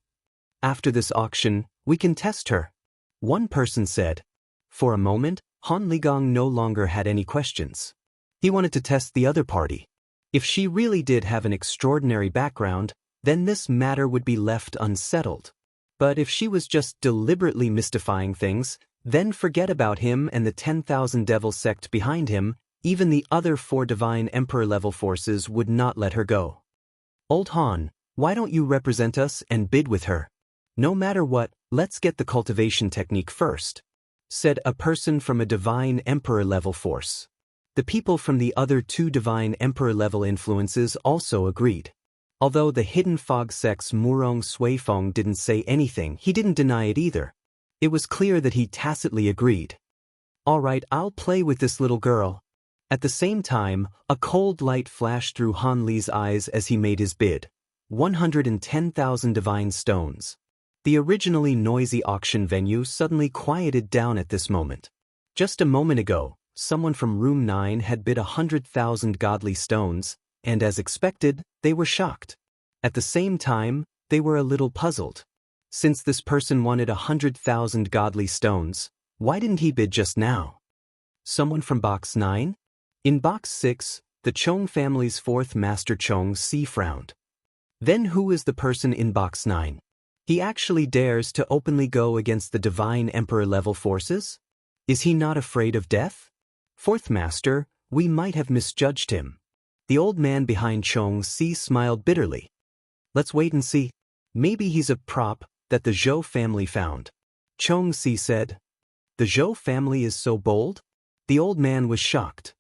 [SPEAKER 1] After this auction, we can test her. One person said. For a moment, Han Ligang no longer had any questions. He wanted to test the other party. If she really did have an extraordinary background, then this matter would be left unsettled. But if she was just deliberately mystifying things, then forget about him and the 10,000 devil sect behind him. Even the other 4 divine emperor level forces would not let her go. Old Han, why don't you represent us and bid with her? No matter what, let's get the cultivation technique first, said a person from a divine emperor level force. The people from the other 2 divine emperor level influences also agreed. Although the Hidden Fog sect's Murong Suifeng didn't say anything, he didn't deny it either. It was clear that he tacitly agreed. All right, I'll play with this little girl. At the same time, a cold light flashed through Han Li's eyes as he made his bid. 110,000 divine stones. The originally noisy auction venue suddenly quieted down at this moment. Just a moment ago, someone from room 9 had bid 100,000 godly stones, and as expected, they were shocked. At the same time, they were a little puzzled. Since this person wanted 100,000 godly stones, why didn't he bid just now? Someone from box 9? In box 6, the Chong family's 4th Master Chong Si frowned. Then who is the person in box 9? He actually dares to openly go against the divine emperor level forces? Is he not afraid of death? 4th Master, we might have misjudged him. The old man behind Chong Si smiled bitterly. Let's wait and see. Maybe he's a prop that the Zhou family found. Chong Si said. The Zhou family is so bold? The old man was shocked.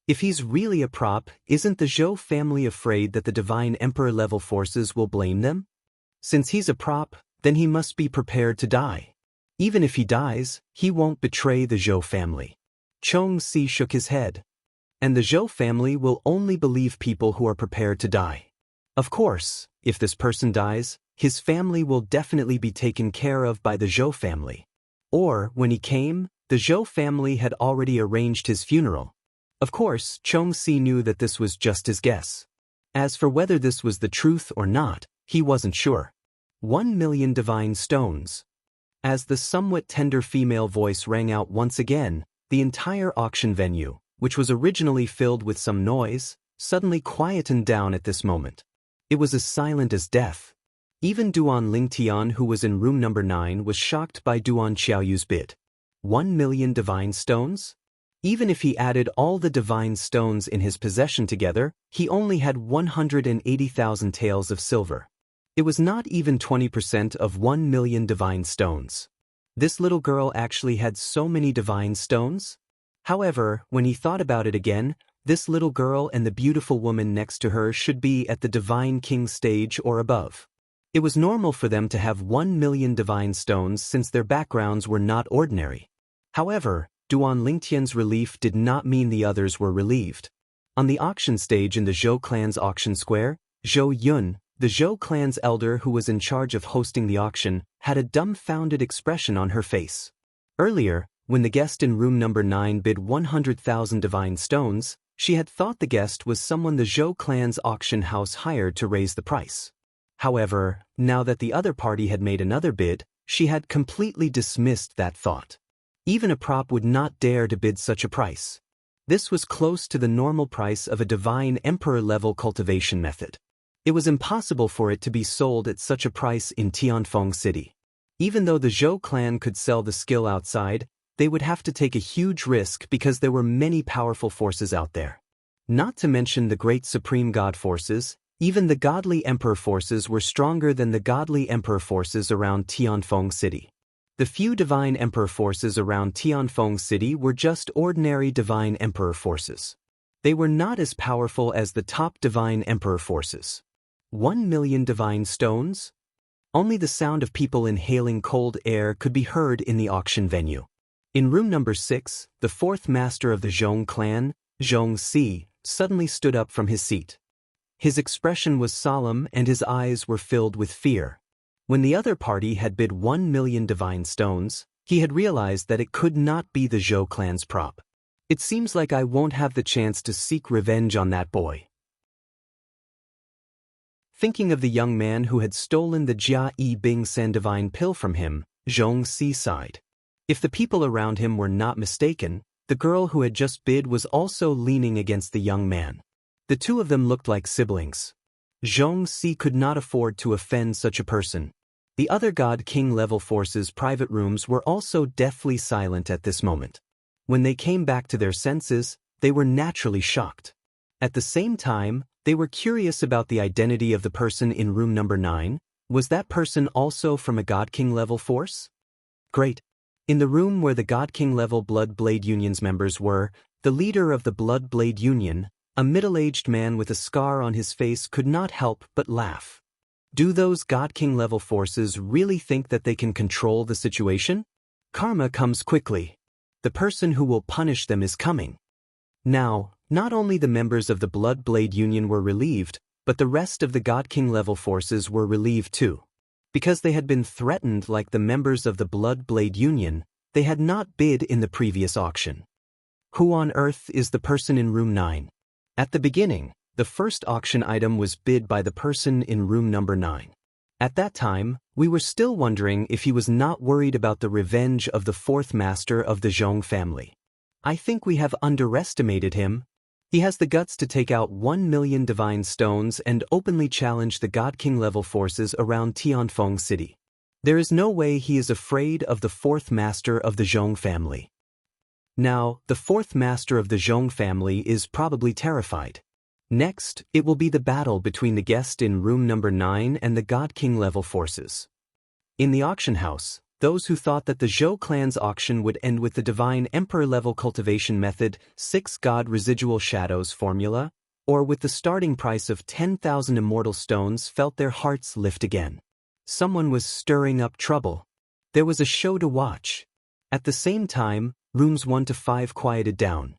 [SPEAKER 1] If he's really a prop, isn't the Zhou family afraid that the divine emperor-level forces will blame them? Since he's a prop, then he must be prepared to die. Even if he dies, he won't betray the Zhou family. Chong Si shook his head. And the Zhou family will only believe people who are prepared to die. Of course, if this person dies, his family will definitely be taken care of by the Zhou family. Or, when he came, the Zhou family had already arranged his funeral. Of course, Chong Si knew that this was just his guess. As for whether this was the truth or not, he wasn't sure. 1,000,000 divine stones. As the somewhat tender female voice rang out once again, the entire auction venue, which was originally filled with some noise, suddenly quietened down at this moment. It was as silent as death. Even Duan Lingtian, who was in room number 9, was shocked by Duan Xiaoyu's bid. 1,000,000 divine stones? Even if he added all the divine stones in his possession together, he only had 180,000 taels of silver. It was not even 20% of 1,000,000 divine stones. This little girl actually had so many divine stones? However, when he thought about it again, this little girl and the beautiful woman next to her should be at the Divine King stage or above. It was normal for them to have 1,000,000 divine stones since their backgrounds were not ordinary. However, Duan Lingtian's relief did not mean the others were relieved. On the auction stage in the Zhou clan's auction square, Zhou Yun, the Zhou clan's elder who was in charge of hosting the auction, had a dumbfounded expression on her face. Earlier, when the guest in room number 9 bid 100,000 divine stones, she had thought the guest was someone the Zhou clan's auction house hired to raise the price. However, now that the other party had made another bid, she had completely dismissed that thought. Even a prop would not dare to bid such a price. This was close to the normal price of a divine emperor-level cultivation method. It was impossible for it to be sold at such a price in Tianfeng City. Even though the Zhou clan could sell the skill outside, they would have to take a huge risk because there were many powerful forces out there. Not to mention the great supreme god forces, even the godly emperor forces were stronger than the godly emperor forces around Tianfeng City. The few divine emperor forces around Tianfeng City were just ordinary divine emperor forces. They were not as powerful as the top divine emperor forces. 1,000,000 divine stones? Only the sound of people inhaling cold air could be heard in the auction venue. In room number 6, the fourth master of the Zhong clan, Zhong Si, suddenly stood up from his seat. His expression was solemn and his eyes were filled with fear. When the other party had bid 1,000,000 divine stones, he had realized that it could not be the Zhou clan's prop. It seems like I won't have the chance to seek revenge on that boy. Thinking of the young man who had stolen the Jia Yi Bing San divine pill from him, Zhong Si sighed. If the people around him were not mistaken, the girl who had just bid was also leaning against the young man. The two of them looked like siblings. Zhong Si could not afford to offend such a person. The other God King level forces' private rooms were also deathly silent at this moment. When they came back to their senses, they were naturally shocked. At the same time, they were curious about the identity of the person in room number 9. Was that person also from a God King level force? Great. In the room where the God King level Blood Blade Union's members were, the leader of the Blood Blade Union, a middle-aged man with a scar on his face, could not help but laugh. Do those God King level forces really think that they can control the situation? Karma comes quickly. The person who will punish them is coming. Now, not only the members of the Blood Blade Union were relieved, but the rest of the God King level forces were relieved too. Because they had been threatened like the members of the Blood Blade Union, they had not bid in the previous auction. Who on earth is the person in room 9? At the beginning, the first auction item was bid by the person in room number 9. At that time, we were still wondering if he was not worried about the revenge of the fourth master of the Zhong family. I think we have underestimated him. He has the guts to take out 1,000,000 divine stones and openly challenge the God King level forces around Tianfeng City. There is no way he is afraid of the fourth master of the Zhong family. Now, the fourth master of the Zhong family is probably terrified. Next, it will be the battle between the guest in room number 9 and the God King level forces. In the auction house, those who thought that the Zhou clan's auction would end with the Divine Emperor level cultivation method, 6 God residual shadows formula, or with the starting price of 10,000 immortal stones felt their hearts lift again. Someone was stirring up trouble. There was a show to watch. At the same time, rooms 1 to 5 quieted down.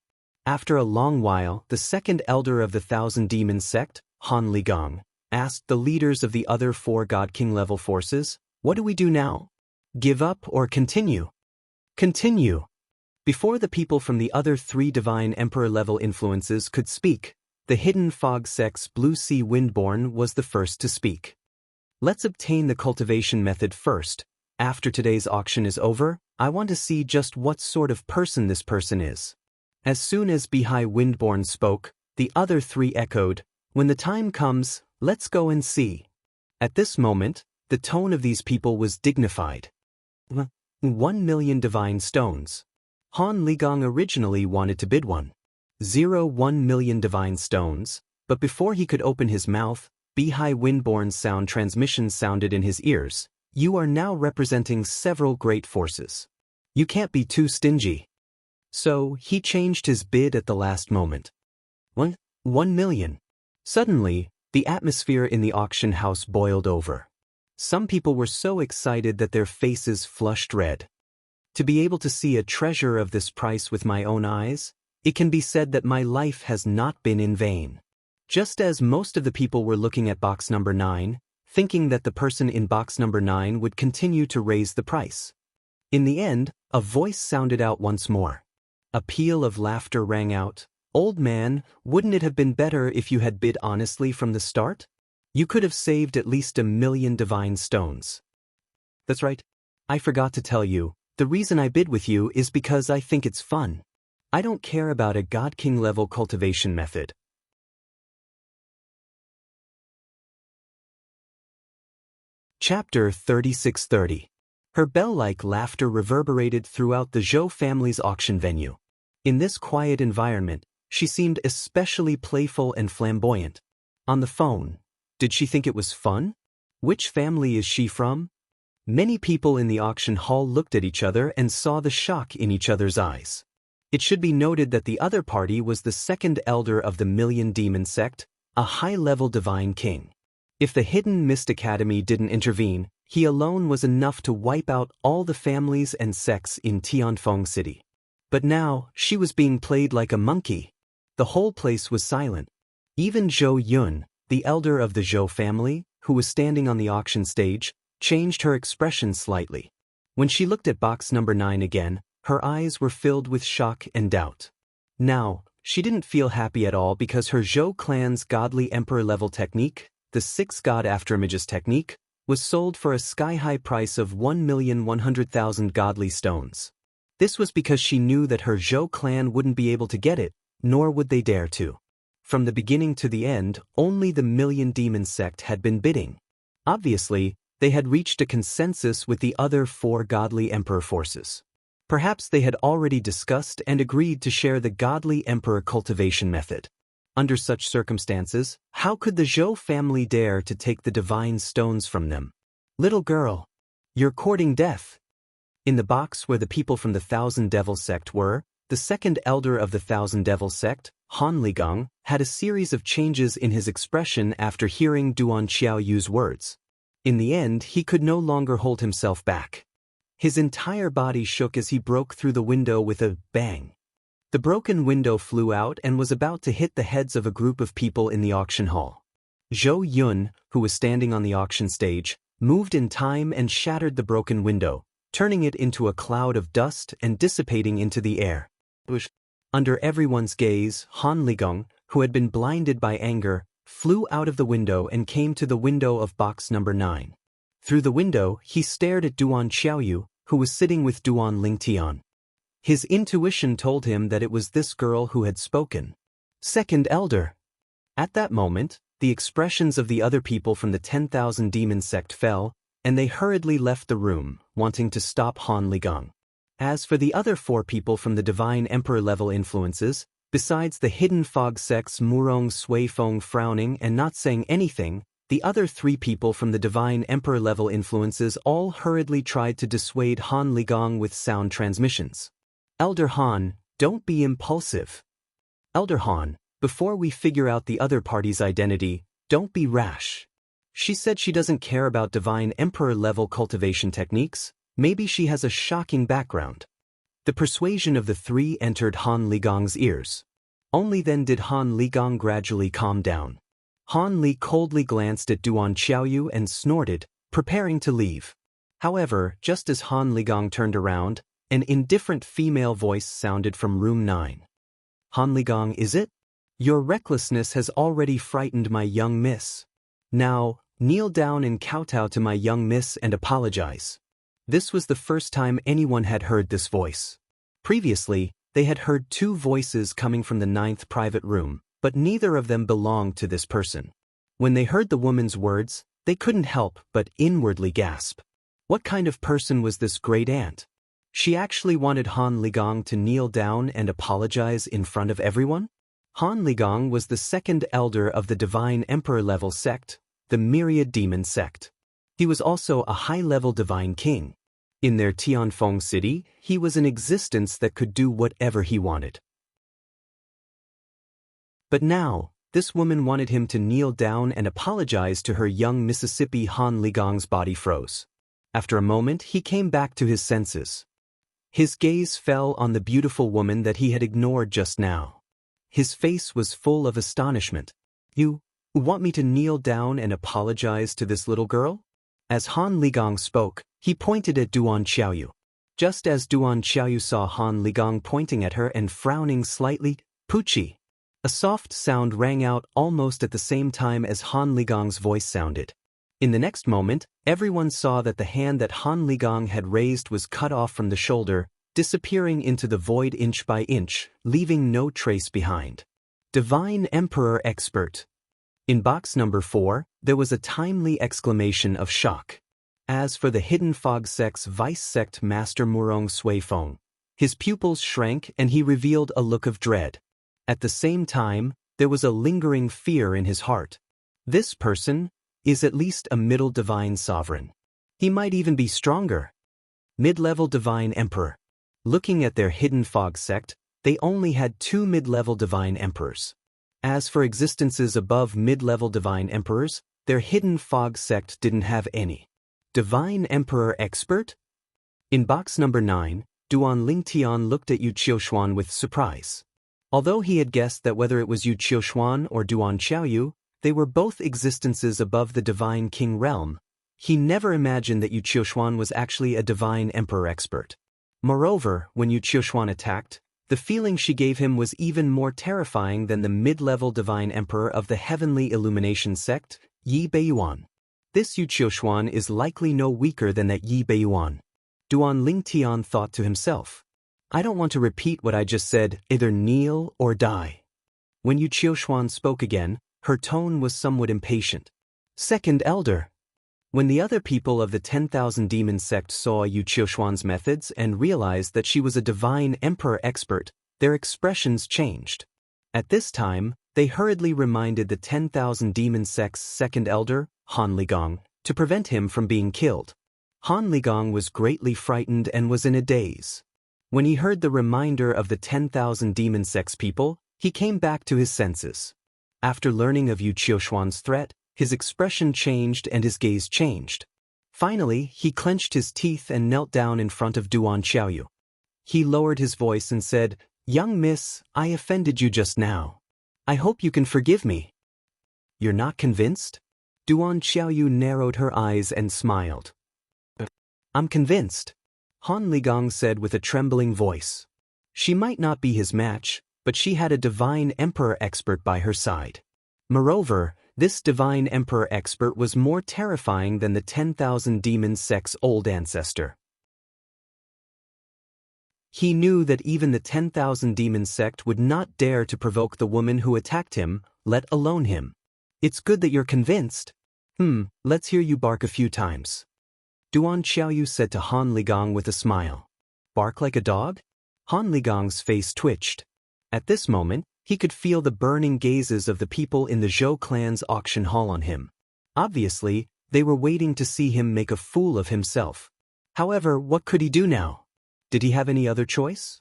[SPEAKER 1] After a long while, the second elder of the Thousand Demons sect, Han Ligong, asked the leaders of the other 4 God King level forces, "What do we do now? Give up or continue?" Continue. Before the people from the other 3 Divine Emperor level influences could speak, the Hidden Fog sect's Blue Sea Windborn was the first to speak. "Let's obtain the cultivation method first. After today's auction is over, I want to see just what sort of person this person is." As soon as Bihai Windborn spoke, the other 3 echoed, "When the time comes, let's go and see." At this moment, the tone of these people was dignified. 1 million divine stones. Han Ligong originally wanted to bid 1 million divine stones, but before he could open his mouth, Bihai Windborn's sound transmission sounded in his ears. "You are now representing several great forces. You can't be too stingy." So, he changed his bid at the last moment. 1 million. Suddenly, the atmosphere in the auction house boiled over. Some people were so excited that their faces flushed red. To be able to see a treasure of this price with my own eyes, it can be said that my life has not been in vain. Just as most of the people were looking at box number 9, thinking that the person in box number 9 would continue to raise the price. In the end, a voice sounded out once more. A peal of laughter rang out. "Old man, wouldn't it have been better if you had bid honestly from the start? You could have saved at least 1 million divine stones." "That's right. I forgot to tell you, the reason I bid with you is because I think it's fun. I don't care about a God King level cultivation method." Chapter 3630. Her bell-like laughter reverberated throughout the Zhou family's auction venue. In this quiet environment, she seemed especially playful and flamboyant. On the phone, did she think it was fun? Which family is she from? Many people in the auction hall looked at each other and saw the shock in each other's eyes. It should be noted that the other party was the second elder of the Million Demon sect, a high-level divine king. If the Hidden Mist Academy didn't intervene, he alone was enough to wipe out all the families and sects in Tianfeng City. But now, she was being played like a monkey. The whole place was silent. Even Zhou Yun, the elder of the Zhou family, who was standing on the auction stage, changed her expression slightly. When she looked at box number 9 again, her eyes were filled with shock and doubt. Now, she didn't feel happy at all because her Zhou clan's godly emperor-level technique, the 6 God Afterimages technique, was sold for a sky-high price of 1,100,000 godly stones. This was because she knew that her Zhou clan wouldn't be able to get it, nor would they dare to. From the beginning to the end, only the Million Demon sect had been bidding. Obviously, they had reached a consensus with the other 4 godly emperor forces. Perhaps they had already discussed and agreed to share the godly emperor cultivation method. Under such circumstances, how could the Zhou family dare to take the divine stones from them? "Little girl, you're courting death." In the box where the people from the Thousand Devil sect were, the second elder of the Thousand Devil sect, Han Ligong, had a series of changes in his expression after hearing Duan Xiaoyu's words. In the end, he could no longer hold himself back. His entire body shook as he broke through the window with a bang. The broken window flew out and was about to hit the heads of a group of people in the auction hall. Zhou Yun, who was standing on the auction stage, moved in time and shattered the broken window, turning it into a cloud of dust and dissipating into the air. Under everyone's gaze, Han Ligong, who had been blinded by anger, flew out of the window and came to the window of box number 9. Through the window, he stared at Duan Xiaoyu, who was sitting with Duan Lingtian. His intuition told him that it was this girl who had spoken. Second elder. At that moment, the expressions of the other people from the 10,000 demon sect fell, and they hurriedly left the room, wanting to stop Han Ligong. As for the other 4 people from the Divine Emperor level influences, besides the hidden fog sects Murong Suifeng frowning and not saying anything, the other 3 people from the Divine Emperor level influences all hurriedly tried to dissuade Han Ligong with sound transmissions. Elder Han, don't be impulsive. Elder Han, before we figure out the other party's identity, don't be rash. She said she doesn't care about Divine Emperor level cultivation techniques. Maybe she has a shocking background. The persuasion of the 3 entered Han Ligong's ears. Only then did Han Ligong gradually calm down. Han Li coldly glanced at Duan Xiaoyu and snorted, preparing to leave. However, just as Han Ligong turned around, an indifferent female voice sounded from room 9. Han Ligong, is it? Your recklessness has already frightened my young miss. Now, kneel down and kowtow to my young miss and apologize. This was the first time anyone had heard this voice. Previously, they had heard 2 voices coming from the 9th private room, but neither of them belonged to this person. When they heard the woman's words, they couldn't help but inwardly gasp. What kind of person was this great aunt? She actually wanted Han Ligong to kneel down and apologize in front of everyone? Han Ligong was the 2nd elder of the Divine Emperor level sect, the Myriad Demon sect. He was also a high-level divine king. In their Tianfeng city, he was an existence that could do whatever he wanted. But now, this woman wanted him to kneel down and apologize to her young Mississippi. Han Ligong's body froze. After a moment, he came back to his senses. His gaze fell on the beautiful woman that he had ignored just now. His face was full of astonishment. You want me to kneel down and apologize to this little girl? As Han Ligong spoke, he pointed at Duan Xiaoyu. Just as Duan Xiaoyu saw Han Ligong pointing at her and frowning slightly, Puchi. A soft sound rang out almost at the same time as Han Ligong's voice sounded. In the next moment, everyone saw that the hand that Han Ligong had raised was cut off from the shoulder, disappearing into the void inch by inch, leaving no trace behind. Divine Emperor Expert. In box number 4, there was a timely exclamation of shock. As for the Hidden Fog Sect's Vice Sect Master Murong Suifeng, his pupils shrank and he revealed a look of dread. At the same time, there was a lingering fear in his heart. This person is at least a middle divine sovereign. He might even be stronger. Mid-level divine emperor. Looking at their Hidden Fog Sect, they only had 2 mid-level divine emperors. As for existences above mid-level divine emperors, their Hidden Fog Sect didn't have any. Divine Emperor Expert? In box number 9, Duan Lingtian looked at Yu Qiushuan with surprise. Although he had guessed that whether it was Yu Qiushuan or Duan Xiaoyu, they were both existences above the Divine King realm, he never imagined that Yu Qiushuan was actually a Divine Emperor Expert. Moreover, when Yu Qiushuan attacked, the feeling she gave him was even more terrifying than the mid-level Divine Emperor of the Heavenly Illumination Sect, Yi Beiyuan. This Yu Qiushuan is likely no weaker than that Yi Beiyuan. Duan Lingtian thought to himself. I don't want to repeat what I just said, either kneel or die. When Yu Qiushuan spoke again, her tone was somewhat impatient. 2nd Elder. When the other people of the 10,000 Demon Sect saw Yu Qiushuan's methods and realized that she was a Divine Emperor Expert, their expressions changed. At this time, they hurriedly reminded the 10,000 Demon Sect's 2nd Elder, Han Ligong, to prevent him from being killed. Han Ligong was greatly frightened and was in a daze. When he heard the reminder of the 10,000 Demon Sect's people, he came back to his senses. After learning of Yu Qiushuan's threat, his expression changed and his gaze changed. Finally, he clenched his teeth and knelt down in front of Duan Xiaoyu. He lowered his voice and said, "Young miss, I offended you just now. I hope you can forgive me." You're not convinced? Duan Xiaoyu narrowed her eyes and smiled. I'm convinced, Han Ligong said with a trembling voice. She might not be his match, but she had a Divine Emperor Expert by her side. Moreover, this Divine Emperor Expert was more terrifying than the 10,000 Demon Sect's old ancestor. He knew that even the 10,000 Demon Sect would not dare to provoke the woman who attacked him, let alone him. It's good that you're convinced. Let's hear you bark a few times. Duan Xiaoyu said to Han Ligong with a smile. Bark like a dog? Han Ligong's face twitched. At this moment, he could feel the burning gazes of the people in the Zhou clan's auction hall on him. Obviously, they were waiting to see him make a fool of himself. However, what could he do now? Did he have any other choice?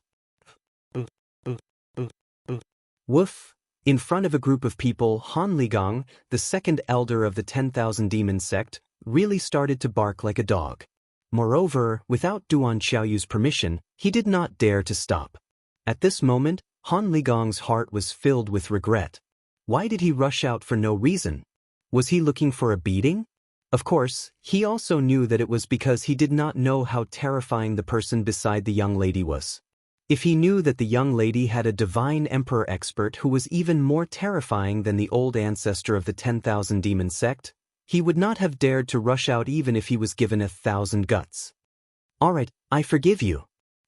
[SPEAKER 1] Woof! In front of a group of people, Han Ligong, the second elder of the 10,000 demon sect, really started to bark like a dog. Moreover, without Duan Xiaoyu's permission, he did not dare to stop. At this moment, Han Ligong's heart was filled with regret. Why did he rush out for no reason? Was he looking for a beating? Of course, he also knew that it was because he did not know how terrifying the person beside the young lady was. If he knew that the young lady had a divine emperor expert who was even more terrifying than the old ancestor of the 10,000 demon sect, he would not have dared to rush out even if he was given 1,000 guts. "Alright, I forgive you,"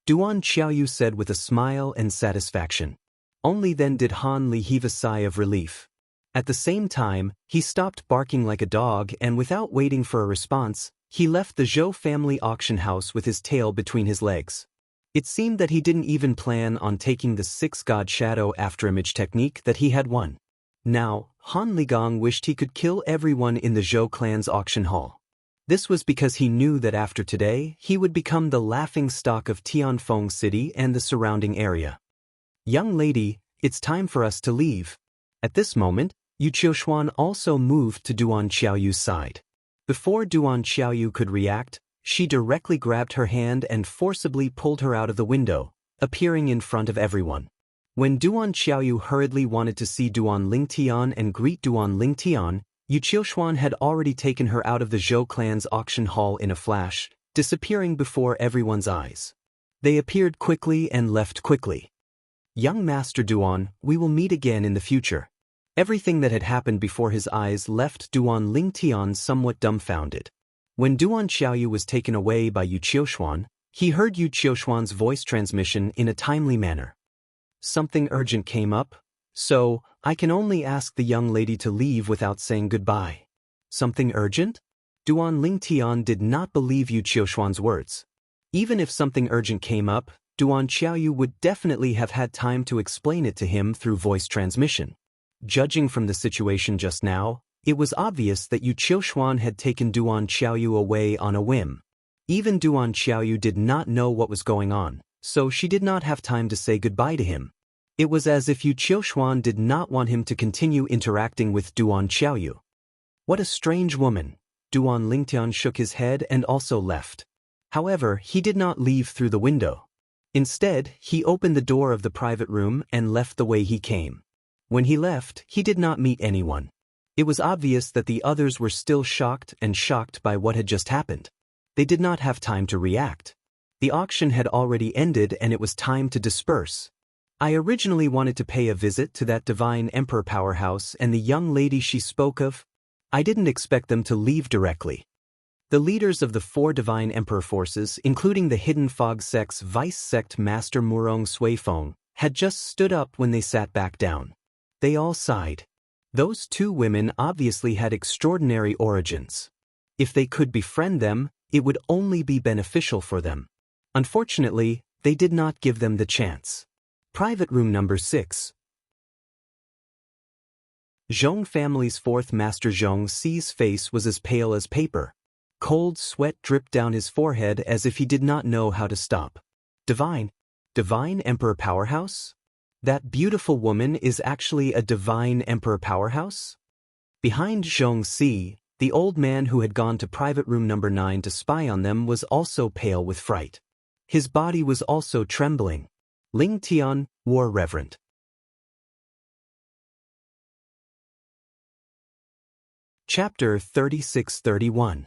[SPEAKER 1] Duan Xiaoyu said with a smile and satisfaction. Only then did Han Li heave a sigh of relief. At the same time, he stopped barking like a dog and without waiting for a response, he left the Zhou family auction house with his tail between his legs. It seemed that he didn't even plan on taking the 6-god shadow afterimage technique that he had won. Now, Han Ligong wished he could kill everyone in the Zhou clan's auction hall. This was because he knew that after today, he would become the laughingstock of Tianfeng City and the surrounding area. "Young lady, it's time for us to leave." At this moment, Yu Qiushuan also moved to Duan Xiaoyu's side. Before Duan Xiaoyu could react, she directly grabbed her hand and forcibly pulled her out of the window, appearing in front of everyone. When Duan Xiaoyu hurriedly wanted to see Duan Lingtian and greet Duan Lingtian, Yu Qiushuan had already taken her out of the Zhou clan's auction hall in a flash, disappearing before everyone's eyes. They appeared quickly and left quickly. "Young Master Duan, we will meet again in the future." Everything that had happened before his eyes left Duan Lingtian somewhat dumbfounded. When Duan Xiaoyu was taken away by Yu Qiushuan, he heard Yu Qiushuan's voice transmission in a timely manner. "Something urgent came up, so I can only ask the young lady to leave without saying goodbye." "Something urgent?" Duan Lingtian did not believe Yu Qiushuan's words. Even if something urgent came up, Duan Xiaoyu would definitely have had time to explain it to him through voice transmission. Judging from the situation just now, it was obvious that Yu Qiushuan had taken Duan Xiaoyu away on a whim. Even Duan Xiaoyu did not know what was going on, so she did not have time to say goodbye to him. It was as if Yu Qiushuan did not want him to continue interacting with Duan Xiaoyu. "What a strange woman." Duan Lingtian shook his head and also left. However, he did not leave through the window. Instead, he opened the door of the private room and left the way he came. When he left, he did not meet anyone. It was obvious that the others were still shocked by what had just happened. They did not have time to react. The auction had already ended and it was time to disperse. "I originally wanted to pay a visit to that divine emperor powerhouse and the young lady she spoke of. I didn't expect them to leave directly." The leaders of the 4 divine emperor forces, including the Hidden Fog sect's vice sect master Murong Suifeng, had just stood up when they sat back down. They all sighed. Those 2 women obviously had extraordinary origins. If they could befriend them, it would only be beneficial for them. Unfortunately, they did not give them the chance. Private room number 6. Zhong family's 4th Master Zhong Xi's face was as pale as paper. Cold sweat dripped down his forehead as if he did not know how to stop. Divine Emperor Powerhouse? That beautiful woman is actually a divine Emperor Powerhouse? Behind Zhong Xi, the old man who had gone to private room number 9 to spy on them was also pale with fright. His body was also trembling. Ling Tian, War Reverend. Chapter 36-31.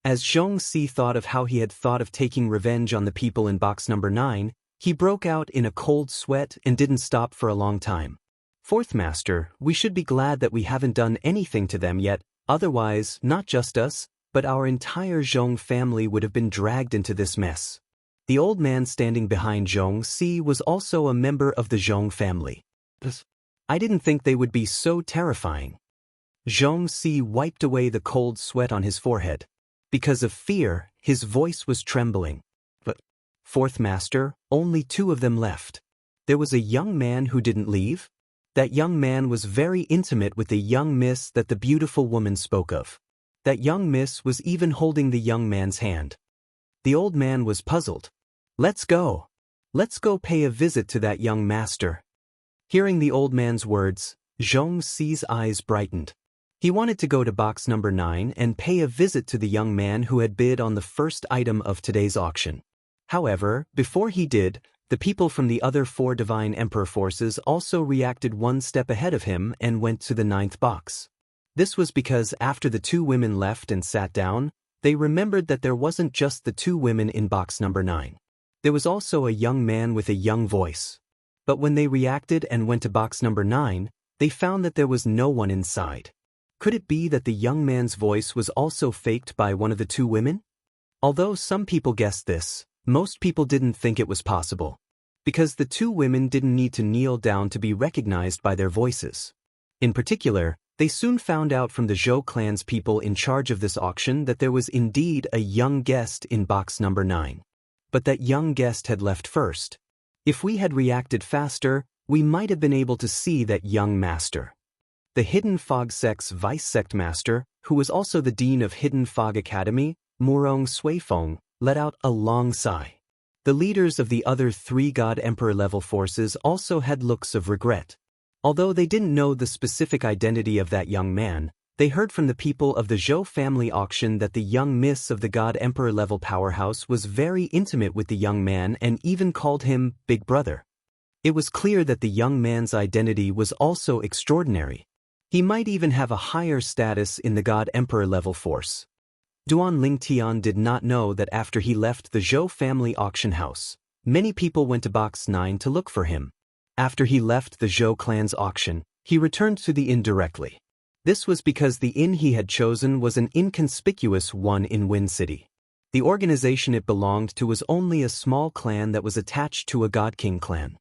[SPEAKER 1] As Zhong Xi thought of how he had thought of taking revenge on the people in box number 9, he broke out in a cold sweat and didn't stop for a long time. "4th Master, we should be glad that we haven't done anything to them yet, otherwise, not just us, but our entire Zhong family would have been dragged into this mess." The old man standing behind Zhong Xi was also a member of the Zhong family. "I didn't think they would be so terrifying." Zhong Xi wiped away the cold sweat on his forehead. Because of fear, his voice was trembling. "But, fourth master, only 2 of them left. There was a young man who didn't leave? That young man was very intimate with the young miss that the beautiful woman spoke of. That young miss was even holding the young man's hand. The old man was puzzled. Let's go. Let's go pay a visit to that young master. Hearing the old man's words, Zhong Si's eyes brightened. He wanted to go to box number 9 and pay a visit to the young man who had bid on the first item of today's auction. However, before he did, the people from the other 4 Divine Emperor forces also reacted 1 step ahead of him and went to the 9th box. This was because after the 2 women left and sat down, they remembered that there wasn't just the 2 women in box number 9. There was also a young man with a young voice. But when they reacted and went to box number 9, they found that there was no one inside. Could it be that the young man's voice was also faked by one of the 2 women? Although some people guessed this, most people didn't think it was possible. Because the 2 women didn't need to kneel down to be recognized by their voices. In particular, they soon found out from the Zhou clan's people in charge of this auction that there was indeed a young guest in box number 9. But that young guest had left first. If we had reacted faster, we might have been able to see that young master. The Hidden Fog Sect's vice sect master, who was also the dean of Hidden Fog Academy, Murong Suifeng, let out a long sigh. The leaders of the other 3 God Emperor level forces also had looks of regret. Although they didn't know the specific identity of that young man, they heard from the people of the Zhou family auction that the young miss of the God Emperor level powerhouse was very intimate with the young man and even called him Big Brother. It was clear that the young man's identity was also extraordinary. He might even have a higher status in the God Emperor level force. Duan Lingtian did not know that after he left the Zhou family auction house, many people went to box 9 to look for him. After he left the Zhou clan's auction, he returned to the inn directly. This was because the inn he had chosen was an inconspicuous one in Win City. The organization it belonged to was only a small clan that was attached to a God King clan.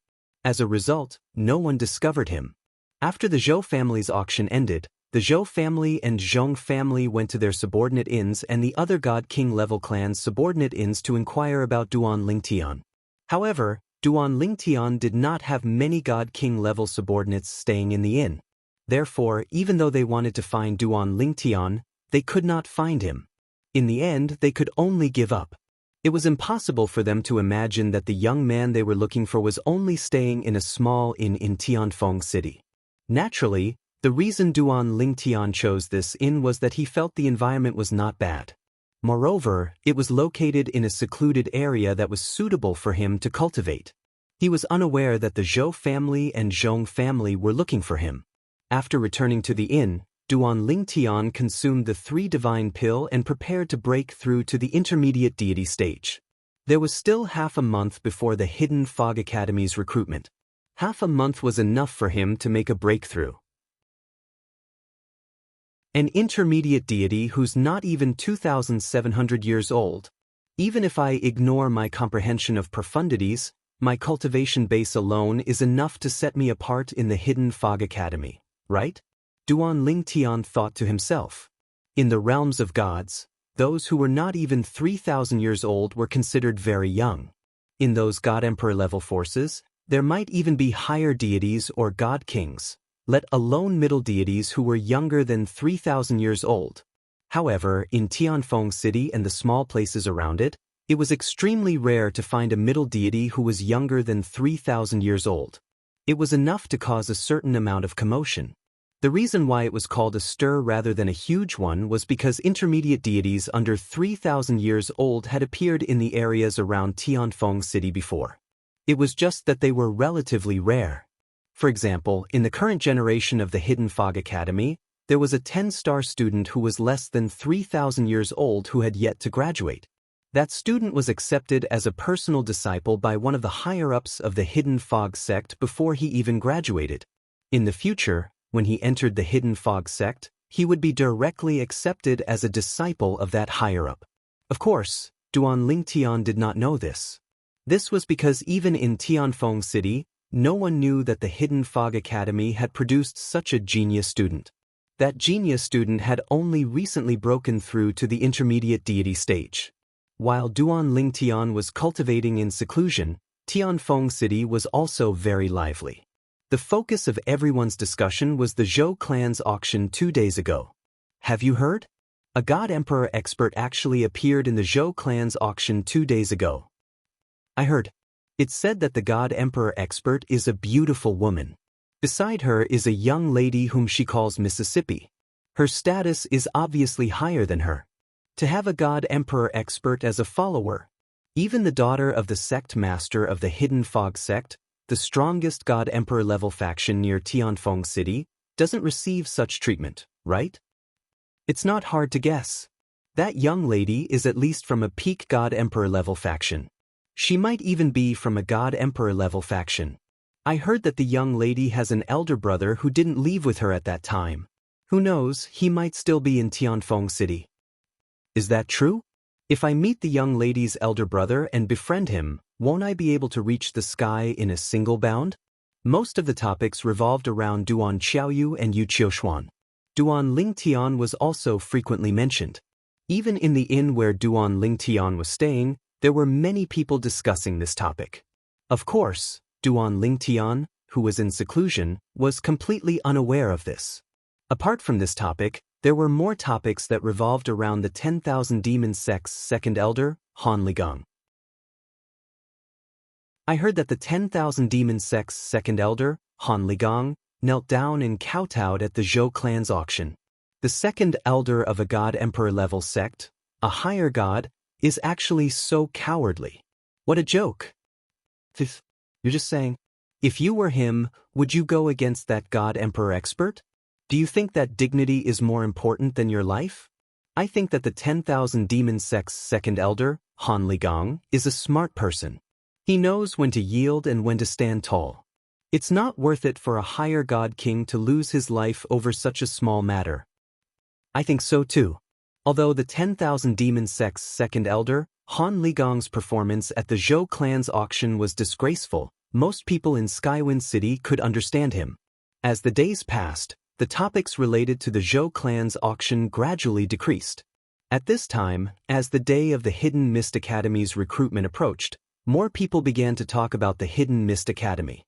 [SPEAKER 1] As a result, no one discovered him. After the Zhou family's auction ended, the Zhou family and Zhong family went to their subordinate inns and the other God King level clans' subordinate inns to inquire about Duan Lingtian. However, Duan Lingtian did not have many God King level subordinates staying in the inn. Therefore, even though they wanted to find Duan Lingtian, they could not find him. In the end, they could only give up. It was impossible for them to imagine that the young man they were looking for was only staying in a small inn in Tianfeng City. Naturally, the reason Duan Lingtian chose this inn was that he felt the environment was not bad. Moreover, it was located in a secluded area that was suitable for him to cultivate. He was unaware that the Zhou family and Zhong family were looking for him. After returning to the inn, Duan Lingtian consumed the 3 divine pill and prepared to break through to the intermediate deity stage. There was still half a month before the Hidden Fog Academy's recruitment. Half a month was enough for him to make a breakthrough. An intermediate deity who's not even 2,700 years old. Even if I ignore my comprehension of profundities, my cultivation base alone is enough to set me apart in the Hidden Fog Academy, right? Duan Lingtian thought to himself. In the realms of gods, those who were not even 3,000 years old were considered very young. In those God Emperor level forces, there might even be higher deities or God Kings, let alone middle deities who were younger than 3,000 years old. However, in Tianfeng City and the small places around it, it was extremely rare to find a middle deity who was younger than 3,000 years old. It was enough to cause a certain amount of commotion. The reason why it was called a stir rather than a huge one was because intermediate deities under 3,000 years old had appeared in the areas around Tianfeng City before. It was just that they were relatively rare. For example, in the current generation of the Hidden Fog Academy, there was a 10-star student who was less than 3,000 years old who had yet to graduate. That student was accepted as a personal disciple by one of the higher-ups of the Hidden Fog sect before he even graduated. In the future, when he entered the Hidden Fog sect, he would be directly accepted as a disciple of that higher-up. Of course, Duan Lingtian did not know this. This was because even in Tianfeng City, no one knew that the Hidden Fog Academy had produced such a genius student. That genius student had only recently broken through to the intermediate deity stage. While Duan Lingtian was cultivating in seclusion, Tianfeng City was also very lively. The focus of everyone's discussion was the Zhou clan's auction 2 days ago. Have you heard? A God Emperor expert actually appeared in the Zhou clan's auction 2 days ago. I heard. It said that the God Emperor expert is a beautiful woman. Beside her is a young lady whom she calls Mississippi. Her status is obviously higher than her. To have a God Emperor expert as a follower, even the daughter of the sect master of the Hidden Fog sect, the strongest God Emperor level faction near Tianfeng City, doesn't receive such treatment, right? It's not hard to guess. That young lady is at least from a peak God Emperor level faction. She might even be from a God Emperor level faction. I heard that the young lady has an elder brother who didn't leave with her at that time. Who knows, he might still be in Tianfeng City. Is that true? If I meet the young lady's elder brother and befriend him, won't I be able to reach the sky in a single bound? Most of the topics revolved around Duan Xiaoyu and Yu Qiushuan. Duan Lingtian was also frequently mentioned. Even in the inn where Duan Lingtian was staying, there were many people discussing this topic. Of course, Duan Lingtian, who was in seclusion, was completely unaware of this. Apart from this topic, there were more topics that revolved around the 10,000 Demon Sect's second elder, Han Ligang. I heard that the 10,000 Demon Sect's second elder, Han Ligang, knelt down and kowtowed at the Zhou clan's auction. The second elder of a God Emperor level sect, a higher god, is actually so cowardly. What a joke. You're just saying, if you were him, would you go against that God Emperor expert? Do you think that dignity is more important than your life? I think that the 10,000 Demon Sect's second elder, Han Ligang, is a smart person. He knows when to yield and when to stand tall. It's not worth it for a higher god king to lose his life over such a small matter. I think so too. Although the 10,000 Demon Sect's second elder, Han Ligang's performance at the Zhou clan's auction was disgraceful, most people in Skywind City could understand him. As the days passed, the topics related to the Zhou clan's auction gradually decreased. At this time, as the day of the Hidden Mist Academy's recruitment approached, more people began to talk about the Hidden Mist Academy.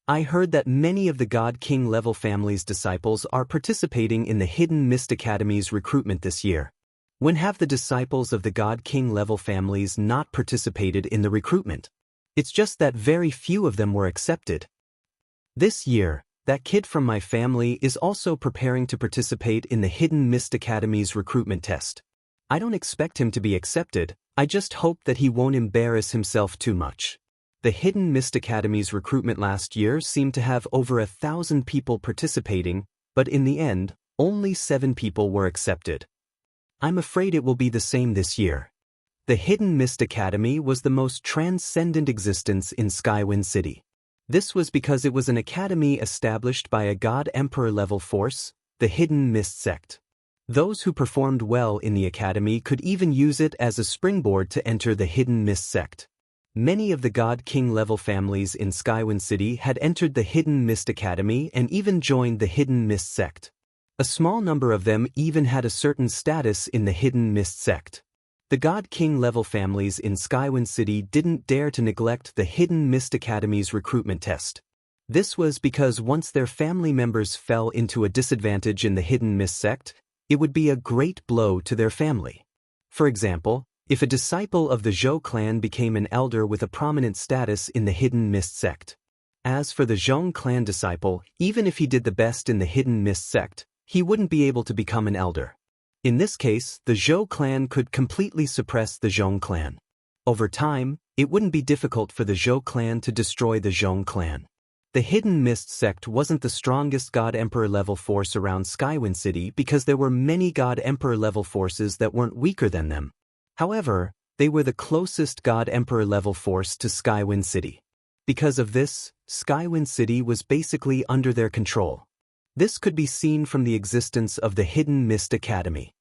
[SPEAKER 1] I heard that many of the God King level family's disciples are participating in the Hidden Mist Academy's recruitment this year. When have the disciples of the God King level families not participated in the recruitment? It's just that very few of them were accepted. This year, that kid from my family is also preparing to participate in the Hidden Mist Academy's recruitment test. I don't expect him to be accepted, I just hope that he won't embarrass himself too much. The Hidden Mist Academy's recruitment last year seemed to have over 1,000 people participating, but in the end, only 7 people were accepted. I'm afraid it will be the same this year. The Hidden Mist Academy was the most transcendent existence in Skywind City. This was because it was an academy established by a God Emperor level force, the Hidden Mist Sect. Those who performed well in the academy could even use it as a springboard to enter the Hidden Mist Sect. Many of the God King level families in Skywind City had entered the Hidden Mist Academy and even joined the Hidden Mist Sect. A small number of them even had a certain status in the Hidden Mist Sect. The God King level families in Skywind City didn't dare to neglect the Hidden Mist Academy's recruitment test. This was because once their family members fell into a disadvantage in the Hidden Mist Sect, it would be a great blow to their family. For example, if a disciple of the Zhou clan became an elder with a prominent status in the Hidden Mist Sect. As for the Zhong clan disciple, even if he did the best in the Hidden Mist Sect, he wouldn't be able to become an elder. In this case, the Zhou clan could completely suppress the Zhong clan. Over time, it wouldn't be difficult for the Zhou clan to destroy the Zhong clan. The Hidden Mist Sect wasn't the strongest God Emperor level force around Skywind City because there were many God Emperor level forces that weren't weaker than them. However, they were the closest God Emperor level force to Skywind City. Because of this, Skywind City was basically under their control. This could be seen from the existence of the Hidden Mist Academy.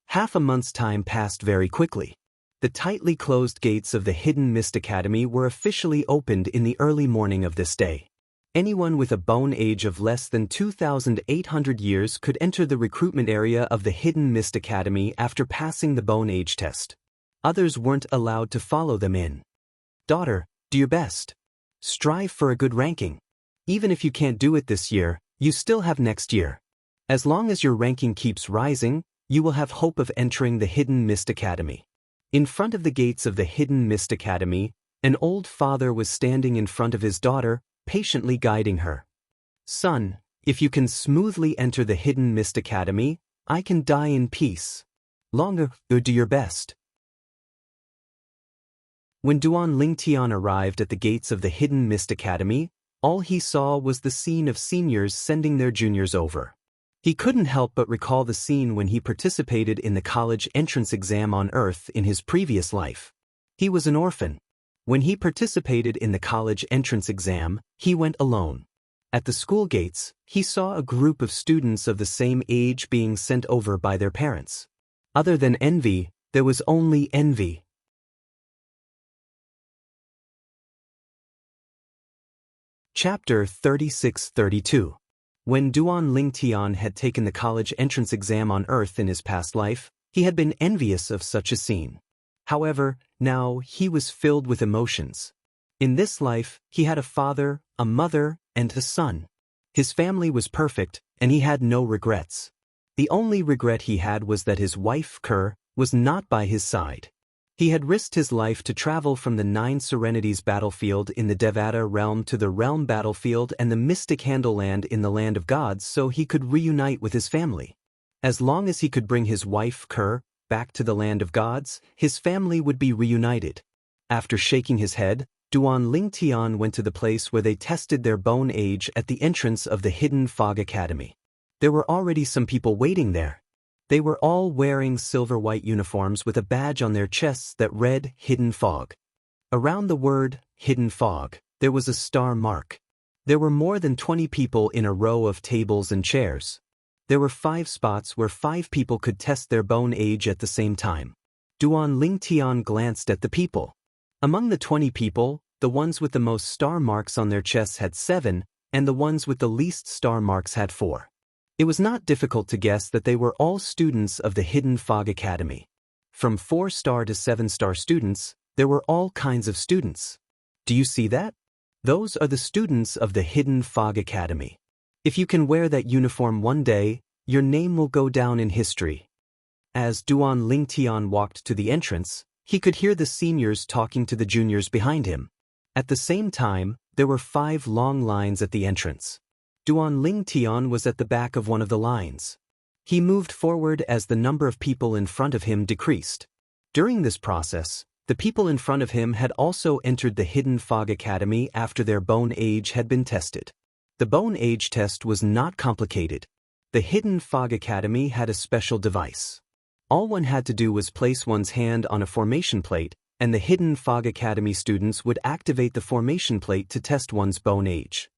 [SPEAKER 1] Half a month's time passed very quickly. The tightly closed gates of the Hidden Mist Academy were officially opened in the early morning of this day. Anyone with a bone age of less than 2,800 years could enter the recruitment area of the Hidden Mist Academy after passing the bone age test. Others weren't allowed to follow them in. Daughter, do your best. Strive for a good ranking. Even if you can't do it this year, you still have next year. As long as your ranking keeps rising, you will have hope of entering the Hidden Mist Academy. In front of the gates of the Hidden Mist Academy, an old father was standing in front of his daughter, patiently guiding her. Son, if you can smoothly enter the Hidden Mist Academy, I can die in peace. Longer, do your best. When Duan Lingtian arrived at the gates of the Hidden Mist Academy, all he saw was the scene of seniors sending their juniors over. He couldn't help but recall the scene when he participated in the college entrance exam on Earth in his previous life. He was an orphan. When he participated in the college entrance exam, he went alone. At the school gates, he saw a group of students of the same age being sent over by their parents. Other than envy, there was only envy. Chapter 36-32. When Duan Lingtian had taken the college entrance exam on Earth in his past life, he had been envious of such a scene. However, now he was filled with emotions. In this life, he had a father, a mother, and a son. His family was perfect, and he had no regrets. The only regret he had was that his wife, Kerr, was not by his side. He had risked his life to travel from the Nine Serenities battlefield in the Devata realm to the realm battlefield and the Mystic Handleland in the Land of Gods so he could reunite with his family. As long as he could bring his wife, Kerr, back to the Land of Gods, his family would be reunited. After shaking his head, Duan Lingtian went to the place where they tested their bone age at the entrance of the Hidden Fog Academy. There were already some people waiting there. They were all wearing silver-white uniforms with a badge on their chests that read Hidden Fog. Around the word Hidden Fog, there was a star mark. There were more than 20 people in a row of tables and chairs. There were 5 spots where 5 people could test their bone age at the same time. Duan Lingtian glanced at the people. Among the 20 people, the ones with the most star marks on their chests had 7, and the ones with the least star marks had 4. It was not difficult to guess that they were all students of the Hidden Fog Academy. From 4-star to 7-star students, there were all kinds of students. Do you see that? Those are the students of the Hidden Fog Academy. If you can wear that uniform one day, your name will go down in history. As Duan Lingtian walked to the entrance, he could hear the seniors talking to the juniors behind him. At the same time, there were 5 long lines at the entrance. Duan Lingtian was at the back of one of the lines. He moved forward as the number of people in front of him decreased. During this process, the people in front of him had also entered the Hidden Fog Academy after their bone age had been tested. The bone age test was not complicated. The Hidden Fog Academy had a special device. All one had to do was place one's hand on a formation plate, and the Hidden Fog Academy students would activate the formation plate to test one's bone age.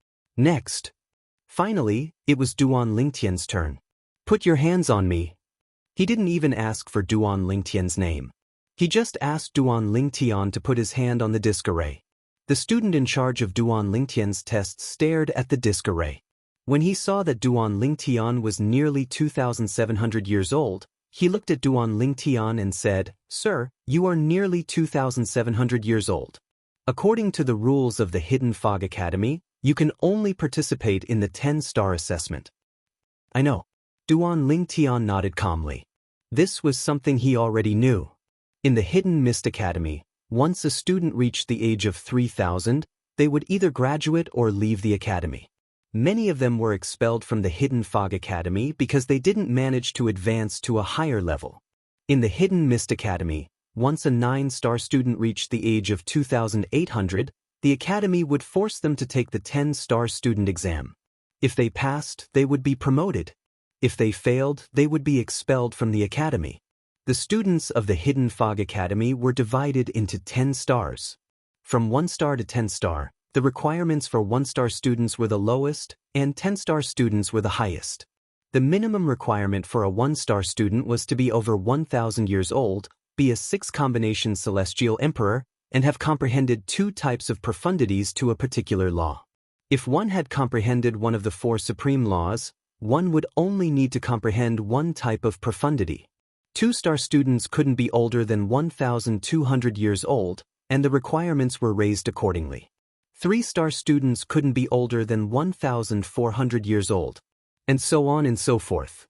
[SPEAKER 1] Finally, it was Duan Lingtian's turn. Put your hands on me. He didn't even ask for Duan Lingtian's name. He just asked Duan Lingtian to put his hand on the disc array. The student in charge of Duan Lingtian's test stared at the disc array. When he saw that Duan Lingtian was nearly 2,700 years old, he looked at Duan Lingtian and said, "Sir, you are nearly 2,700 years old. According to the rules of the Hidden Fog Academy, you can only participate in the 10-star assessment." I know. Duan Lingtian nodded calmly. This was something he already knew. In the Hidden Mist Academy, once a student reached the age of 3,000, they would either graduate or leave the academy. Many of them were expelled from the Hidden Fog Academy because they didn't manage to advance to a higher level. In the Hidden Mist Academy, once a 9-star student reached the age of 2,800, the academy would force them to take the 10-star student exam. If they passed, they would be promoted. If they failed, they would be expelled from the academy. The students of the Hidden Fog Academy were divided into 10 stars. From 1-star to 10-star, the requirements for 1-star students were the lowest, and 10-star students were the highest. The minimum requirement for a 1-star student was to be over 1,000 years old, be a 6-combination celestial emperor, and have comprehended 2 types of profundities to a particular law. If one had comprehended one of the 4 supreme laws, one would only need to comprehend 1 type of profundity. 2-star students couldn't be older than 1,200 years old, and the requirements were raised accordingly. 3-star students couldn't be older than 1,400 years old, and so on and so forth.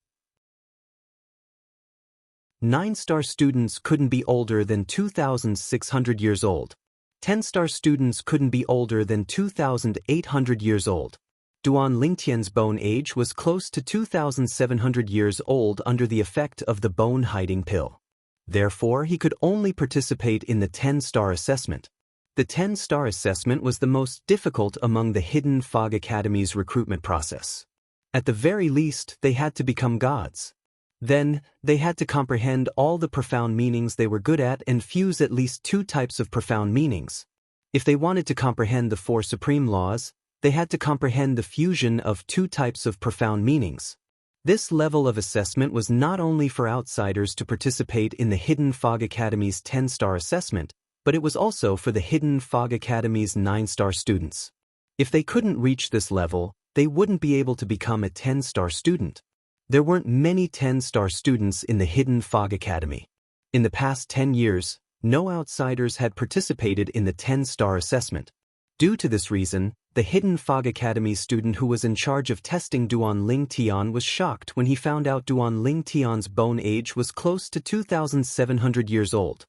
[SPEAKER 1] 9-star students couldn't be older than 2,600 years old. 10-star students couldn't be older than 2,800 years old. Duan Lingtian's bone age was close to 2,700 years old under the effect of the bone-hiding pill. Therefore, he could only participate in the 10-star assessment. The 10-star assessment was the most difficult among the Hidden Fog Academy's recruitment process. At the very least, they had to become gods. Then, they had to comprehend all the profound meanings they were good at and fuse at least 2 types of profound meanings. If they wanted to comprehend the 4 supreme laws, they had to comprehend the fusion of 2 types of profound meanings. This level of assessment was not only for outsiders to participate in the Hidden Fog Academy's 10-star assessment, but it was also for the Hidden Fog Academy's 9-star students. If they couldn't reach this level, they wouldn't be able to become a 10-star student. There weren't many 10-star students in the Hidden Fog Academy. In the past 10 years, no outsiders had participated in the 10-star assessment. Due to this reason, the Hidden Fog Academy student who was in charge of testing Duan Lingtian was shocked when he found out Duan Lingtian's bone age was close to 2,700 years old.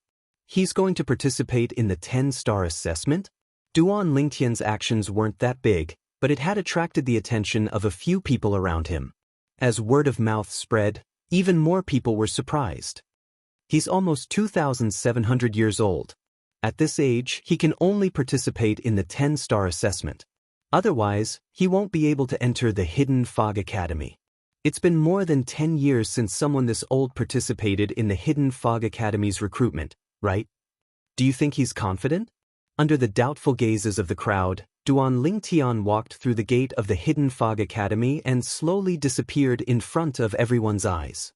[SPEAKER 1] He's going to participate in the 10-star assessment? Duan Lingtian's actions weren't that big, but it had attracted the attention of a few people around him. As word of mouth spread, even more people were surprised. He's almost 2,700 years old. At this age, he can only participate in the 10-star assessment. Otherwise, he won't be able to enter the Hidden Fog Academy. It's been more than 10 years since someone this old participated in the Hidden Fog Academy's recruitment, right? Do you think he's confident? Under the doubtful gazes of the crowd, Duan Lingtian walked through the gate of the Hidden Fog Academy and slowly disappeared in front of everyone's eyes.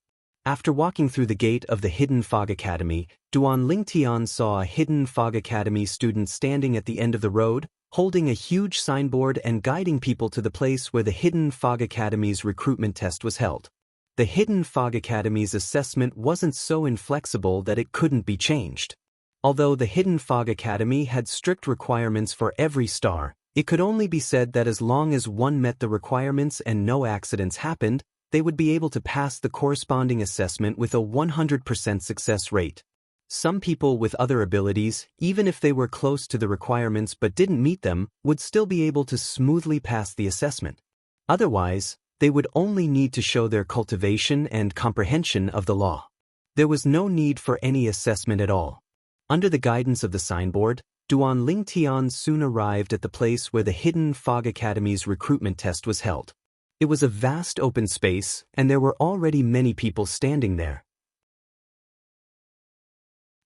[SPEAKER 1] After walking through the gate of the Hidden Fog Academy, Duan Lingtian saw a Hidden Fog Academy student standing at the end of the road, holding a huge signboard and guiding people to the place where the Hidden Fog Academy's recruitment test was held. The Hidden Fog Academy's assessment wasn't so inflexible that it couldn't be changed. Although the Hidden Fog Academy had strict requirements for every star, it could only be said that as long as one met the requirements and no accidents happened, they would be able to pass the corresponding assessment with a 100% success rate. Some people with other abilities, even if they were close to the requirements but didn't meet them, would still be able to smoothly pass the assessment. Otherwise, they would only need to show their cultivation and comprehension of the law. There was no need for any assessment at all. Under the guidance of the signboard, Duan Lingtian soon arrived at the place where the Hidden Fog Academy's recruitment test was held. It was a vast open space, and there were already many people standing there.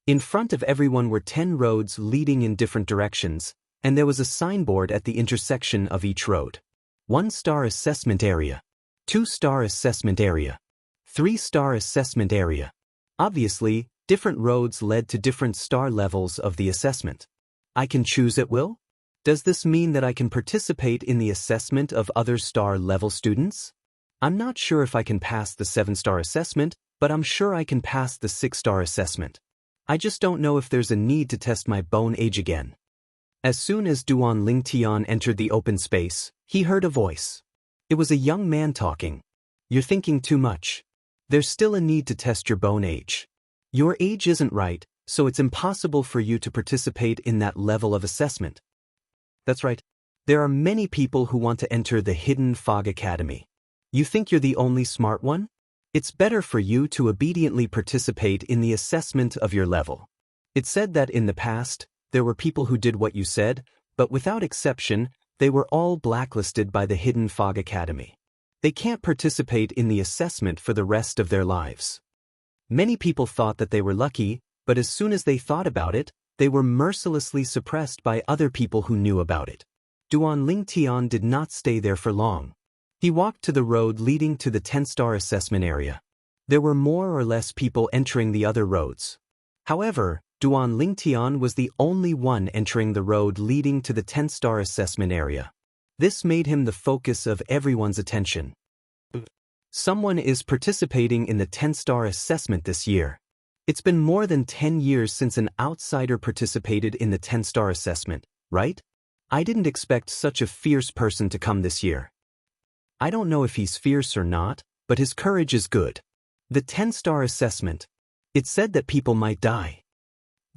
[SPEAKER 1] In front of everyone were 10 roads leading in different directions, and there was a signboard at the intersection of each road. 1-star assessment area. 2-star assessment area. 3-star assessment area. Obviously, different roads led to different star levels of the assessment. I can choose at will? Does this mean that I can participate in the assessment of other star level students? I'm not sure if I can pass the 7-star assessment, but I'm sure I can pass the 6-star assessment. I just don't know if there's a need to test my bone age again. As soon as Duan Lingtian entered the open space, he heard a voice. It was a young man talking. You're thinking too much. There's still a need to test your bone age. Your age isn't right, so it's impossible for you to participate in that level of assessment. That's right. There are many people who want to enter the Hidden Fog Academy. You think you're the only smart one? It's better for you to obediently participate in the assessment of your level. It's said that in the past, there were people who did what you said, but without exception, they were all blacklisted by the Hidden Fog Academy. They can't participate in the assessment for the rest of their lives. Many people thought that they were lucky, but as soon as they thought about it, they were mercilessly suppressed by other people who knew about it. Duan Lingtian did not stay there for long. He walked to the road leading to the 10-star assessment area. There were more or less people entering the other roads. However, Duan Lingtian was the only one entering the road leading to the 10-star assessment area. This made him the focus of everyone's attention. Someone is participating in the 10-star assessment this year. It's been more than 10 years since an outsider participated in the 10-star assessment, right? I didn't expect such a fierce person to come this year. I don't know if he's fierce or not, but his courage is good. The 10-star assessment. It said that people might die.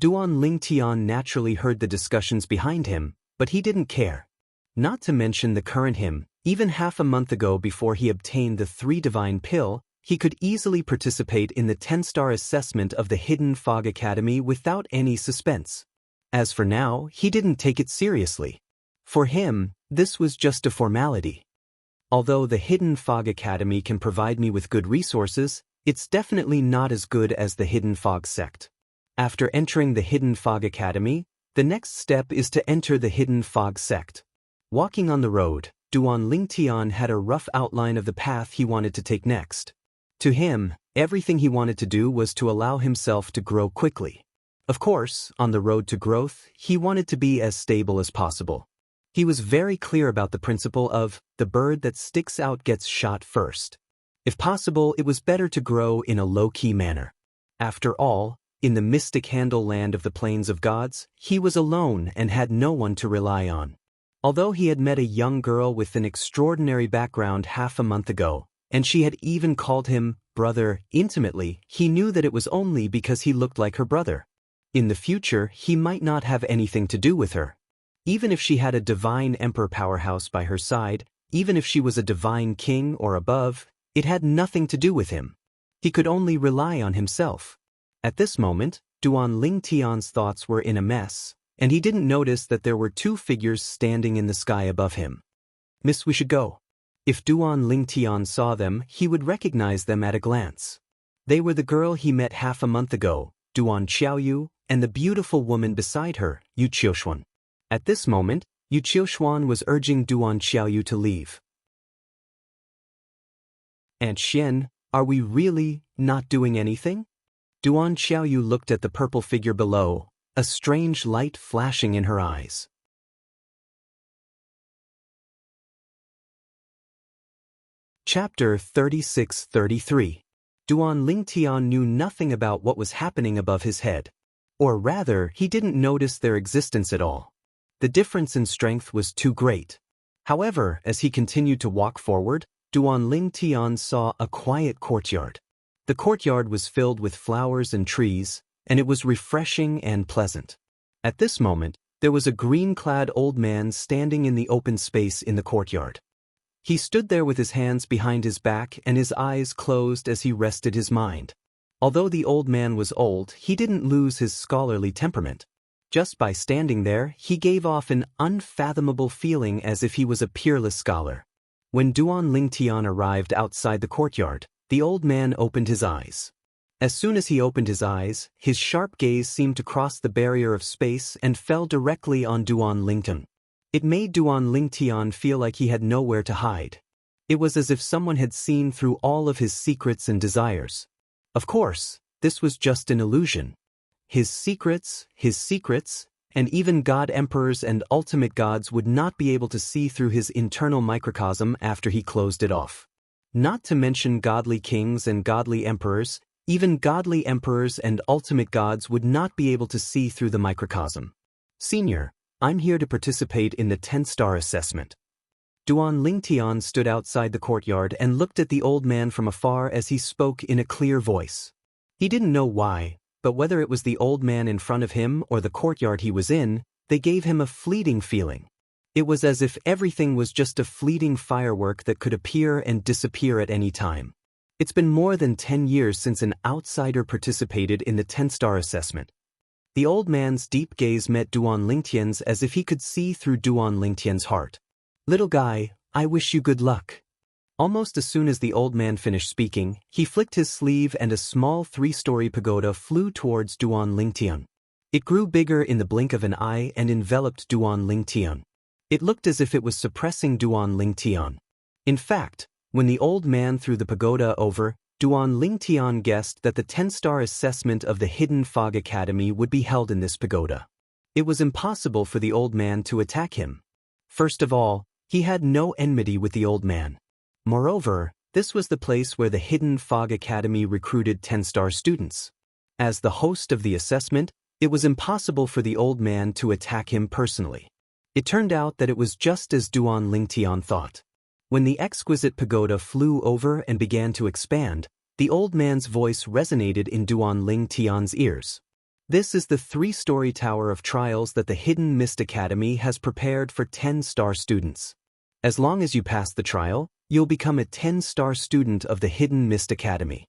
[SPEAKER 1] Duan Lingtian naturally heard the discussions behind him, but he didn't care. Not to mention the current him, even half a month ago before he obtained the 3 divine pill, he could easily participate in the 10-star assessment of the Hidden Fog Academy without any suspense. As for now, he didn't take it seriously. For him, this was just a formality. Although the Hidden Fog Academy can provide me with good resources, it's definitely not as good as the Hidden Fog sect. After entering the Hidden Fog Academy, the next step is to enter the Hidden Fog sect. Walking on the road, Duan Lingtian had a rough outline of the path he wanted to take next. To him, everything he wanted to do was to allow himself to grow quickly. Of course, on the road to growth, he wanted to be as stable as possible. He was very clear about the principle of, the bird that sticks out gets shot first. If possible, it was better to grow in a low-key manner. After all, in the mystic handle land of the plains of gods, he was alone and had no one to rely on. Although he had met a young girl with an extraordinary background half a month ago, and she had even called him brother intimately, he knew that it was only because he looked like her brother. In the future, he might not have anything to do with her. Even if she had a divine emperor powerhouse by her side, even if she was a divine king or above, it had nothing to do with him. He could only rely on himself. At this moment, Duan Lingtian's thoughts were in a mess, and he didn't notice that there were 2 figures standing in the sky above him. "Miss, we should go." If Duan Lingtian saw them, he would recognize them at a glance. They were the girl he met half a month ago, Duan Xiaoyu, and the beautiful woman beside her, Yu Qiushuan. At this moment, Yu Qiushuan was urging Duan Xiaoyu to leave. "Aunt Xian, are we really not doing anything?" Duan Xiaoyu looked at the purple figure below, a strange light flashing in her eyes. Chapter 36-33. Duan Lingtian knew nothing about what was happening above his head. Or rather, he didn't notice their existence at all. The difference in strength was too great. However, as he continued to walk forward, Duan Lingtian saw a quiet courtyard. The courtyard was filled with flowers and trees, and it was refreshing and pleasant. At this moment, there was a green-clad old man standing in the open space in the courtyard. He stood there with his hands behind his back and his eyes closed as he rested his mind. Although the old man was old, he didn't lose his scholarly temperament. Just by standing there, he gave off an unfathomable feeling as if he was a peerless scholar. When Duan Lingtian arrived outside the courtyard, the old man opened his eyes. As soon as he opened his eyes, his sharp gaze seemed to cross the barrier of space and fell directly on Duan Lingtian. It made Duan Lingtian feel like he had nowhere to hide. It was as if someone had seen through all of his secrets and desires. Of course, this was just an illusion. His secrets, and even god emperors and ultimate gods would not be able to see through his internal microcosm after he closed it off. Not to mention godly kings and godly emperors, even godly emperors and ultimate gods would not be able to see through the microcosm. "Senior, I'm here to participate in the 10-star assessment." Duan Lingtian stood outside the courtyard and looked at the old man from afar as he spoke in a clear voice. He didn't know why, but whether it was the old man in front of him or the courtyard he was in, they gave him a fleeting feeling. It was as if everything was just a fleeting firework that could appear and disappear at any time. It's been more than 10 years since an outsider participated in the 10-star assessment. The old man's deep gaze met Duan Lingtian's as if he could see through Duan Lingtian's heart. "Little guy, I wish you good luck." Almost as soon as the old man finished speaking, he flicked his sleeve and a small 3-story pagoda flew towards Duan Lingtian. It grew bigger in the blink of an eye and enveloped Duan Lingtian. It looked as if it was suppressing Duan Lingtian. In fact, when the old man threw the pagoda over, Duan Lingtian guessed that the 10-star assessment of the Hidden Fog Academy would be held in this pagoda. It was impossible for the old man to attack him. First of all, he had no enmity with the old man. Moreover, This was the place where the Hidden Fog Academy recruited 10-star students. As the host of the assessment, it was impossible for the old man to attack him personally. It turned out that it was just as Duan Lingtian thought. When the exquisite pagoda flew over and began to expand, the old man's voice resonated in Duan Lingtian's ears. This is the 3-story tower of trials that the Hidden Mist Academy has prepared for 10-star students. As long as you pass the trial, you'll become a 10-star student of the Hidden Mist Academy.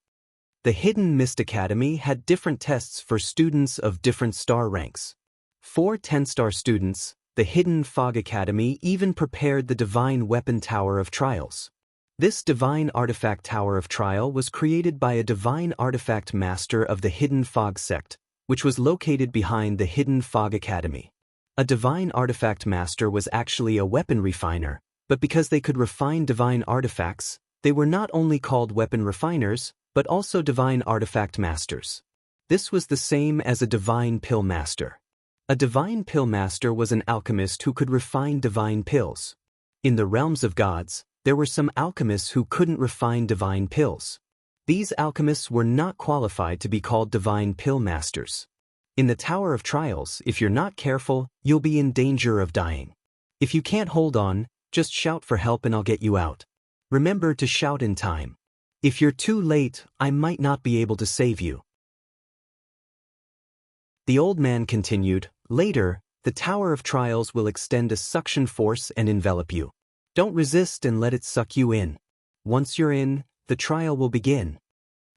[SPEAKER 1] The Hidden Mist Academy had different tests for students of different star ranks. For 10-star students, the Hidden Fog Academy even prepared the Divine Weapon Tower of Trials. This Divine Artifact Tower of Trial was created by a Divine Artifact Master of the Hidden Fog Sect, which was located behind the Hidden Fog Academy. A Divine Artifact Master was actually a weapon refiner, but because they could refine divine artifacts, they were not only called weapon refiners, but also divine artifact masters. This was the same as a divine pill master. A divine pill master was an alchemist who could refine divine pills. In the realms of gods, there were some alchemists who couldn't refine divine pills. These alchemists were not qualified to be called divine pill masters. In the Tower of Trials, if you're not careful, you'll be in danger of dying. If you can't hold on, just shout for help and I'll get you out. Remember to shout in time. If you're too late, I might not be able to save you. The old man continued, later, the Tower of Trials will extend a suction force and envelop you. Don't resist and let it suck you in. Once you're in, the trial will begin.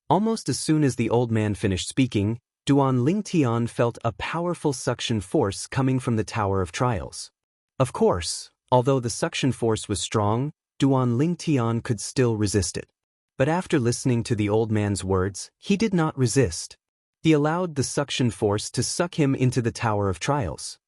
[SPEAKER 1] Almost as soon as the old man finished speaking, Duan Lingtian felt a powerful suction force coming from the Tower of Trials. Of course, although the suction force was strong, Duan Lingtian could still resist it. But after listening to the old man's words, he did not resist. He allowed the suction force to suck him into the Tower of Trials.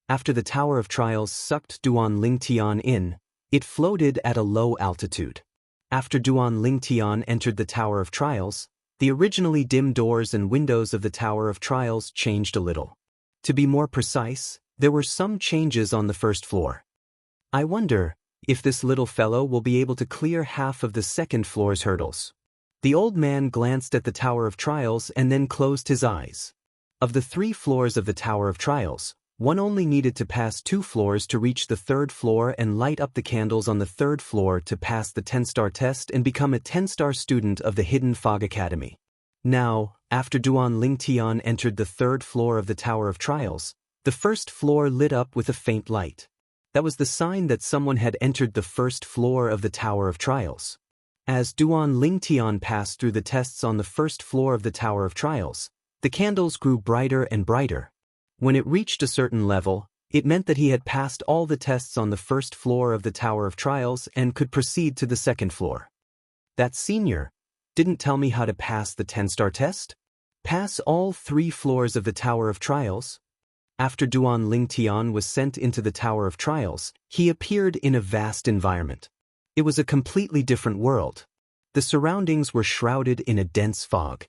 [SPEAKER 1] After the Tower of Trials sucked Duan Lingtian in, it floated at a low altitude. After Duan Lingtian entered the Tower of Trials, the originally dim doors and windows of the Tower of Trials changed a little. To be more precise, there were some changes on the first floor. I wonder if this little fellow will be able to clear half of the second floor's hurdles. The old man glanced at the Tower of Trials and then closed his eyes. Of the 3 floors of the Tower of Trials, one only needed to pass 2 floors to reach the 3rd floor and light up the candles on the 3rd floor to pass the 10-star test and become a 10-star student of the Hidden Fog Academy. Now, after Duan Lingtian entered the 3rd floor of the Tower of Trials, the 1st floor lit up with a faint light. That was the sign that someone had entered the 1st floor of the Tower of Trials. As Duan Lingtian passed through the tests on the 1st floor of the Tower of Trials, the candles grew brighter and brighter. When it reached a certain level, it meant that he had passed all the tests on the 1st floor of the Tower of Trials and could proceed to the 2nd floor. That senior didn't tell me how to pass the 10-star test? Pass all 3 floors of the Tower of Trials? After Duan Lingtian was sent into the Tower of Trials, he appeared in a vast environment. It was a completely different world. The surroundings were shrouded in a dense fog.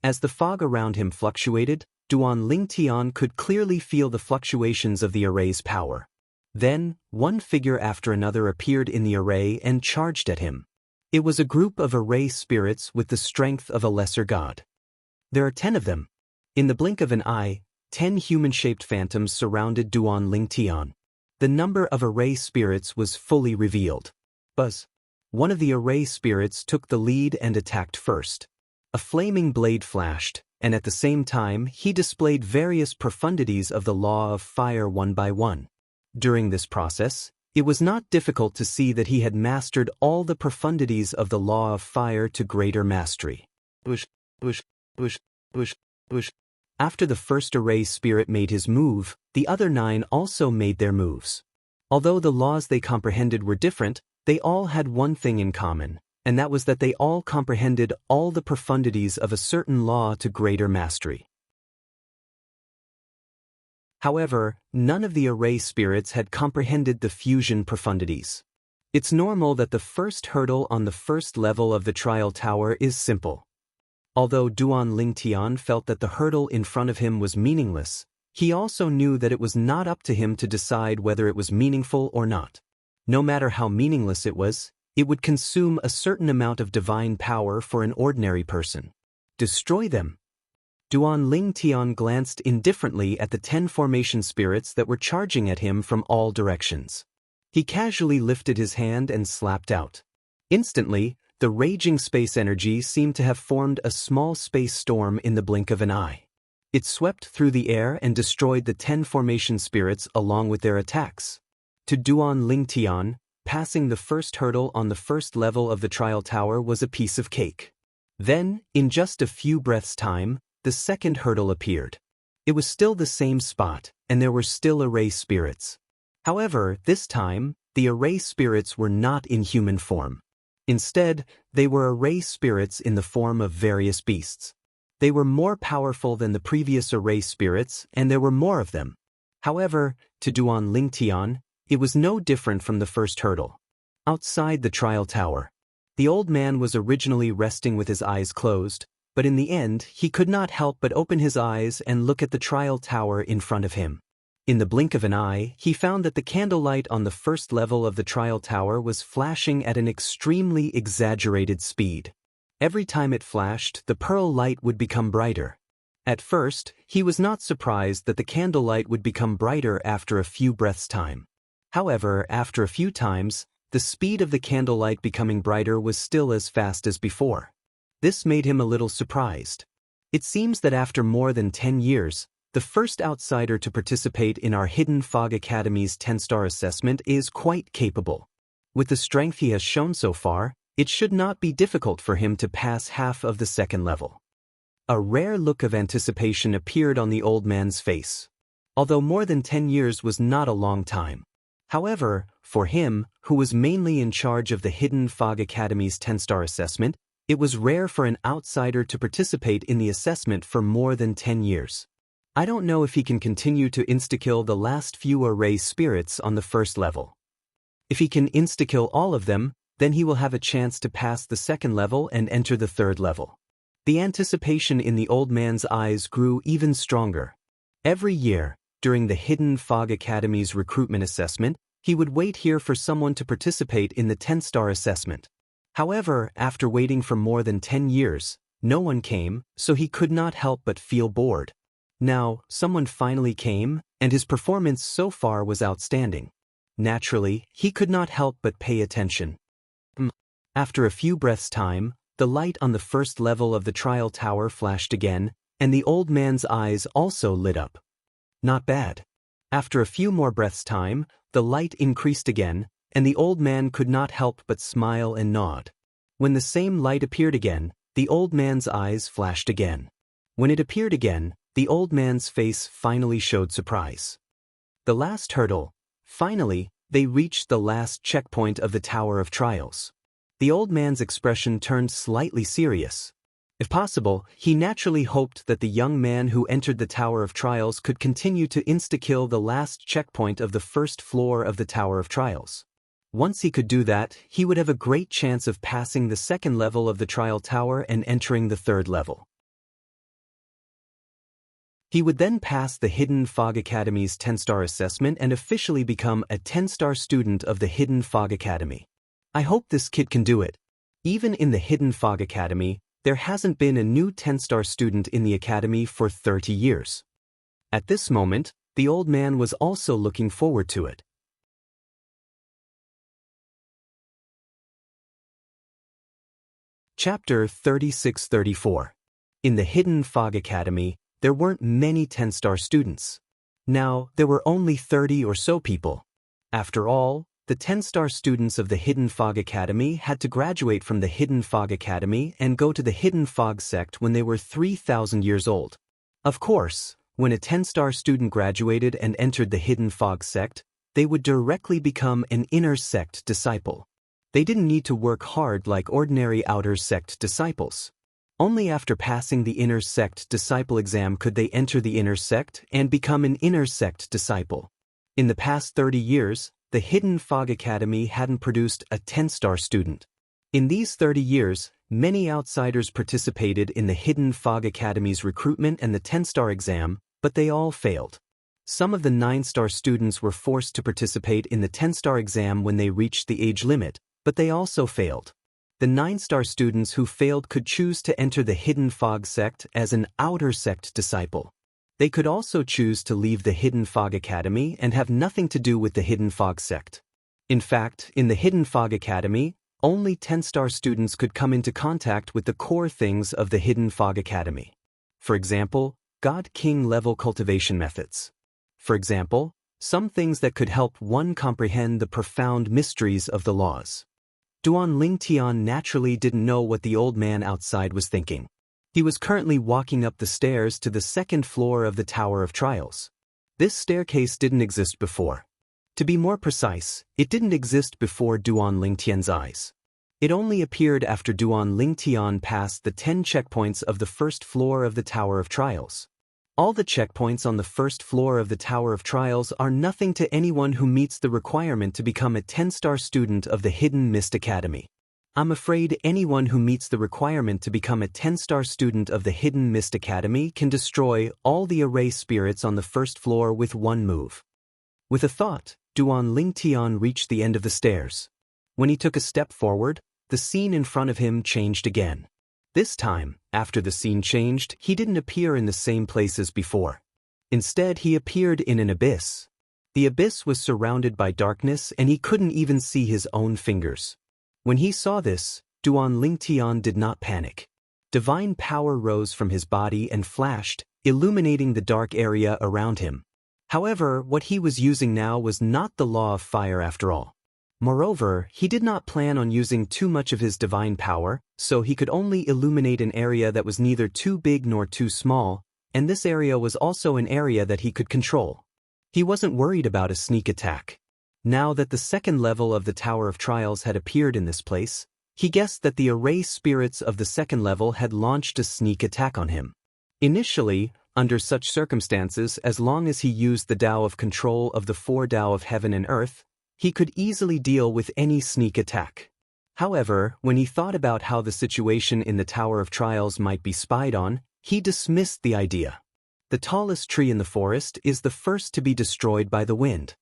[SPEAKER 1] As the fog around him fluctuated, Duan Lingtian could clearly feel the fluctuations of the array's power. Then, one figure after another appeared in the array and charged at him. It was a group of array spirits with the strength of a lesser god. There are 10 of them. In the blink of an eye, 10 human-shaped phantoms surrounded Duan Lingtian. The number of array spirits was fully revealed. Buzz. One of the array spirits took the lead and attacked first. A flaming blade flashed, and at the same time he displayed various profundities of the law of fire one by one. During this process, it was not difficult to see that he had mastered all the profundities of the law of fire to greater mastery. After the first array spirit made his move, the other 9 also made their moves. Although the laws they comprehended were different, they all had one thing in common, and that was that they all comprehended all the profundities of a certain law to greater mastery. However, none of the array spirits had comprehended the fusion profundities. It's normal that the first hurdle on the first level of the trial tower is simple. Although Duan Lingtian felt that the hurdle in front of him was meaningless, he also knew that it was not up to him to decide whether it was meaningful or not. No matter how meaningless it was, It would consume a certain amount of divine power for an ordinary person. Destroy them. Duan Ling Tian glanced indifferently at the 10 formation spirits that were charging at him from all directions. He casually lifted his hand and slapped out. Instantly, the raging space energy seemed to have formed a small space storm in the blink of an eye. It swept through the air and destroyed the 10 formation spirits along with their attacks. To Duan Ling Tian, passing the first hurdle on the first level of the trial tower was a piece of cake. Then, in just a few breaths' time, the second hurdle appeared. It was still the same spot, and there were still array spirits. However, this time, the array spirits were not in human form. Instead, they were array spirits in the form of various beasts. They were more powerful than the previous array spirits, and there were more of them. However, to Duan Ling Tian, it was no different from the first hurdle. Outside the trial tower, the old man was originally resting with his eyes closed, but in the end, he could not help but open his eyes and look at the trial tower in front of him. In the blink of an eye, he found that the candlelight on the first level of the trial tower was flashing at an extremely exaggerated speed. Every time it flashed, the pearl light would become brighter. At first, he was not surprised that the candlelight would become brighter after a few breaths' time. However, after a few times, the speed of the candlelight becoming brighter was still as fast as before. This made him a little surprised. It seems that after more than 10 years, the first outsider to participate in our Hidden Fog Academy's 10-star assessment is quite capable. With the strength he has shown so far, it should not be difficult for him to pass half of the second level. A rare look of anticipation appeared on the old man's face. Although more than 10 years was not a long time. However, for him, who was mainly in charge of the Hidden Fog Academy's 10-star assessment, it was rare for an outsider to participate in the assessment for more than 10 years. I don't know if he can continue to insta-kill the last few array spirits on the first level. If he can insta-kill all of them, then he will have a chance to pass the second level and enter the third level. The anticipation in the old man's eyes grew even stronger. Every year, during the Hidden Fog Academy's recruitment assessment, he would wait here for someone to participate in the 10-star assessment. However, after waiting for more than 10 years, no one came, so he could not help but feel bored. Now, someone finally came, and his performance so far was outstanding. Naturally, he could not help but pay attention. After a few breaths' time, the light on the first level of the trial tower flashed again, and the old man's eyes also lit up. Not bad. After a few more breaths' time, the light increased again, and the old man could not help but smile and nod. When the same light appeared again, the old man's eyes flashed again. When it appeared again, the old man's face finally showed surprise. The last hurdle. Finally, they reached the last checkpoint of the Tower of Trials. The old man's expression turned slightly serious. If possible, he naturally hoped that the young man who entered the Tower of Trials could continue to insta-kill the last checkpoint of the first floor of the Tower of Trials. Once he could do that, he would have a great chance of passing the second level of the trial tower and entering the third level. He would then pass the Hidden Fog Academy's 10-star assessment and officially become a 10-star student of the Hidden Fog Academy. I hope this kid can do it. Even in the Hidden Fog Academy, there hasn't been a new 10-star student in the academy for 30 years. At this moment, the old man was also looking forward to it. Chapter 36-34. In the Hidden Fog Academy, there weren't many 10-star students. Now, there were only 30 or so people. After all, the 10-star students of the Hidden Fog Academy had to graduate from the Hidden Fog Academy and go to the Hidden Fog sect when they were 3,000 years old. Of course, when a 10-star student graduated and entered the Hidden Fog sect, they would directly become an inner sect disciple. They didn't need to work hard like ordinary outer sect disciples. Only after passing the inner sect disciple exam could they enter the inner sect and become an inner sect disciple. In the past 30 years, the Hidden Fog Academy hadn't produced a 10-star student. In these 30 years, many outsiders participated in the Hidden Fog Academy's recruitment and the 10-star exam, but they all failed. Some of the 9-star students were forced to participate in the 10-star exam when they reached the age limit, but they also failed. The 9-star students who failed could choose to enter the Hidden Fog sect as an outer sect disciple. They could also choose to leave the Hidden Fog Academy and have nothing to do with the Hidden Fog sect. In fact, in the Hidden Fog Academy, only 10-star students could come into contact with the core things of the Hidden Fog Academy. For example, God King level cultivation methods. For example, some things that could help one comprehend the profound mysteries of the laws. Duan Lingtian naturally didn't know what the old man outside was thinking. He was currently walking up the stairs to the 2nd floor of the Tower of Trials. This staircase didn't exist before. To be more precise, it didn't exist before Duan Lingtian's eyes. It only appeared after Duan Lingtian passed the 10 checkpoints of the 1st floor of the Tower of Trials. All the checkpoints on the 1st floor of the Tower of Trials are nothing to anyone who meets the requirement to become a 10-star student of the Hidden Mist Academy. I'm afraid anyone who meets the requirement to become a 10-star student of the Hidden Mist Academy can destroy all the array spirits on the 1st floor with one move. With a thought, Duan Lingtian reached the end of the stairs. When he took a step forward, the scene in front of him changed again. This time, after the scene changed, he didn't appear in the same place as before. Instead, he appeared in an abyss. The abyss was surrounded by darkness and he couldn't even see his own fingers. When he saw this, Duan Lingtian did not panic. Divine power rose from his body and flashed, illuminating the dark area around him. However, what he was using now was not the law of fire after all. Moreover, he did not plan on using too much of his divine power, so he could only illuminate an area that was neither too big nor too small, and this area was also an area that he could control. He wasn't worried about a sneak attack. Now that the 2nd level of the Tower of Trials had appeared in this place, he guessed that the array spirits of the 2nd level had launched a sneak attack on him. Initially, under such circumstances, as long as he used the Tao of control of the 4 Tao of heaven and earth, he could easily deal with any sneak attack. However, when he thought about how the situation in the Tower of Trials might be spied on, he dismissed the idea. The tallest tree in the forest is the first to be destroyed by the wind.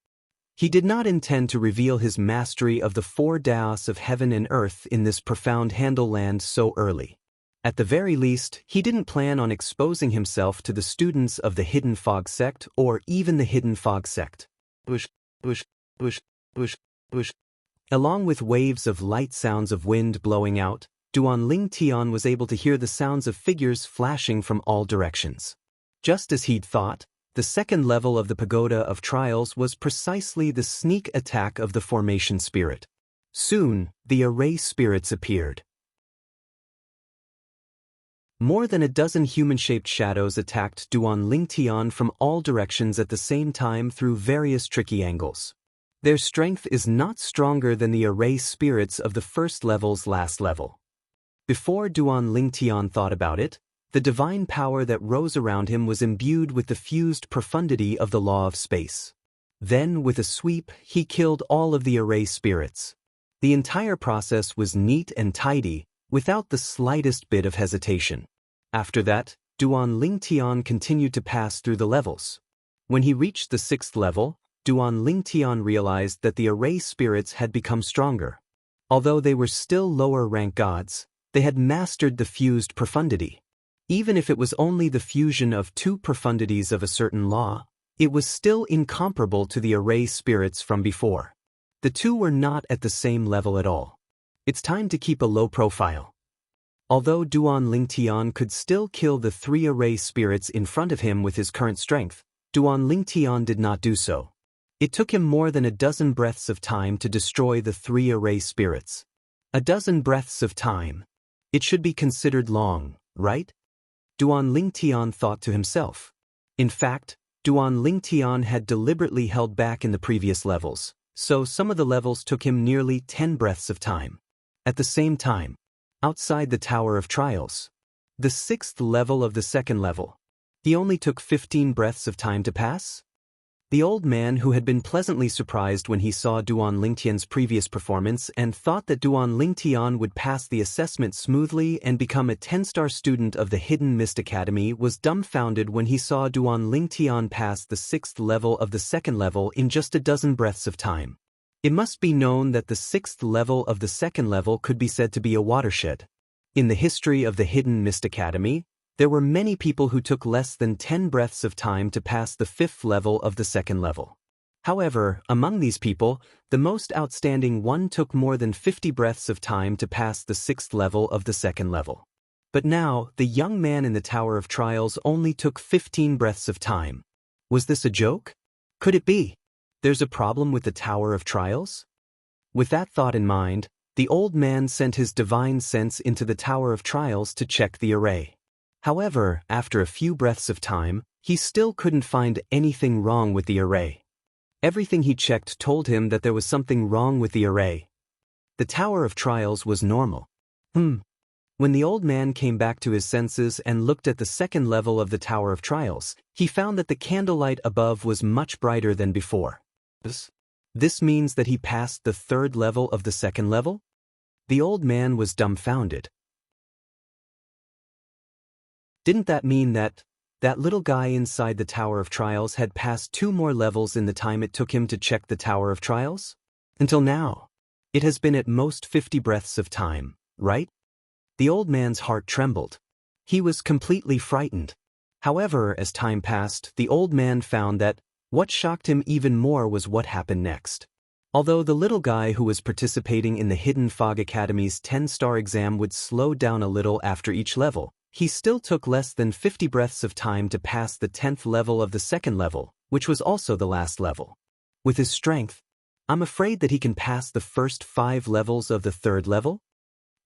[SPEAKER 1] He did not intend to reveal his mastery of the 4 Taos of heaven and earth in this profound handle land so early. At the very least, he didn't plan on exposing himself to the students of the Hidden Fog sect or even the Hidden Fog sect. Bush, bush, bush. Bush, bush. Along with waves of light sounds of wind blowing out, Duan Lingtian was able to hear the sounds of figures flashing from all directions. Just as he'd thought, the 2nd level of the Pagoda of Trials was precisely the sneak attack of the formation spirit. Soon, the array spirits appeared. More than a dozen human-shaped shadows attacked Duan Lingtian from all directions at the same time through various tricky angles. Their strength is not stronger than the array spirits of the 1st level's last level. Before Duan Lingtian thought about it, the divine power that rose around him was imbued with the fused profundity of the law of space. Then, with a sweep, he killed all of the array spirits. The entire process was neat and tidy, without the slightest bit of hesitation. After that, Duan Lingtian continued to pass through the levels. When he reached the 6th level, Duan Lingtian realized that the array spirits had become stronger. Although they were still lower-rank gods, they had mastered the fused profundity. Even if it was only the fusion of 2 profundities of a certain law, it was still incomparable to the array spirits from before. The two were not at the same level at all. It's time to keep a low profile. Although Duan Lingtian could still kill the 3 array spirits in front of him with his current strength, Duan Lingtian did not do so. It took him more than a dozen breaths of time to destroy the 3 array spirits. A dozen breaths of time. It should be considered long, right? Duan Lingtian thought to himself. In fact, Duan Lingtian had deliberately held back in the previous levels, so some of the levels took him nearly 10 breaths of time. At the same time, outside the Tower of Trials, the 6th level of the 2nd level, he only took 15 breaths of time to pass? The old man, who had been pleasantly surprised when he saw Duan Lingtian's previous performance and thought that Duan Lingtian would pass the assessment smoothly and become a 10-star student of the Hidden Mist Academy, was dumbfounded when he saw Duan Lingtian pass the 6th level of the 2nd level in just a dozen breaths of time. It must be known that the 6th level of the 2nd level could be said to be a watershed. In the history of the Hidden Mist Academy, there were many people who took less than 10 breaths of time to pass the 5th level of the 2nd level. However, among these people, the most outstanding one took more than 50 breaths of time to pass the 6th level of the 2nd level. But now, the young man in the Tower of Trials only took 15 breaths of time. Was this a joke? Could it be? There's a problem with the Tower of Trials? With that thought in mind, the old man sent his divine sense into the Tower of Trials to check the array. However, after a few breaths of time, he still couldn't find anything wrong with the array. Everything he checked told him that there was something wrong with the array. The Tower of Trials was normal. When the old man came back to his senses and looked at the 2nd level of the Tower of Trials, he found that the candlelight above was much brighter than before. This means that he passed the 3rd level of the 2nd level? The old man was dumbfounded. Didn't that mean that little guy inside the Tower of Trials had passed 2 more levels in the time it took him to check the Tower of Trials? Until now. It has been at most 50 breaths of time, right? The old man's heart trembled. He was completely frightened. However, as time passed, the old man found that what shocked him even more was what happened next. Although the little guy who was participating in the Hidden Fog Academy's 10-star exam would slow down a little after each level, he still took less than 50 breaths of time to pass the 10th level of the 2nd level, which was also the last level. With his strength, I'm afraid that he can pass the first 5 levels of the 3rd level?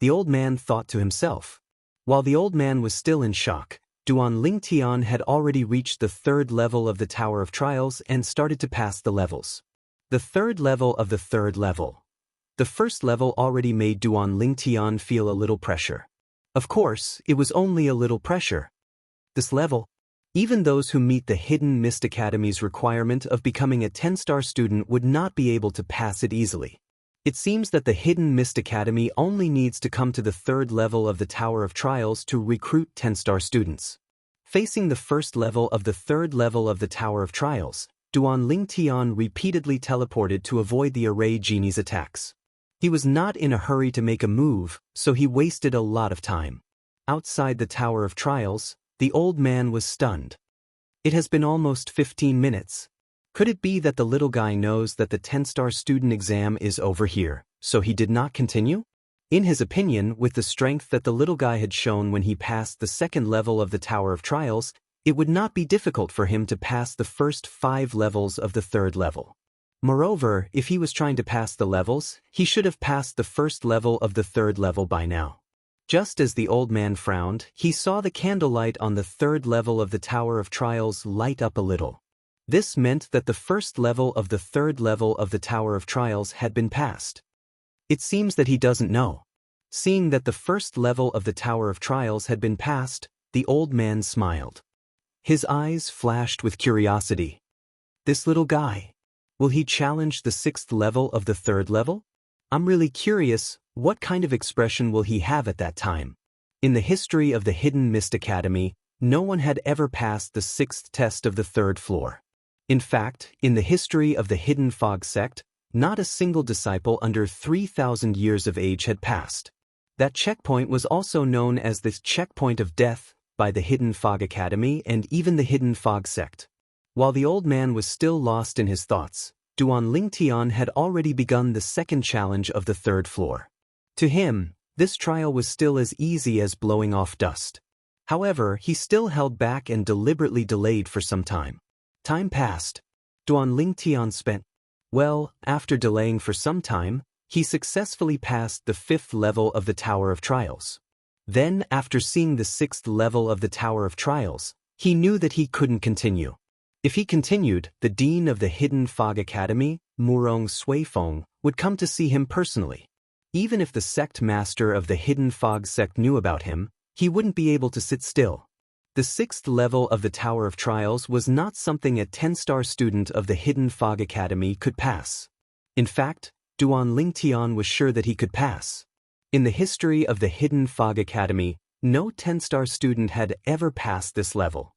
[SPEAKER 1] The old man thought to himself. While the old man was still in shock, Duan Lingtian had already reached the 3rd level of the Tower of Trials and started to pass the levels. The 3rd level of the 3rd level. The 1st level already made Duan Lingtian feel a little pressure. Of course, it was only a little pressure. This level, even those who meet the Hidden Mist Academy's requirement of becoming a 10-star student would not be able to pass it easily. It seems that the Hidden Mist Academy only needs to come to the 3rd level of the Tower of Trials to recruit 10-star students. Facing the 1st level of the 3rd level of the Tower of Trials, Duan Lingtian repeatedly teleported to avoid the Array Genie's attacks. He was not in a hurry to make a move, so he wasted a lot of time. Outside the Tower of Trials, the old man was stunned. It has been almost 15 minutes. Could it be that the little guy knows that the 10-star student exam is over here, so he did not continue? In his opinion, with the strength that the little guy had shown when he passed the 2nd level of the Tower of Trials, it would not be difficult for him to pass the first 5 levels of the 3rd level. Moreover, if he was trying to pass the levels, he should have passed the 1st level of the 3rd level by now. Just as the old man frowned, he saw the candlelight on the 3rd level of the Tower of Trials light up a little. This meant that the 1st level of the 3rd level of the Tower of Trials had been passed. It seems that he doesn't know. Seeing that the 1st level of the Tower of Trials had been passed, the old man smiled. His eyes flashed with curiosity. This little guy. Will he challenge the 6th level of the 3rd level? I'm really curious, what kind of expression will he have at that time? In the history of the Hidden Mist Academy, no one had ever passed the 6th test of the 3rd floor. In fact, in the history of the Hidden Fog sect, not a single disciple under 3,000 years of age had passed. That checkpoint was also known as the checkpoint of death by the Hidden Fog Academy and even the Hidden Fog sect. While the old man was still lost in his thoughts, Duan Lingtian had already begun the 2nd challenge of the 3rd floor. To him, this trial was still as easy as blowing off dust. However, he still held back and deliberately delayed for some time. Time passed. Duan Lingtian spent, after delaying for some time, he successfully passed the 5th level of the Tower of Trials. Then, after seeing the 6th level of the Tower of Trials, he knew that he couldn't continue. If he continued, the dean of the Hidden Fog Academy, Murong Suifeng, would come to see him personally. Even if the sect master of the Hidden Fog sect knew about him, he wouldn't be able to sit still. The 6th level of the Tower of Trials was not something a 10-star student of the Hidden Fog Academy could pass. In fact, Duan Lingtian was sure that he could pass. In the history of the Hidden Fog Academy, no 10-star student had ever passed this level.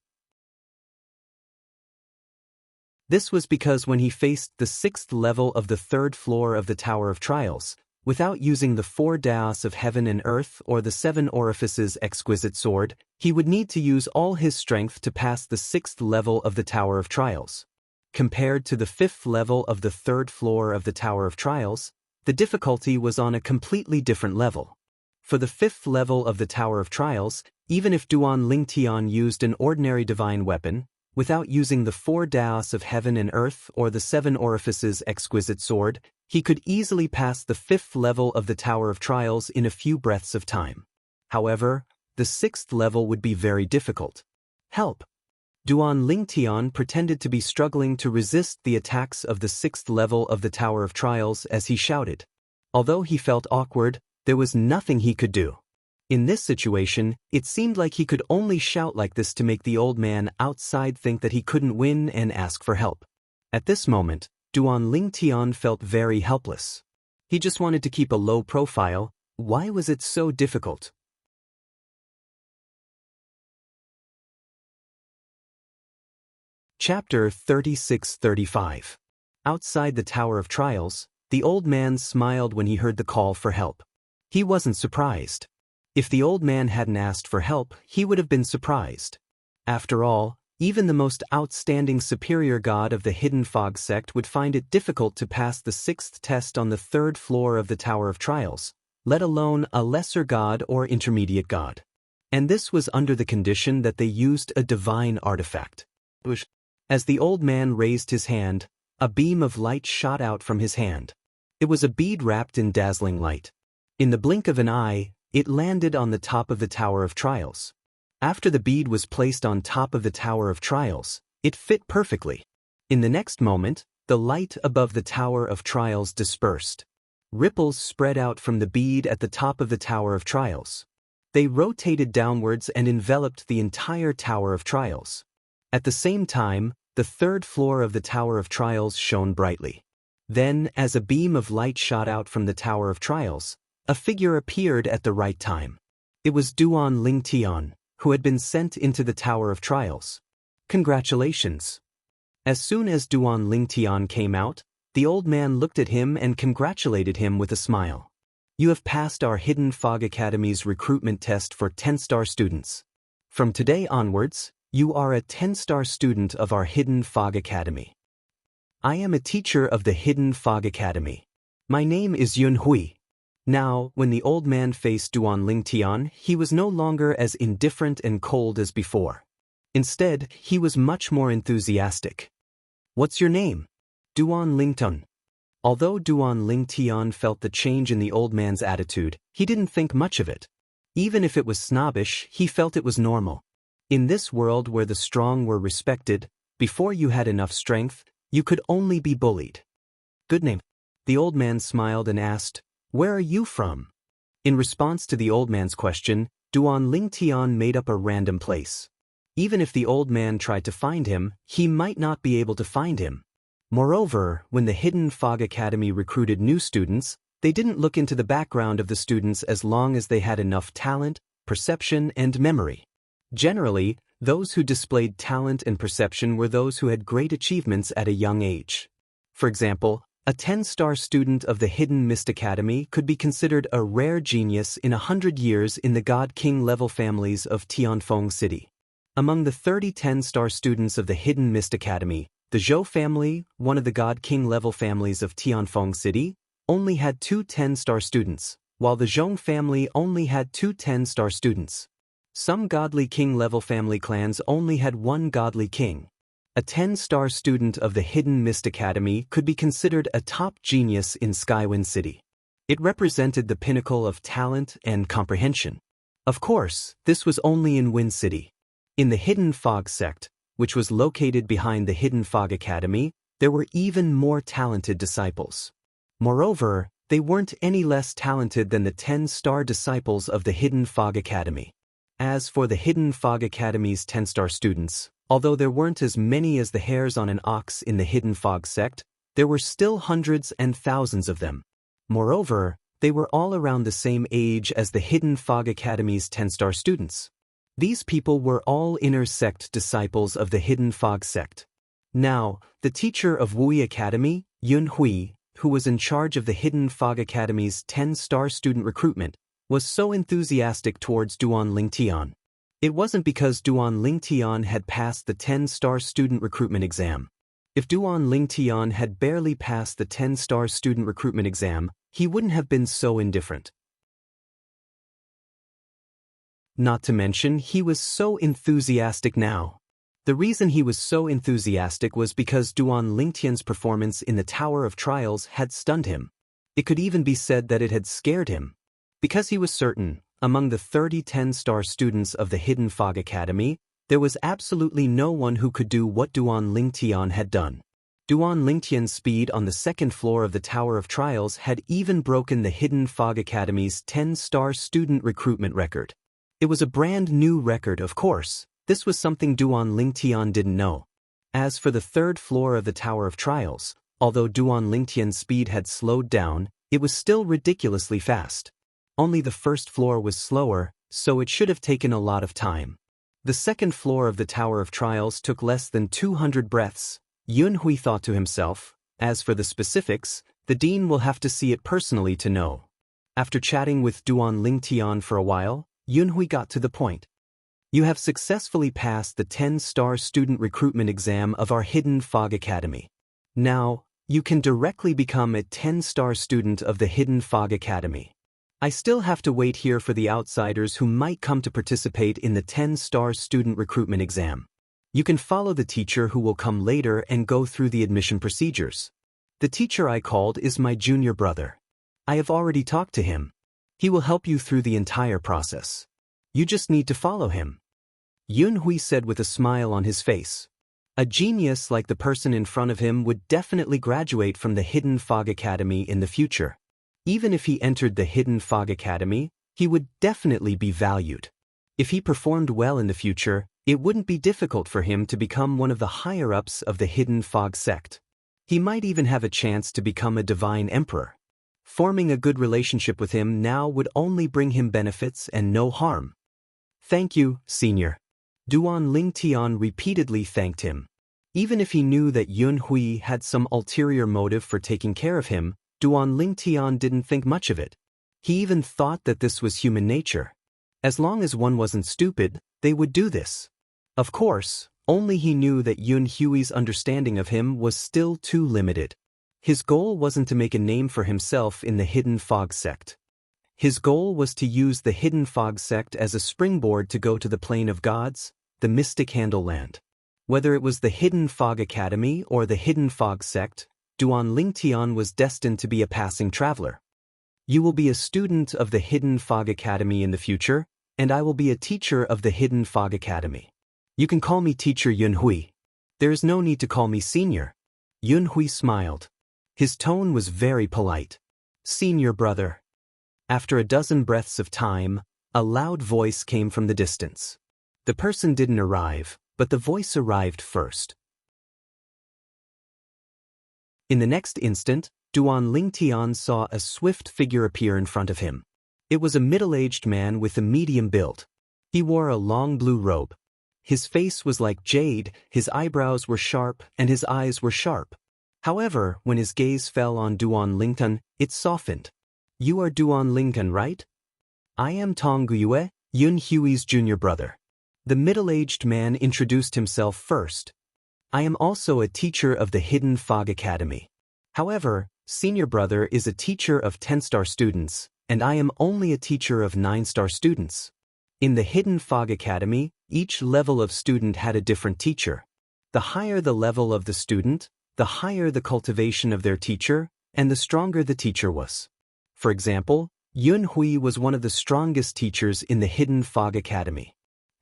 [SPEAKER 1] This was because when he faced the 6th level of the 3rd floor of the Tower of Trials, without using the 4 daos of heaven and earth or the 7 orifices exquisite sword, he would need to use all his strength to pass the 6th level of the Tower of Trials. Compared to the 5th level of the 3rd floor of the Tower of Trials, the difficulty was on a completely different level. For the 5th level of the Tower of Trials, even if Duan Lingtian used an ordinary divine weapon, without using the 4 daos of heaven and earth or the 7 orifices exquisite sword, he could easily pass the 5th level of the Tower of Trials in a few breaths of time. However, the 6th level would be very difficult. Help! Duan Lingtian pretended to be struggling to resist the attacks of the 6th level of the Tower of Trials as he shouted. Although he felt awkward, there was nothing he could do. In this situation, it seemed like he could only shout like this to make the old man outside think that he couldn't win and ask for help. At this moment, Duan Lingtian felt very helpless. He just wanted to keep a low profile. Why was it so difficult? Chapter 36-35. Outside the Tower of Trials, the old man smiled when he heard the call for help. He wasn't surprised. If the old man hadn't asked for help, he would have been surprised. After all, even the most outstanding superior god of the Hidden Fog sect would find it difficult to pass the 6th test on the 3rd floor of the Tower of Trials, let alone a lesser god or intermediate god. And this was under the condition that they used a divine artifact. As the old man raised his hand, a beam of light shot out from his hand. It was a bead wrapped in dazzling light. In the blink of an eye, it landed on the top of the Tower of Trials. After the bead was placed on top of the Tower of Trials, it fit perfectly. In the next moment, the light above the Tower of Trials dispersed. Ripples spread out from the bead at the top of the Tower of Trials. They rotated downwards and enveloped the entire Tower of Trials. At the same time, the 3rd floor of the Tower of Trials shone brightly. Then, as a beam of light shot out from the Tower of Trials, a figure appeared at the right time. It was Duan Lingtian, who had been sent into the Tower of Trials. Congratulations! As soon as Duan Lingtian came out, the old man looked at him and congratulated him with a smile. You have passed our Hidden Fog Academy's recruitment test for 10-star students. From today onwards, you are a 10-star student of our Hidden Fog Academy. I am a teacher of the Hidden Fog Academy. My name is Yun Hui. Now, when the old man faced Duan Lingtian, he was no longer as indifferent and cold as before. Instead, he was much more enthusiastic. What's your name? Duan Lingtian. Although Duan Lingtian felt the change in the old man's attitude, he didn't think much of it. Even if it was snobbish, he felt it was normal. In this world where the strong were respected, before you had enough strength, you could only be bullied. Good name. The old man smiled and asked, Where are you from? In response to the old man's question, Duan Lingtian made up a random place. Even if the old man tried to find him, he might not be able to find him. Moreover, when the Hidden Fog Academy recruited new students, they didn't look into the background of the students as long as they had enough talent, perception, and memory. Generally, those who displayed talent and perception were those who had great achievements at a young age. For example, a 10-star student of the Hidden Mist Academy could be considered a rare genius in 100 years in the God King level families of Tianfeng City. Among the 30 10-star students of the Hidden Mist Academy, the Zhou family, one of the God King level families of Tianfeng City, only had 2 10-star students, while the Zhong family only had 2 10-star students. Some godly king level family clans only had 1 godly king. A 10-star student of the Hidden Mist Academy could be considered a top genius in Skywind City. It represented the pinnacle of talent and comprehension. Of course, this was only in Wind City. In the Hidden Fog sect, which was located behind the Hidden Fog Academy, there were even more talented disciples. Moreover, they weren't any less talented than the 10-star disciples of the Hidden Fog Academy. As for the Hidden Fog Academy's 10-star students, although there weren't as many as the hairs on an ox in the Hidden Fog sect, there were still hundreds and thousands of them. Moreover, they were all around the same age as the Hidden Fog Academy's 10-star students. These people were all inner sect disciples of the Hidden Fog sect. Now, the teacher of Wui Academy, Yun Hui, who was in charge of the Hidden Fog Academy's 10-star student recruitment, was so enthusiastic towards Duan Lingtian. It wasn't because Duan Lingtian had passed the 10-star student recruitment exam. If Duan Lingtian had barely passed the 10-star student recruitment exam, he wouldn't have been so indifferent. Not to mention, he was so enthusiastic now. The reason he was so enthusiastic was because Duan Lingtian's performance in the Tower of Trials had stunned him. It could even be said that it had scared him. Because he was certain, among the 30 10-star students of the Hidden Fog Academy, there was absolutely no one who could do what Duan Lingtian had done. Duan Lingtian's speed on the second floor of the Tower of Trials had even broken the Hidden Fog Academy's 10-star student recruitment record. It was a brand new record, of course. This was something Duan Lingtian didn't know. As for the third floor of the Tower of Trials, although Duan Lingtian's speed had slowed down, it was still ridiculously fast. Only the first floor was slower, so it should have taken a lot of time. The second floor of the Tower of Trials took less than 200 breaths. Yun Hui thought to himself. As for the specifics, the dean will have to see it personally to know. After chatting with Duan Lingtian for a while, Yun Hui got to the point. You have successfully passed the 10-star student recruitment exam of our Hidden Fog Academy. Now, you can directly become a 10-star student of the Hidden Fog Academy. I still have to wait here for the outsiders who might come to participate in the 10-star student recruitment exam. You can follow the teacher who will come later and go through the admission procedures. The teacher I called is my junior brother. I have already talked to him. He will help you through the entire process. You just need to follow him. Yun Hui said with a smile on his face. A genius like the person in front of him would definitely graduate from the Hidden Fog Academy in the future. Even if he entered the Hidden Fog Academy, he would definitely be valued. If he performed well in the future, it wouldn't be difficult for him to become one of the higher-ups of the Hidden Fog sect. He might even have a chance to become a divine emperor. Forming a good relationship with him now would only bring him benefits and no harm. Thank you, senior. Duan Lingtian repeatedly thanked him. Even if he knew that Yun Hui had some ulterior motive for taking care of him, Duan Lingtian didn't think much of it. He even thought that this was human nature. As long as one wasn't stupid, they would do this. Of course, only he knew that Yun Hui's understanding of him was still too limited. His goal wasn't to make a name for himself in the Hidden Fog sect. His goal was to use the Hidden Fog sect as a springboard to go to the Plane of Gods, the Mystic Handle Land. Whether it was the Hidden Fog Academy or the Hidden Fog sect, Duan Lingtian was destined to be a passing traveler. You will be a student of the Hidden Fog Academy in the future, and I will be a teacher of the Hidden Fog Academy. You can call me Teacher Yun Hui. There is no need to call me Senior. Yun Hui smiled. His tone was very polite. Senior brother. After a dozen breaths of time, a loud voice came from the distance. The person didn't arrive, but the voice arrived first. In the next instant, Duan Lingtian saw a swift figure appear in front of him. It was a middle-aged man with a medium build. He wore a long blue robe. His face was like jade, his eyebrows were sharp, and his eyes were sharp. However, when his gaze fell on Duan Lingtian, it softened. You are Duan Lingtian, right? I am Tong Guiyue, Yun Hui's junior brother. The middle-aged man introduced himself first. I am also a teacher of the Hidden Fog Academy. However, senior brother is a teacher of 10-star students, and I am only a teacher of 9-star students. In the Hidden Fog Academy, each level of student had a different teacher. The higher the level of the student, the higher the cultivation of their teacher, and the stronger the teacher was. For example, Yun Hui was one of the strongest teachers in the Hidden Fog Academy.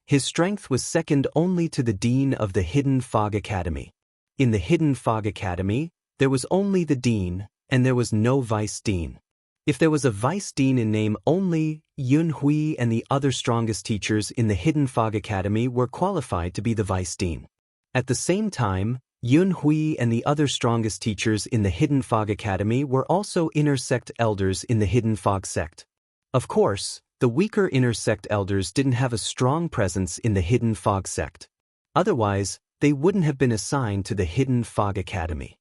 [SPEAKER 1] His strength was second only to the dean of the Hidden Fog Academy. In the Hidden Fog Academy, there was only the dean, and there was no vice dean. If there was a vice dean in name only, Yun Hui and the other strongest teachers in the Hidden Fog Academy were qualified to be the vice dean. At the same time, Yun Hui and the other strongest teachers in the Hidden Fog Academy were also inner sect elders in the Hidden Fog sect. Of course, the weaker inner sect elders didn't have a strong presence in the Hidden Fog sect. Otherwise, they wouldn't have been assigned to the Hidden Fog Academy.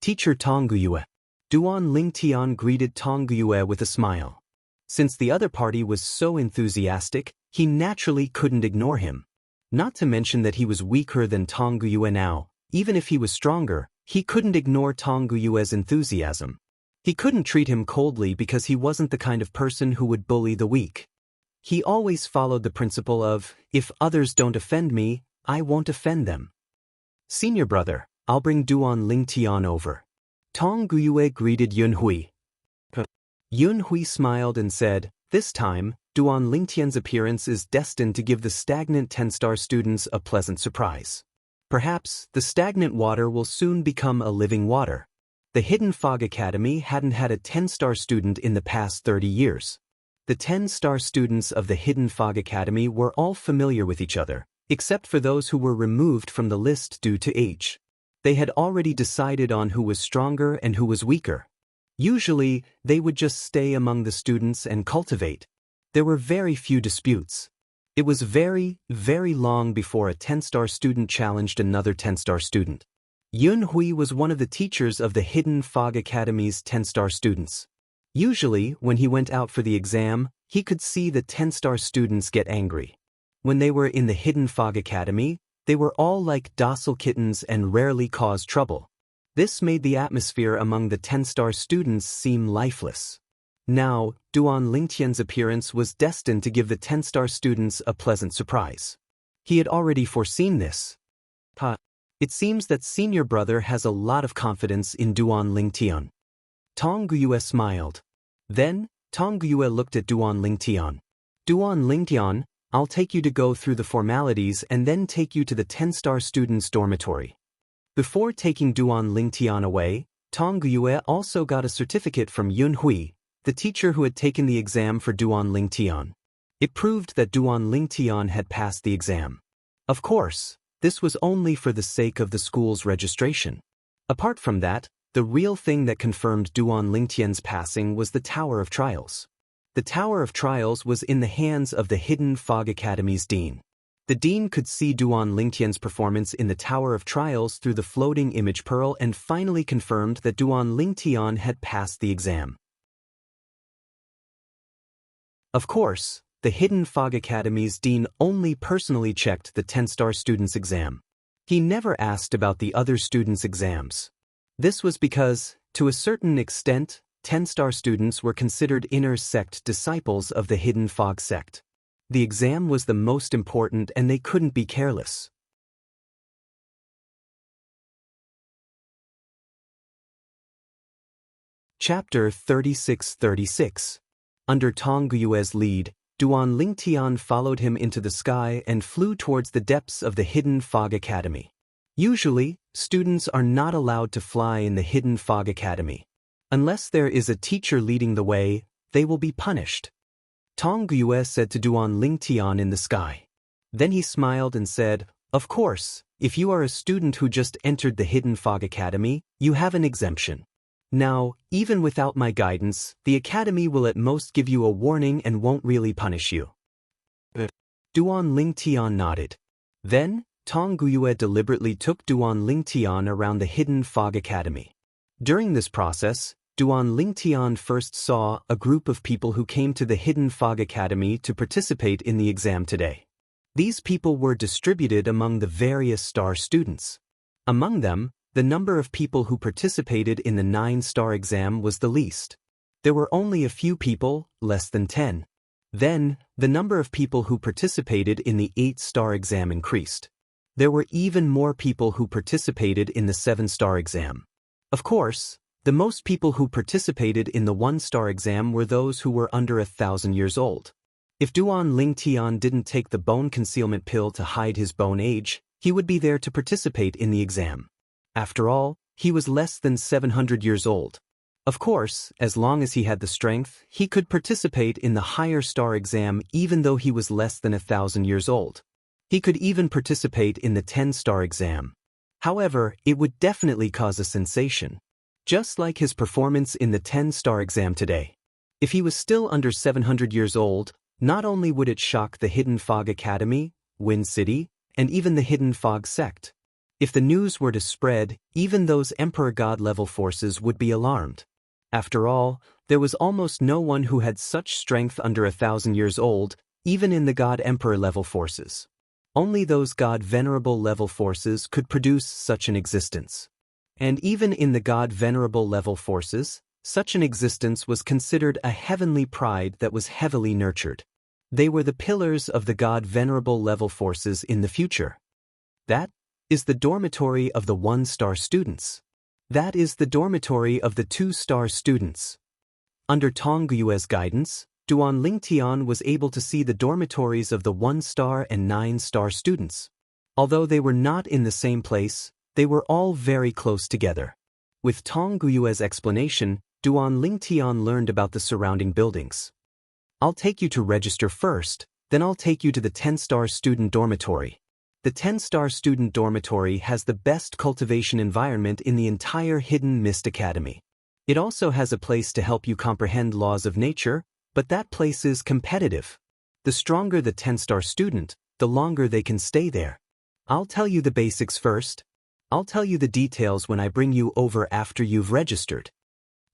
[SPEAKER 1] Teacher Tongyue. Duan Lingtian greeted Tongyue with a smile. Since the other party was so enthusiastic, he naturally couldn't ignore him. Not to mention that he was weaker than Tongyue now. Even if he was stronger, he couldn't ignore Tongyue's enthusiasm. He couldn't treat him coldly because he wasn't the kind of person who would bully the weak. He always followed the principle of, if others don't offend me, I won't offend them. Senior brother, I'll bring Duan Lingtian over. Tongyue greeted Yunhui. Yunhui smiled and said, this time, Duan Lingtian's appearance is destined to give the stagnant 10-star students a pleasant surprise. Perhaps, the stagnant water will soon become a living water. The Hidden Fog Academy hadn't had a 10-star student in the past 30 years. The 10-star students of the Hidden Fog Academy were all familiar with each other, except for those who were removed from the list due to age. They had already decided on who was stronger and who was weaker. Usually, they would just stay among the students and cultivate. There were very few disputes. It was very, very long before a 10-star student challenged another 10-star student. Yunhui was one of the teachers of the Hidden Fog Academy's 10-star students. Usually, when he went out for the exam, he could see the 10-star students get angry. When they were in the Hidden Fog Academy, they were all like docile kittens and rarely caused trouble. This made the atmosphere among the 10-star students seem lifeless. Now, Duan Lingtian's appearance was destined to give the 10-star students a pleasant surprise. He had already foreseen this. It seems that senior brother has a lot of confidence in Duan Lingtian. Tongyue smiled. Then, Tongyue looked at Duan Lingtian. Duan Lingtian, I'll take you to go through the formalities and then take you to the 10-star students' dormitory. Before taking Duan Lingtian away, Tongyue also got a certificate from Yunhui, the teacher who had taken the exam for Duan Lingtian. It proved that Duan Lingtian had passed the exam. Of course, this was only for the sake of the school's registration. Apart from that, the real thing that confirmed Duan Lingtian's passing was the Tower of Trials. The Tower of Trials was in the hands of the Hidden Fog Academy's dean. The dean could see Duan Lingtian's performance in the Tower of Trials through the floating image pearl and finally confirmed that Duan Lingtian had passed the exam. Of course, the Hidden Fog Academy's dean only personally checked the 10-star students' exam. He never asked about the other students' exams. This was because, to a certain extent, 10-star students were considered inner sect disciples of the Hidden Fog sect. The exam was the most important and they couldn't be careless. Chapter 36-36. Under Tongyue's lead, Duan Lingtian followed him into the sky and flew towards the depths of the Hidden Fog Academy. Usually, students are not allowed to fly in the Hidden Fog Academy. Unless there is a teacher leading the way, they will be punished. Tongyue said to Duan Lingtian in the sky. Then he smiled and said, of course, if you are a student who just entered the Hidden Fog Academy, you have an exemption. Now, even without my guidance, the Academy will at most give you a warning and won't really punish you. Duan Lingtian nodded. Then, Tongyue deliberately took Duan Lingtian around the Hidden Fog Academy. During this process, Duan Lingtian first saw a group of people who came to the Hidden Fog Academy to participate in the exam today. These people were distributed among the various star students. Among them, the number of people who participated in the 9-star exam was the least. There were only a few people, less than 10. Then, the number of people who participated in the 8-star exam increased. There were even more people who participated in the 7-star exam. Of course, the most people who participated in the 1-star exam were those who were under 1,000 years old. If Duan Lingtian didn't take the bone concealment pill to hide his bone age, he would be there to participate in the exam. After all, he was less than 700 years old. Of course, as long as he had the strength, he could participate in the higher star exam even though he was less than 1,000 years old. He could even participate in the 10-star exam. However, it would definitely cause a sensation. Just like his performance in the 10-star exam today. If he was still under 700 years old, not only would it shock the Hidden Fog Academy, Wind City, and even the Hidden Fog sect, If the news were to spread, even those Emperor God-level forces would be alarmed. After all, there was almost no one who had such strength under 1,000 years old, even in the God-Emperor level forces. Only those God-Venerable level forces could produce such an existence. And even in the God-Venerable level forces, such an existence was considered a heavenly pride that was heavily nurtured. They were the pillars of the God-Venerable level forces in the future. That is the dormitory of the 1-star students. That is the dormitory of the 2-star students. Under Tong Guiue's guidance, Duan Lingtian was able to see the dormitories of the 1-star and 9-star students. Although they were not in the same place, they were all very close together. With Tong Guiue's explanation, Duan Lingtian learned about the surrounding buildings. I'll take you to register first, then I'll take you to the 10-star student dormitory. The 10-star student dormitory has the best cultivation environment in the entire Hidden Mist Academy. It also has a place to help you comprehend laws of nature, but that place is competitive. The stronger the 10-star student, the longer they can stay there. I'll tell you the basics first. I'll tell you the details when I bring you over after you've registered.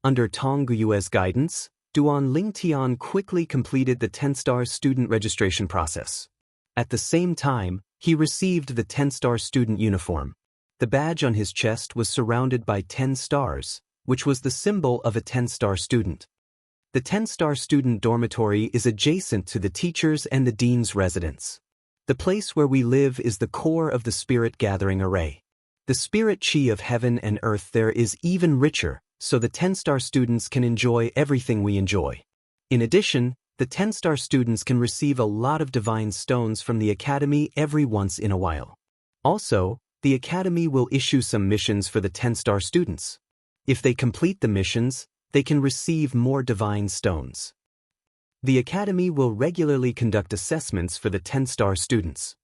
[SPEAKER 1] Under Tong Guiue's guidance, Duan Lingtian quickly completed the 10-star student registration process. At the same time, he received the 10-star student uniform. The badge on his chest was surrounded by 10 stars, which was the symbol of a 10-star student. The 10-star student dormitory is adjacent to the teacher's and the dean's residence. The place where we live is the core of the spirit gathering array. The spirit chi of heaven and earth there is even richer, so the 10-star students can enjoy everything we enjoy. In addition, the 10-star students can receive a lot of divine stones from the Academy every once in a while. Also, the Academy will issue some missions for the 10-star students. If they complete the missions, they can receive more divine stones. The Academy will regularly conduct assessments for the 10-star students.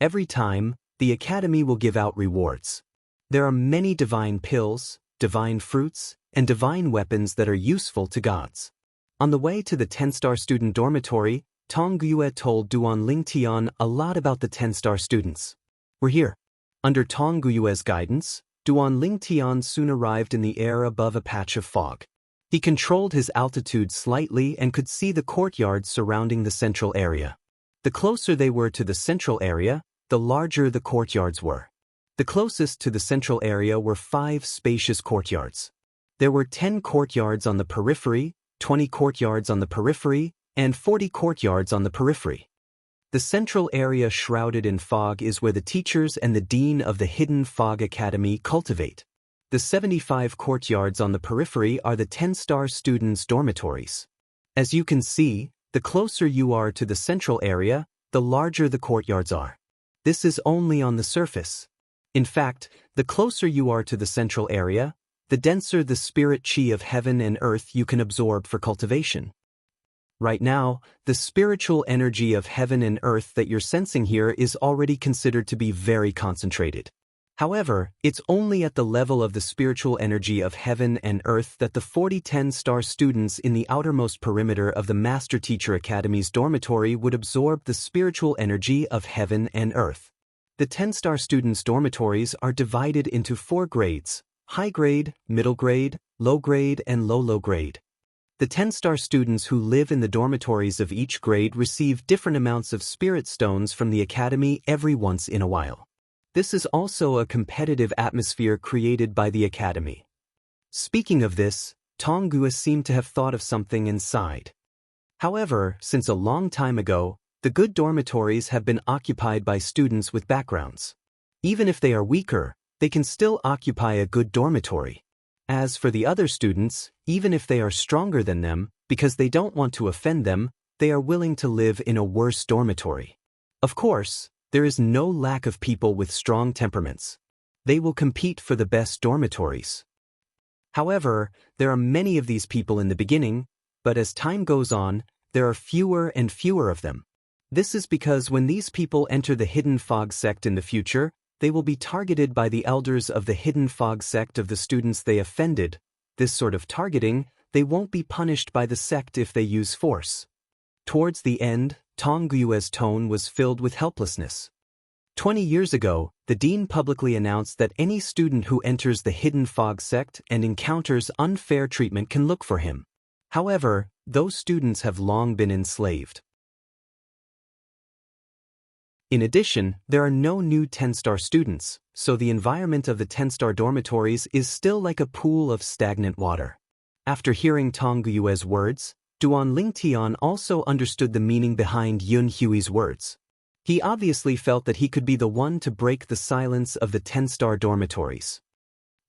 [SPEAKER 1] Every time, the Academy will give out rewards. There are many divine pills, divine fruits, and divine weapons that are useful to gods. On the way to the 10-star student dormitory, Tong Guiue told Duan Lingtian a lot about the 10-star students. We're here. Under Tong Guiue's guidance, Duan Lingtian soon arrived in the air above a patch of fog. He controlled his altitude slightly and could see the courtyards surrounding the central area. The closer they were to the central area, the larger the courtyards were. The closest to the central area were 5 spacious courtyards. There were 10 courtyards on the periphery, 20 courtyards on the periphery, and 40 courtyards on the periphery. The central area shrouded in fog is where the teachers and the dean of the Hidden Fog Academy cultivate. The 75 courtyards on the periphery are the 10-star students' dormitories. As you can see, the closer you are to the central area, the larger the courtyards are. This is only on the surface. In fact, the closer you are to the central area, the denser the spirit chi of heaven and earth you can absorb for cultivation. Right now, the spiritual energy of heaven and earth that you're sensing here is already considered to be very concentrated. However, it's only at the level of the spiritual energy of heaven and earth that the 40 10-star students in the outermost perimeter of the Master Teacher Academy's dormitory would absorb the spiritual energy of heaven and earth. The 10-star students' dormitories are divided into 4 grades: high grade, middle grade, low grade, and low grade. The 10-star students who live in the dormitories of each grade receive different amounts of spirit stones from the Academy every once in a while. This is also a competitive atmosphere created by the Academy. Speaking of this, Tong Guiue seemed to have thought of something and sighed. However, since a long time ago, the good dormitories have been occupied by students with backgrounds. Even if they are weaker, they can still occupy a good dormitory. As for the other students, even if they are stronger than them, because they don't want to offend them, they are willing to live in a worse dormitory. Of course, there is no lack of people with strong temperaments. They will compete for the best dormitories. However, there are many of these people in the beginning, but as time goes on, there are fewer and fewer of them. This is because when these people enter the Hidden Fog sect in the future, they will be targeted by the elders of the Hidden Fog sect of the students they offended. This sort of targeting, they won't be punished by the sect if they use force. Towards the end, Tong Guiue's tone was filled with helplessness. 20 years ago, the dean publicly announced that any student who enters the Hidden Fog sect and encounters unfair treatment can look for him. However, those students have long been enslaved. In addition, there are no new 10-star students, so the environment of the 10-star dormitories is still like a pool of stagnant water. After hearing Tong Guyue's words, Duan Lingtian also understood the meaning behind Yun Hui's words. He obviously felt that he could be the one to break the silence of the 10-star dormitories.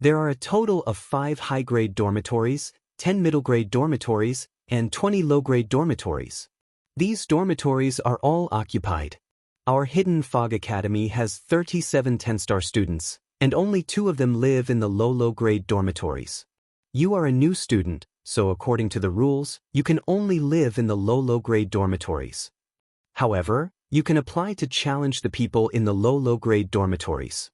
[SPEAKER 1] There are a total of 5 high-grade dormitories, 10 middle-grade dormitories, and 20 low-grade dormitories. These dormitories are all occupied. Our Hidden Fog Academy has 37 10-star students, and only 2 of them live in the low-grade dormitories. You are a new student, so according to the rules, you can only live in the low-grade dormitories. However, you can apply to challenge the people in the low-grade dormitories.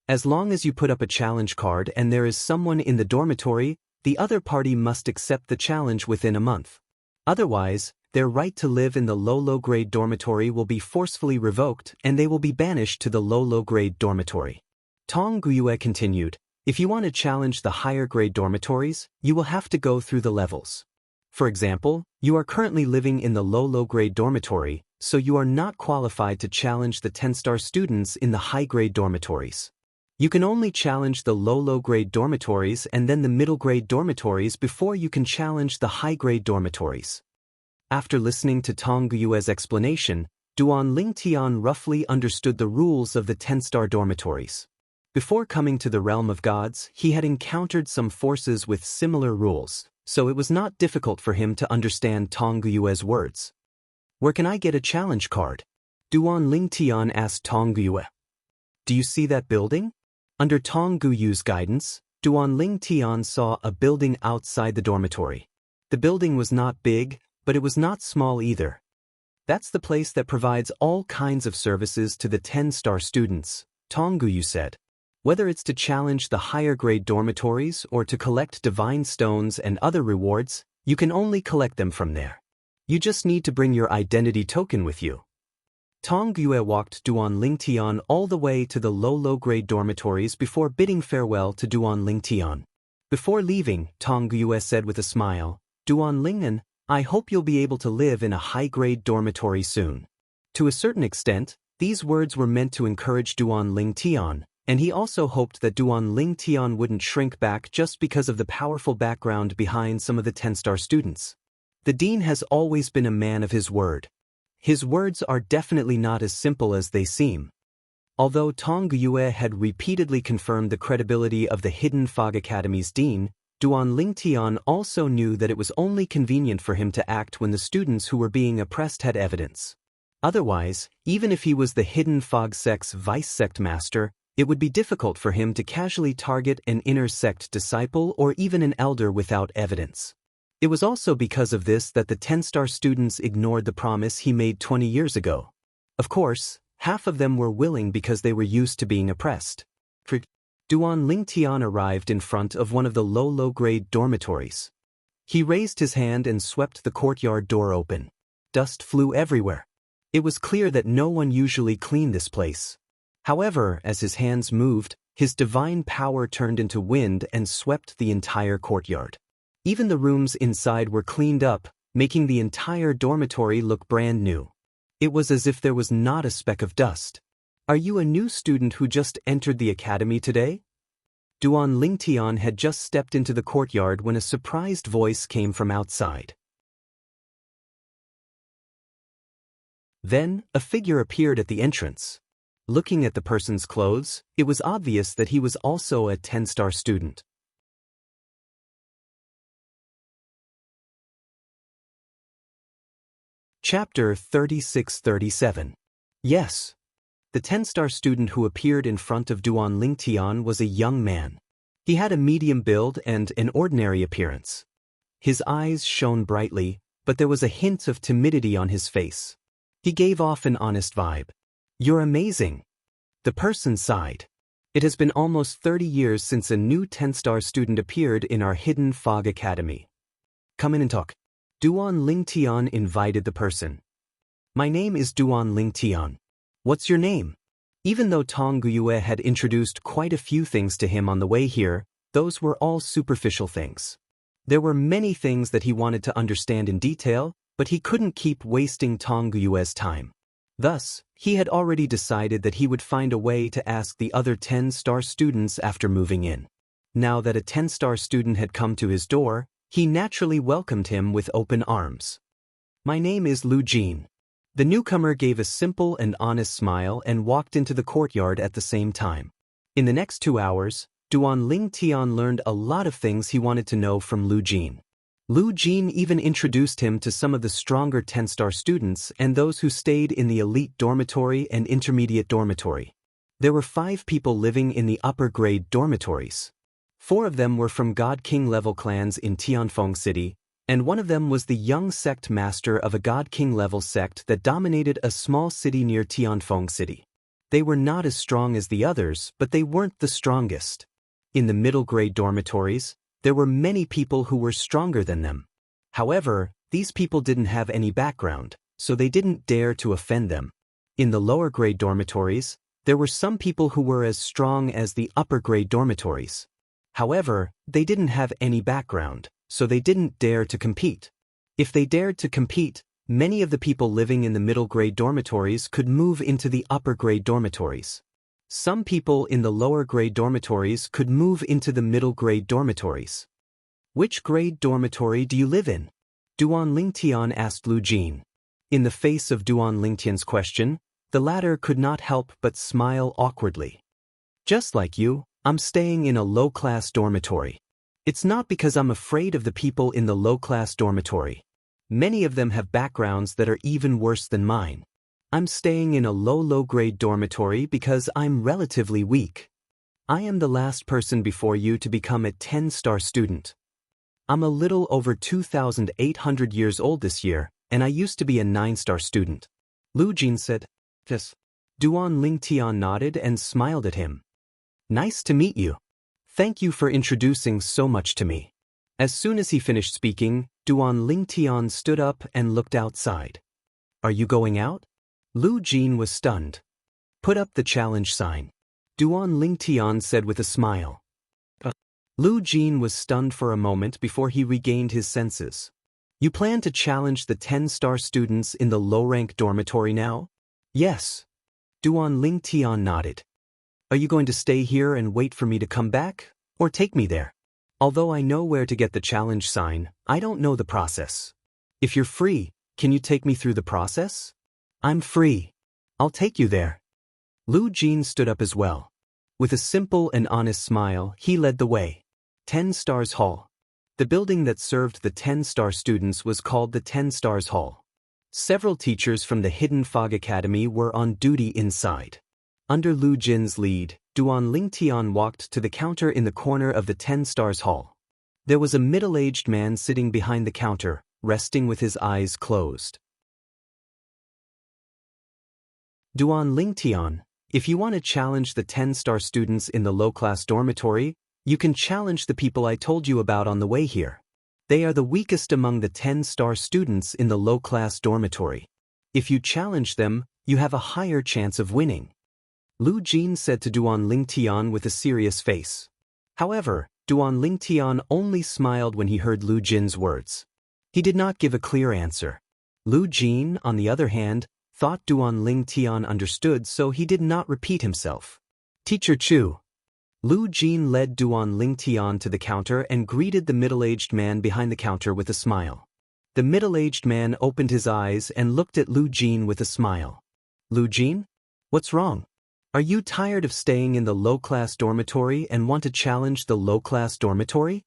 [SPEAKER 1] As long as you put up a challenge card and there is someone in the dormitory, the other party must accept the challenge within a month. Otherwise, their right to live in the low-grade dormitory will be forcefully revoked and they will be banished to the low-grade dormitory. Tong Guyue continued, if you want to challenge the higher-grade dormitories, you will have to go through the levels. For example, you are currently living in the low-grade dormitory, so you are not qualified to challenge the 10-star students in the high-grade dormitories. You can only challenge the low-grade dormitories and then the middle-grade dormitories before you can challenge the high-grade dormitories. After listening to Tong Guyue's explanation, Duan Lingtian roughly understood the rules of the 10-star dormitories. Before coming to the realm of gods, he had encountered some forces with similar rules, so it was not difficult for him to understand Tong Guyue's words. Where can I get a challenge card? Duan Lingtian asked Tong Guyue. Do you see that building? Under Tong Guyue's guidance, Duan Lingtian saw a building outside the dormitory. The building was not big, but it was not small either. That's the place that provides all kinds of services to the 10-star students, Tong Guyu said. Whether it's to challenge the higher-grade dormitories or to collect divine stones and other rewards, you can only collect them from there. You just need to bring your identity token with you. Tong Guyue walked Duan Lingtian all the way to the low-grade dormitories before bidding farewell to Duan Lingtian. Before leaving, Tong Guyue said with a smile, Duan Lingnan, I hope you'll be able to live in a high-grade dormitory soon. To a certain extent, these words were meant to encourage Duan Lingtian, and he also hoped that Duan Lingtian wouldn't shrink back just because of the powerful background behind some of the 10-star students. The dean has always been a man of his word. His words are definitely not as simple as they seem. Although Tong Guyue had repeatedly confirmed the credibility of the Hidden Fog Academy's dean, Duan Lingtian also knew that it was only convenient for him to act when the students who were being oppressed had evidence. Otherwise, even if he was the Hidden Fog sect's vice-sect master, it would be difficult for him to casually target an inner sect disciple or even an elder without evidence. It was also because of this that the 10-star students ignored the promise he made 20 years ago. Of course, half of them were willing because they were used to being oppressed. Duan Lingtian arrived in front of one of the low-grade dormitories. He raised his hand and swept the courtyard door open. Dust flew everywhere. It was clear that no one usually cleaned this place. However, as his hands moved, his divine power turned into wind and swept the entire courtyard. Even the rooms inside were cleaned up, making the entire dormitory look brand new. It was as if there was not a speck of dust. Are you a new student who just entered the academy today? Duan Lingtian had just stepped into the courtyard when a surprised voice came from outside. Then, a figure appeared at the entrance. Looking at the person's clothes, it was obvious that he was also a 10-star student. Chapter 36-37. Yes. The 10-star student who appeared in front of Duan Lingtian was a young man. He had a medium build and an ordinary appearance. His eyes shone brightly, but there was a hint of timidity on his face. He gave off an honest vibe. You're amazing. The person sighed. It has been almost 30 years since a new 10-star student appeared in our Hidden Fog Academy. Come in and talk. Duan Lingtian invited the person. My name is Duan Lingtian. What's your name? Even though Tong Guyue had introduced quite a few things to him on the way here, those were all superficial things. There were many things that he wanted to understand in detail, but he couldn't keep wasting Tong Guyue's time. Thus, he had already decided that he would find a way to ask the other 10-star students after moving in. Now that a 10-star student had come to his door, he naturally welcomed him with open arms. "My name is Lu Jin." The newcomer gave a simple and honest smile and walked into the courtyard at the same time. In the next 2 hours, Duan Ling Tian learned a lot of things he wanted to know from Lu Jin. Lu Jin even introduced him to some of the stronger 10-star students and those who stayed in the elite dormitory and intermediate dormitory. There were 5 people living in the upper-grade dormitories. 4 of them were from God King level clans in Tianfeng City, and one of them was the young sect master of a God King level sect that dominated a small city near Tianfeng City. They were not as strong as the others, but they weren't the strongest. In the middle-grade dormitories, there were many people who were stronger than them. However, these people didn't have any background, so they didn't dare to offend them. In the lower-grade dormitories, there were some people who were as strong as the upper-grade dormitories. However, they didn't have any background, so they didn't dare to compete. If they dared to compete, many of the people living in the middle-grade dormitories could move into the upper-grade dormitories. Some people in the lower-grade dormitories could move into the middle-grade dormitories. "Which grade dormitory do you live in?" Duan Lingtian asked Lu Jin. In the face of Duan Lingtian's question, the latter could not help but smile awkwardly. "Just like you, I'm staying in a low-class dormitory. It's not because I'm afraid of the people in the low-class dormitory. Many of them have backgrounds that are even worse than mine. I'm staying in a low-grade dormitory because I'm relatively weak. I am the last person before you to become a 10-star student. I'm a little over 2,800 years old this year, and I used to be a 9-star student." Lu Jin said. "Yes." Duan Lingtian nodded and smiled at him. "Nice to meet you. Thank you for introducing so much to me." As soon as he finished speaking, Duan Lingtian stood up and looked outside. "Are you going out?" Lu Jin was stunned. "Put up the challenge sign," Duan Lingtian said with a smile. Lu Jin was stunned for a moment before he regained his senses. "You plan to challenge the 10-star students in the low-rank dormitory now?" "Yes." Duan Lingtian nodded. "Are you going to stay here and wait for me to come back, or take me there? Although I know where to get the challenge sign, I don't know the process. If you're free, can you take me through the process?" "I'm free. I'll take you there." Lu Jin stood up as well. With a simple and honest smile, he led the way. 10 Stars Hall. The building that served the 10-star students was called the 10 Stars Hall. Several teachers from the Hidden Fog Academy were on duty inside. Under Lu Jin's lead, Duan Lingtian walked to the counter in the corner of the 10 Stars Hall. There was a middle-aged man sitting behind the counter, resting with his eyes closed. "Duan Lingtian, if you want to challenge the 10-star students in the low-class dormitory, you can challenge the people I told you about on the way here. They are the weakest among the 10-star students in the low-class dormitory. If you challenge them, you have a higher chance of winning," Lu Jin said to Duan Lingtian with a serious face. However, Duan Lingtian only smiled when he heard Lu Jin's words. He did not give a clear answer. Lu Jin, on the other hand, thought Duan Lingtian understood, so he did not repeat himself. "Teacher Chu." Lu Jin led Duan Lingtian to the counter and greeted the middle-aged man behind the counter with a smile. The middle-aged man opened his eyes and looked at Lu Jin with a smile. "Lu Jin? What's wrong? Are you tired of staying in the low-class dormitory and want to challenge the low-class dormitory?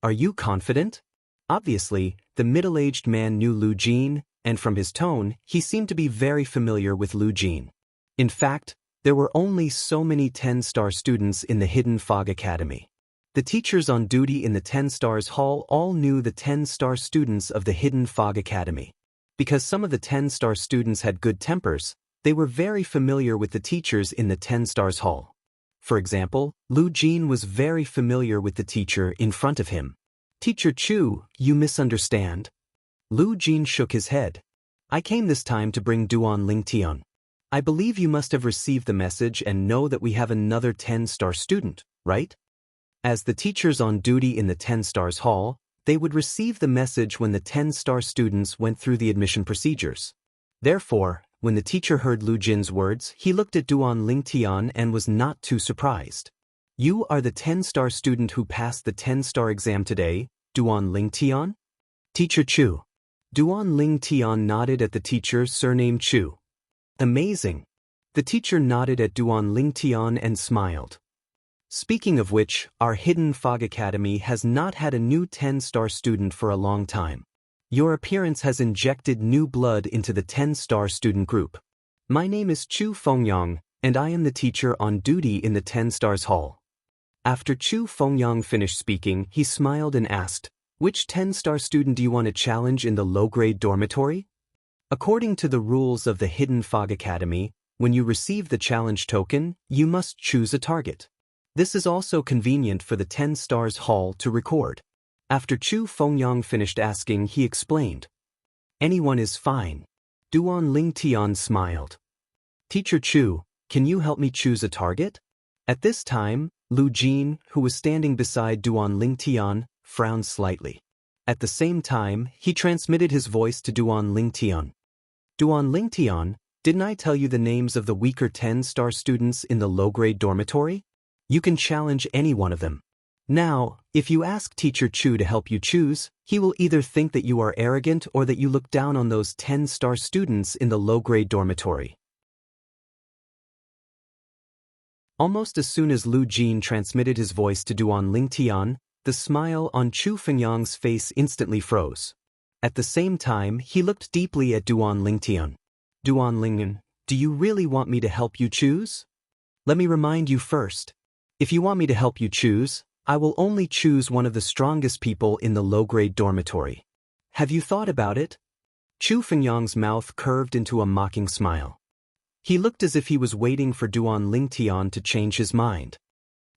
[SPEAKER 1] Are you confident?" Obviously, the middle-aged man knew Lu Jin, and from his tone, he seemed to be very familiar with Lu Jin. In fact, there were only so many 10-star students in the Hidden Fog Academy. The teachers on duty in the 10 Stars Hall all knew the 10-star students of the Hidden Fog Academy. Because some of the 10-star students had good tempers, they were very familiar with the teachers in the 10 Stars Hall. For example, Lu Jin was very familiar with the teacher in front of him. "Teacher Chu, you misunderstand." Lu Jin shook his head. "I came this time to bring Duan Lingtian." I believe you must have received the message and know that we have another 10-star student, right? As the teachers on duty in the 10 stars hall, they would receive the message when the 10-star students went through the admission procedures. Therefore, when the teacher heard Lu Jin's words, he looked at Duan Lingtian and was not too surprised. You are the 10-star student who passed the 10-star exam today, Duan Lingtian? Teacher Chu. Duan Lingtian nodded at the teacher surnamed Chu. Amazing. The teacher nodded at Duan Lingtian and smiled. Speaking of which, our Hidden Fog Academy has not had a new 10-star student for a long time. Your appearance has injected new blood into the 10-star student group. My name is Chu Fengyang, and I am the teacher on duty in the 10 stars hall. After Chu Fengyang finished speaking, he smiled and asked, which 10-star student do you want to challenge in the low-grade dormitory? According to the rules of the Hidden Fog Academy, when you receive the challenge token, you must choose a target. This is also convenient for the 10 stars hall to record. After Chu Fengyang finished asking, he explained. Anyone is fine. Duan Lingtian smiled. Teacher Chu, can you help me choose a target? At this time, Lu Jin, who was standing beside Duan Lingtian, frowned slightly. At the same time, he transmitted his voice to Duan Lingtian. Duan Lingtian, didn't I tell you the names of the weaker 10-star students in the low-grade dormitory? You can challenge any one of them. Now, if you ask Teacher Chu to help you choose, he will either think that you are arrogant or that you look down on those 10-star students in the low-grade dormitory. Almost as soon as Lu Jin transmitted his voice to Duan Lingtian, the smile on Chu Fengyang's face instantly froze. At the same time, he looked deeply at Duan Lingtian. Duan Lingtian, do you really want me to help you choose? Let me remind you first. If you want me to help you choose, I will only choose one of the strongest people in the low-grade dormitory. Have you thought about it? Chu Fengyang's mouth curved into a mocking smile. He looked as if he was waiting for Duan Lingtian to change his mind.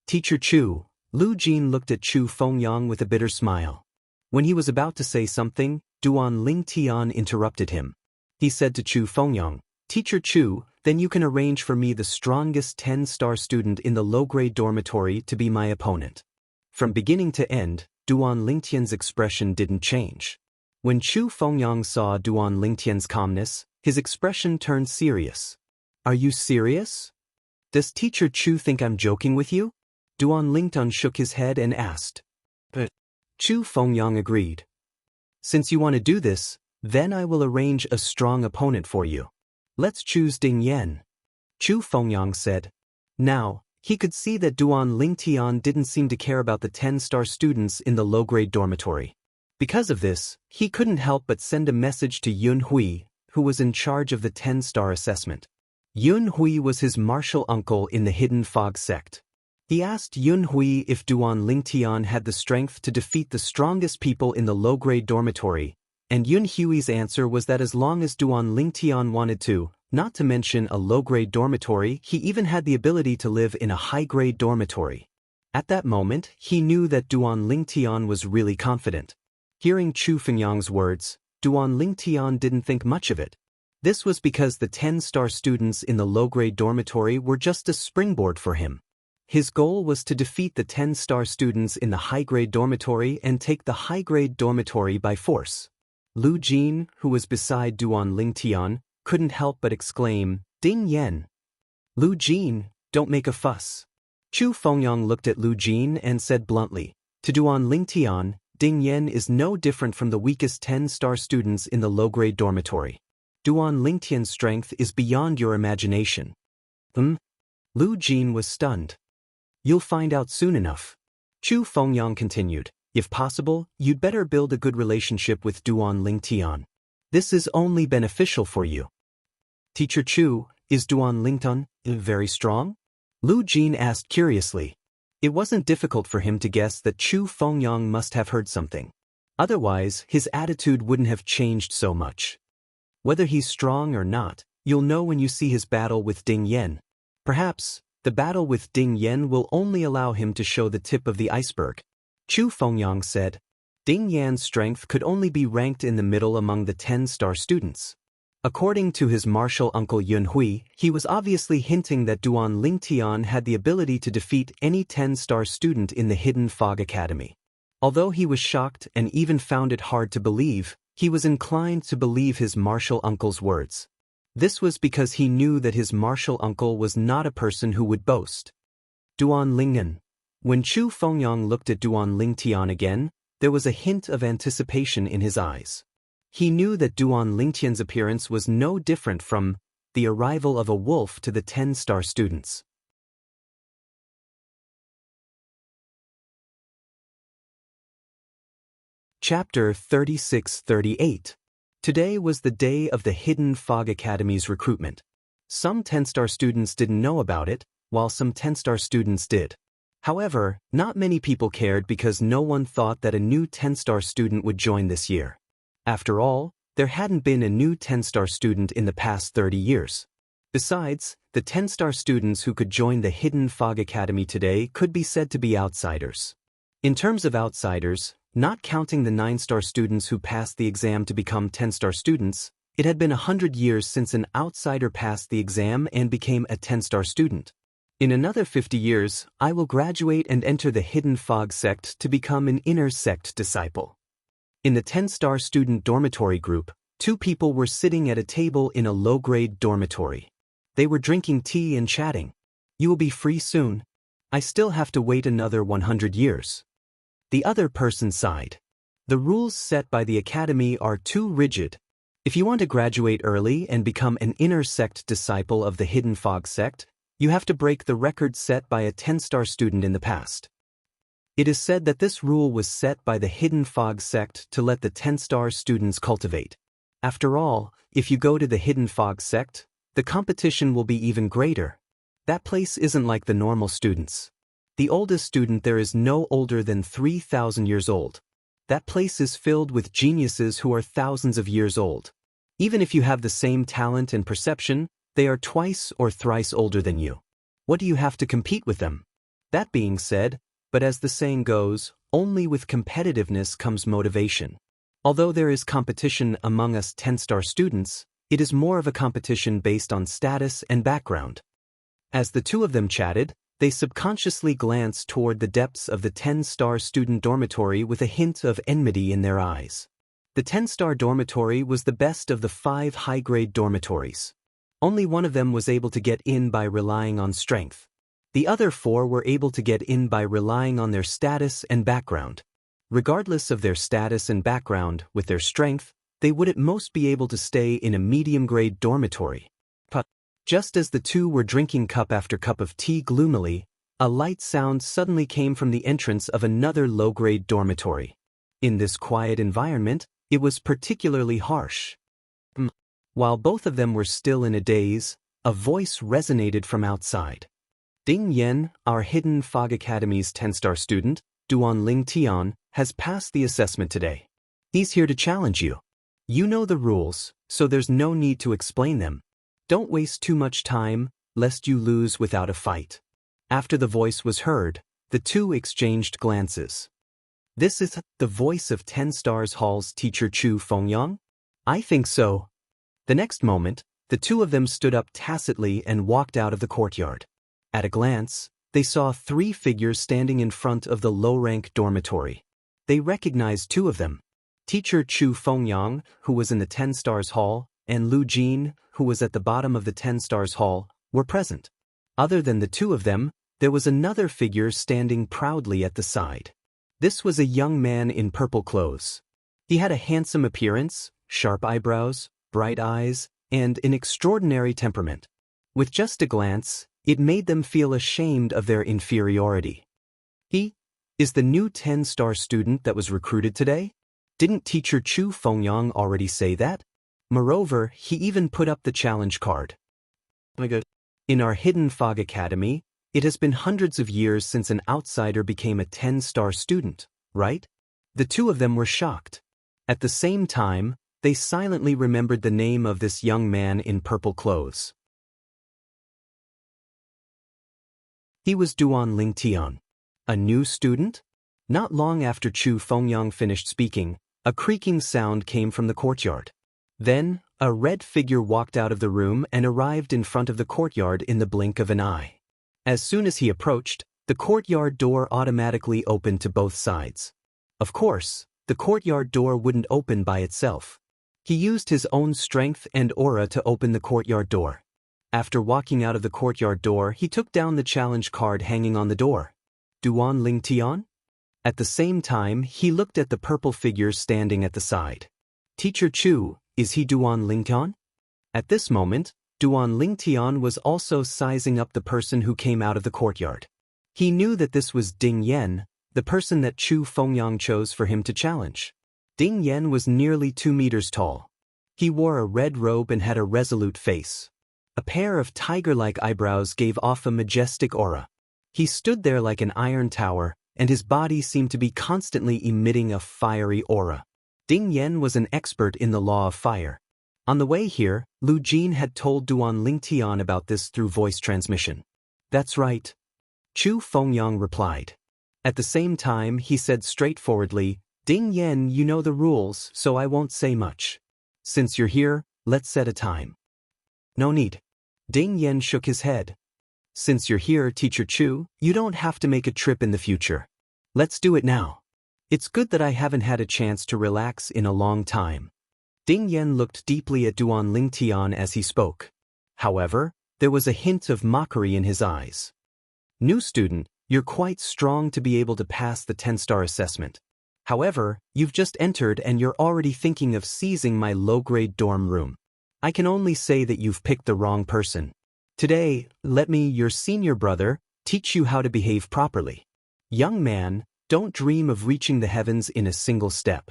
[SPEAKER 1] Teacher Chu, Lu Jin looked at Chu Fengyang with a bitter smile. When he was about to say something, Duan Lingtian interrupted him. He said to Chu Fengyang, Teacher Chu, then you can arrange for me the strongest 10-star student in the low-grade dormitory to be my opponent. From beginning to end, Duan Lingtian's expression didn't change. When Chu Fengyang saw Duan Lingtian's calmness, his expression turned serious. Are you serious? Does Teacher Chu think I'm joking with you? Duan Lingtian shook his head and asked. But Chu Fengyang agreed. Since you want to do this, then I will arrange a strong opponent for you. Let's choose Ding Yan. Chu Fengyang said. Now, he could see that Duan Lingtian didn't seem to care about the 10-star students in the low-grade dormitory. Because of this, he couldn't help but send a message to Yun Hui, who was in charge of the 10-star assessment. Yun Hui was his martial uncle in the Hidden Fog sect. He asked Yun Hui if Duan Lingtian had the strength to defeat the strongest people in the low-grade dormitory, and Yun Hui's answer was that as long as Duan Lingtian wanted to, not to mention a low-grade dormitory, he even had the ability to live in a high-grade dormitory. At that moment, he knew that Duan Lingtian was really confident. Hearing Chu Fengyang's words, Duan Lingtian didn't think much of it. This was because the 10-star students in the low-grade dormitory were just a springboard for him. His goal was to defeat the 10-star students in the high-grade dormitory and take the high-grade dormitory by force. Lu Jin, who was beside Duan Lingtian, couldn't help but exclaim, Ding Yan. Lu Jin, don't make a fuss. Chu Fengyang looked at Lu Jin and said bluntly, to Duan Lingtian, Ding Yan is no different from the weakest 10-star students in the low-grade dormitory. Duan Lingtian's strength is beyond your imagination. Lu Jin was stunned. You'll find out soon enough. Chu Fengyang continued. If possible, you'd better build a good relationship with Duan Lingtian. This is only beneficial for you. Teacher Chu, is Duan Lingtian very strong? Lu Jin asked curiously. It wasn't difficult for him to guess that Chu Fengyang must have heard something. Otherwise, his attitude wouldn't have changed so much. Whether he's strong or not, you'll know when you see his battle with Ding Yan. Perhaps, the battle with Ding Yan will only allow him to show the tip of the iceberg. Chu Fengyang said. Ding Yan's strength could only be ranked in the middle among the 10-star students. According to his martial uncle Yunhui, he was obviously hinting that Duan Lingtian had the ability to defeat any 10-star student in the Hidden Fog Academy. Although he was shocked and even found it hard to believe, he was inclined to believe his martial uncle's words. This was because he knew that his martial uncle was not a person who would boast. Duan Lingnan. When Chu Fengyang looked at Duan Lingtian again, there was a hint of anticipation in his eyes. He knew that Duan Lingtian's appearance was no different from the arrival of a wolf to the 10-star students. Chapter 36-38. Today was the day of the Hidden Fog Academy's recruitment. Some 10-star students didn't know about it, while some 10-star students did. However, not many people cared because no one thought that a new 10-star student would join this year. After all, there hadn't been a new 10-star student in the past 30 years. Besides, the 10-star students who could join the Hidden Fog Academy today could be said to be outsiders. In terms of outsiders, not counting the 9-star students who passed the exam to become 10-star students, it had been 100 years since an outsider passed the exam and became a 10-star student. In another 50 years, I will graduate and enter the Hidden Fog sect to become an inner sect disciple. In the 10-star student dormitory group, 2 people were sitting at a table in a low-grade dormitory. They were drinking tea and chatting. You will be free soon. I still have to wait another 100 years. The other person sighed. The rules set by the academy are too rigid. If you want to graduate early and become an inner sect disciple of the Hidden Fog sect, you have to break the record set by a 10-star student in the past. It is said that this rule was set by the Hidden Fog sect to let the 10-star students cultivate. After all, if you go to the Hidden Fog sect, the competition will be even greater. That place isn't like the normal students. The oldest student there is no older than 3,000 years old. That place is filled with geniuses who are thousands of years old. Even if you have the same talent and perception, they are twice or thrice older than you. What do you have to compete with them? That being said, but as the saying goes, only with competitiveness comes motivation. Although there is competition among us 10-star students, it is more of a competition based on status and background. As the 2 of them chatted, they subconsciously glanced toward the depths of the 10-star student dormitory with a hint of enmity in their eyes. The 10-star dormitory was the best of the 5 high-grade dormitories. Only one of them was able to get in by relying on strength. The other 4 were able to get in by relying on their status and background. Regardless of their status and background, with their strength, they would at most be able to stay in a medium-grade dormitory. But just as the 2 were drinking cup after cup of tea gloomily, a light sound suddenly came from the entrance of another low-grade dormitory. In this quiet environment, it was particularly harsh. While both of them were still in a daze, a voice resonated from outside. Ding Yen, our Hidden Fog Academy's 10-star student, Duan Lingtian, has passed the assessment today. He's here to challenge you. You know the rules, so there's no need to explain them. Don't waste too much time, lest you lose without a fight. After the voice was heard, the 2 exchanged glances. This is the voice of 10 Stars Hall's teacher Chu Fengyang? I think so. The next moment, the 2 of them stood up tacitly and walked out of the courtyard. At a glance, they saw 3 figures standing in front of the low-rank dormitory. They recognized 2 of them. Teacher Chu Fengyang, who was in the 10 Stars Hall, and Lu Jin, who was at the bottom of the 10 Stars Hall, were present. Other than the 2 of them, there was another figure standing proudly at the side. This was a young man in purple clothes. He had a handsome appearance, sharp eyebrows, bright eyes, and an extraordinary temperament. With just a glance, it made them feel ashamed of their inferiority. He is the new 10-star student that was recruited today? Didn't teacher Chu Fengyang already say that? Moreover, he even put up the challenge card. In our Hidden Fog Academy, it has been hundreds of years since an outsider became a 10-star student, right? The 2 of them were shocked. At the same time, they silently remembered the name of this young man in purple clothes. He was Duan Lingtian. A new student? Not long after Chu Fengyang finished speaking, a creaking sound came from the courtyard. Then, A red figure walked out of the room and arrived in front of the courtyard in the blink of an eye. As soon as he approached, the courtyard door automatically opened to both sides. Of course, the courtyard door wouldn't open by itself. He used his own strength and aura to open the courtyard door. After walking out of the courtyard door, he took down the challenge card hanging on the door. Duan Ling Tian? At the same time, he looked at the purple figure standing at the side. Teacher Chu, is he Duan Ling Tian? At this moment, Duan Ling Tian was also sizing up the person who came out of the courtyard. He knew that this was Ding Yan, the person that Chu Fengyang chose for him to challenge. Ding Yan was nearly 2 meters tall. He wore a red robe and had a resolute face. A pair of tiger-like eyebrows gave off a majestic aura. He stood there like an iron tower, and his body seemed to be constantly emitting a fiery aura. Ding Yan was an expert in the law of fire. On the way here, Lu Jin had told Duan Ling Tian about this through voice transmission. That's right. Chu Fengyang replied. At the same time, he said straightforwardly, Ding Yan, you know the rules, so I won't say much. Since you're here, let's set a time. No need. Ding Yan shook his head. Since you're here, Teacher Chu, you don't have to make a trip in the future. Let's do it now. It's good that I haven't had a chance to relax in a long time. Ding Yan looked deeply at Duan Ling Tian as he spoke. However, there was a hint of mockery in his eyes. New student, you're quite strong to be able to pass the 10-star assessment. However, you've just entered and you're already thinking of seizing my low-grade dorm room. I can only say that you've picked the wrong person. Today, let me, your senior brother, teach you how to behave properly. Young man, don't dream of reaching the heavens in a single step.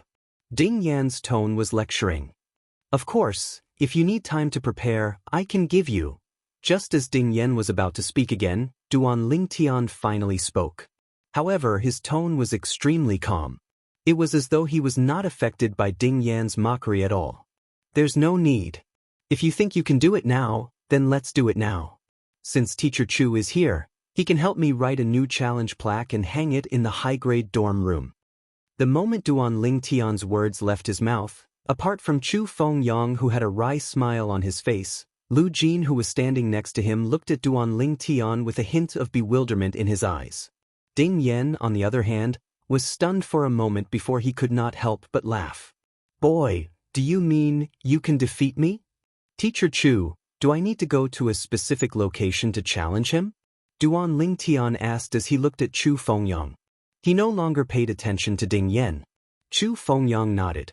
[SPEAKER 1] Ding Yan's tone was lecturing. Of course, if you need time to prepare, I can give you. Just as Ding Yan was about to speak again, Duan Ling Tian finally spoke. However, his tone was extremely calm. It was as though he was not affected by Ding Yan's mockery at all. There's no need. If you think you can do it now, then let's do it now. Since Teacher Chu is here, he can help me write a new challenge plaque and hang it in the high-grade dorm room. The moment Duan Ling Tian's words left his mouth, apart from Chu Fengyang who had a wry smile on his face, Lu Jin who was standing next to him looked at Duan Ling Tian with a hint of bewilderment in his eyes. Ding Yan, on the other hand, was stunned for a moment before he could not help but laugh. Boy, do you mean you can defeat me? Teacher Chu, do I need to go to a specific location to challenge him? Duan Ling Tian asked as he looked at Chu Fengyang. He no longer paid attention to Ding Yan. Chu Fengyang nodded.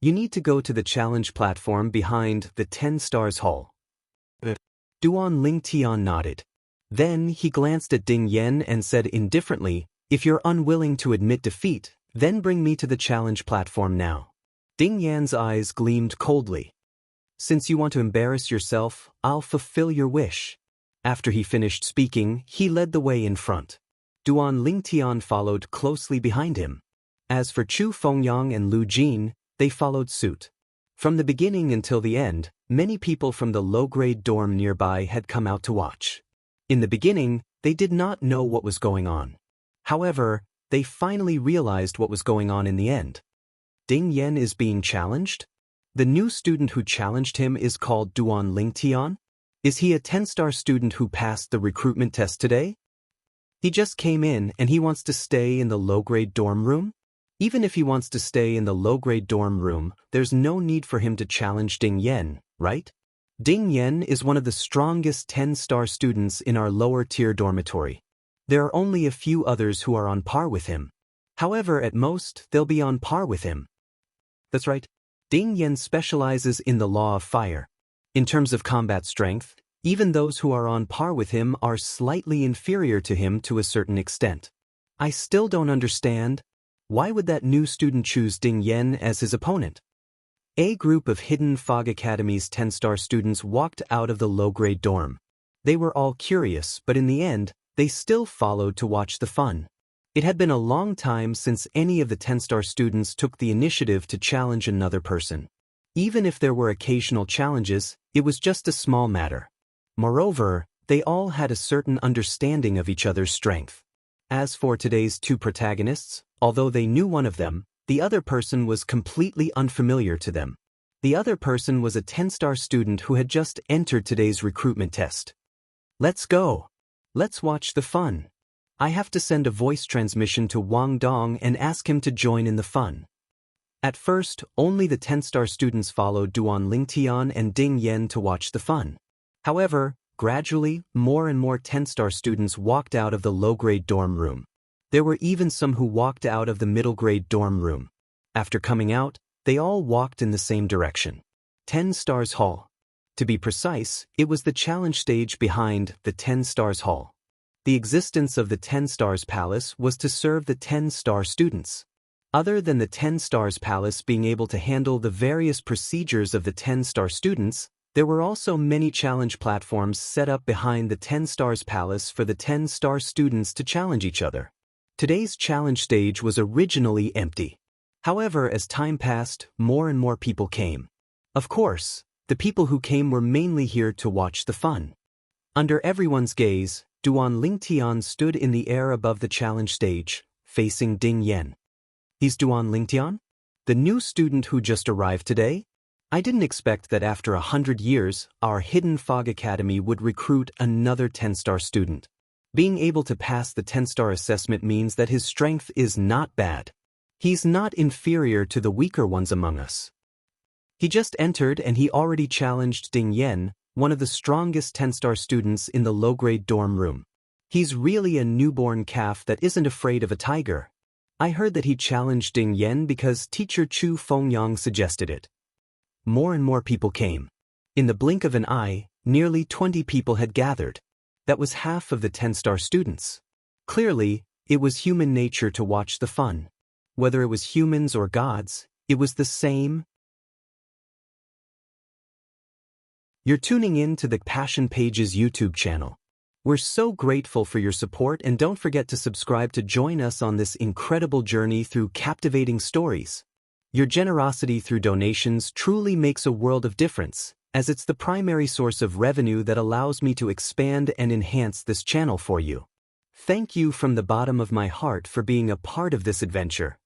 [SPEAKER 1] You need to go to the challenge platform behind the 10 Stars Hall. Duan Ling Tian nodded. Then he glanced at Ding Yan and said indifferently, if you're unwilling to admit defeat, then bring me to the challenge platform now. Ding Yan's eyes gleamed coldly. Since you want to embarrass yourself, I'll fulfill your wish. After he finished speaking, he led the way in front. Duan Ling Tian followed closely behind him. As for Chu Fengyang and Lu Jin, they followed suit. From the beginning until the end, many people from the low-grade dorm nearby had come out to watch. In the beginning, they did not know what was going on. However, they finally realized what was going on in the end. Ding Yan is being challenged? The new student who challenged him is called Duan Ling Tian? Is he a 10-star student who passed the recruitment test today? He just came in and he wants to stay in the low-grade dorm room? Even if he wants to stay in the low-grade dorm room, there's no need for him to challenge Ding Yan, right? Ding Yan is one of the strongest 10-star students in our lower-tier dormitory. There are only a few others who are on par with him. However, at most, they'll be on par with him. That's right. Ding Yan specializes in the law of fire. In terms of combat strength, even those who are on par with him are slightly inferior to him to a certain extent. I still don't understand. Why would that new student choose Ding Yan as his opponent? A group of Hidden Fog Academy's 10-star students walked out of the low-grade dorm. They were all curious, but in the end, they still followed to watch the fun. It had been a long time since any of the 10-star students took the initiative to challenge another person. Even if there were occasional challenges, it was just a small matter. Moreover, they all had a certain understanding of each other's strength. As for today's two protagonists, although they knew one of them, The other person was completely unfamiliar to them. The other person was a 10-star student who had just entered today's recruitment test. Let's go. Let's watch the fun. I have to send a voice transmission to Wang Dong and ask him to join in the fun. At first, only the 10-star students followed Duan Lingtian and Ding Yen to watch the fun. However, gradually, more and more 10-star students walked out of the low-grade dorm room. There were even some who walked out of the middle-grade dorm room. After coming out, they all walked in the same direction. 10 Stars Hall. To be precise, it was the challenge stage behind the 10 Stars Hall. The existence of the 10 Stars Palace was to serve the 10-star students. Other than the 10 Stars Palace being able to handle the various procedures of the 10-star students, there were also many challenge platforms set up behind the 10 Stars Palace for the 10-star students to challenge each other. Today's challenge stage was originally empty. However, as time passed, more and more people came. Of course, the people who came were mainly here to watch the fun. Under everyone's gaze, Duan Lingtian stood in the air above the challenge stage, facing Ding Yen. He's Duan Lingtian? The new student who just arrived today? I didn't expect that after 100 years, our Hidden Fog Academy would recruit another 10-star student. Being able to pass the 10-star assessment means that his strength is not bad. He's not inferior to the weaker ones among us. He just entered and he already challenged Ding Yen, one of the strongest 10-star students in the low-grade dorm room. He's really a newborn calf that isn't afraid of a tiger. I heard that he challenged Ding Yen because teacher Chu Fengyang suggested it. More and more people came. In the blink of an eye, nearly 20 people had gathered. That was half of the 10-star students. Clearly, it was human nature to watch the fun. Whether it was humans or gods, it was the same. You're tuning in to the Passion Pages YouTube channel. We're so grateful for your support, and don't forget to subscribe to join us on this incredible journey through captivating stories. Your generosity through donations truly makes a world of difference, as it's the primary source of revenue that allows me to expand and enhance this channel for you. Thank you from the bottom of my heart for being a part of this adventure.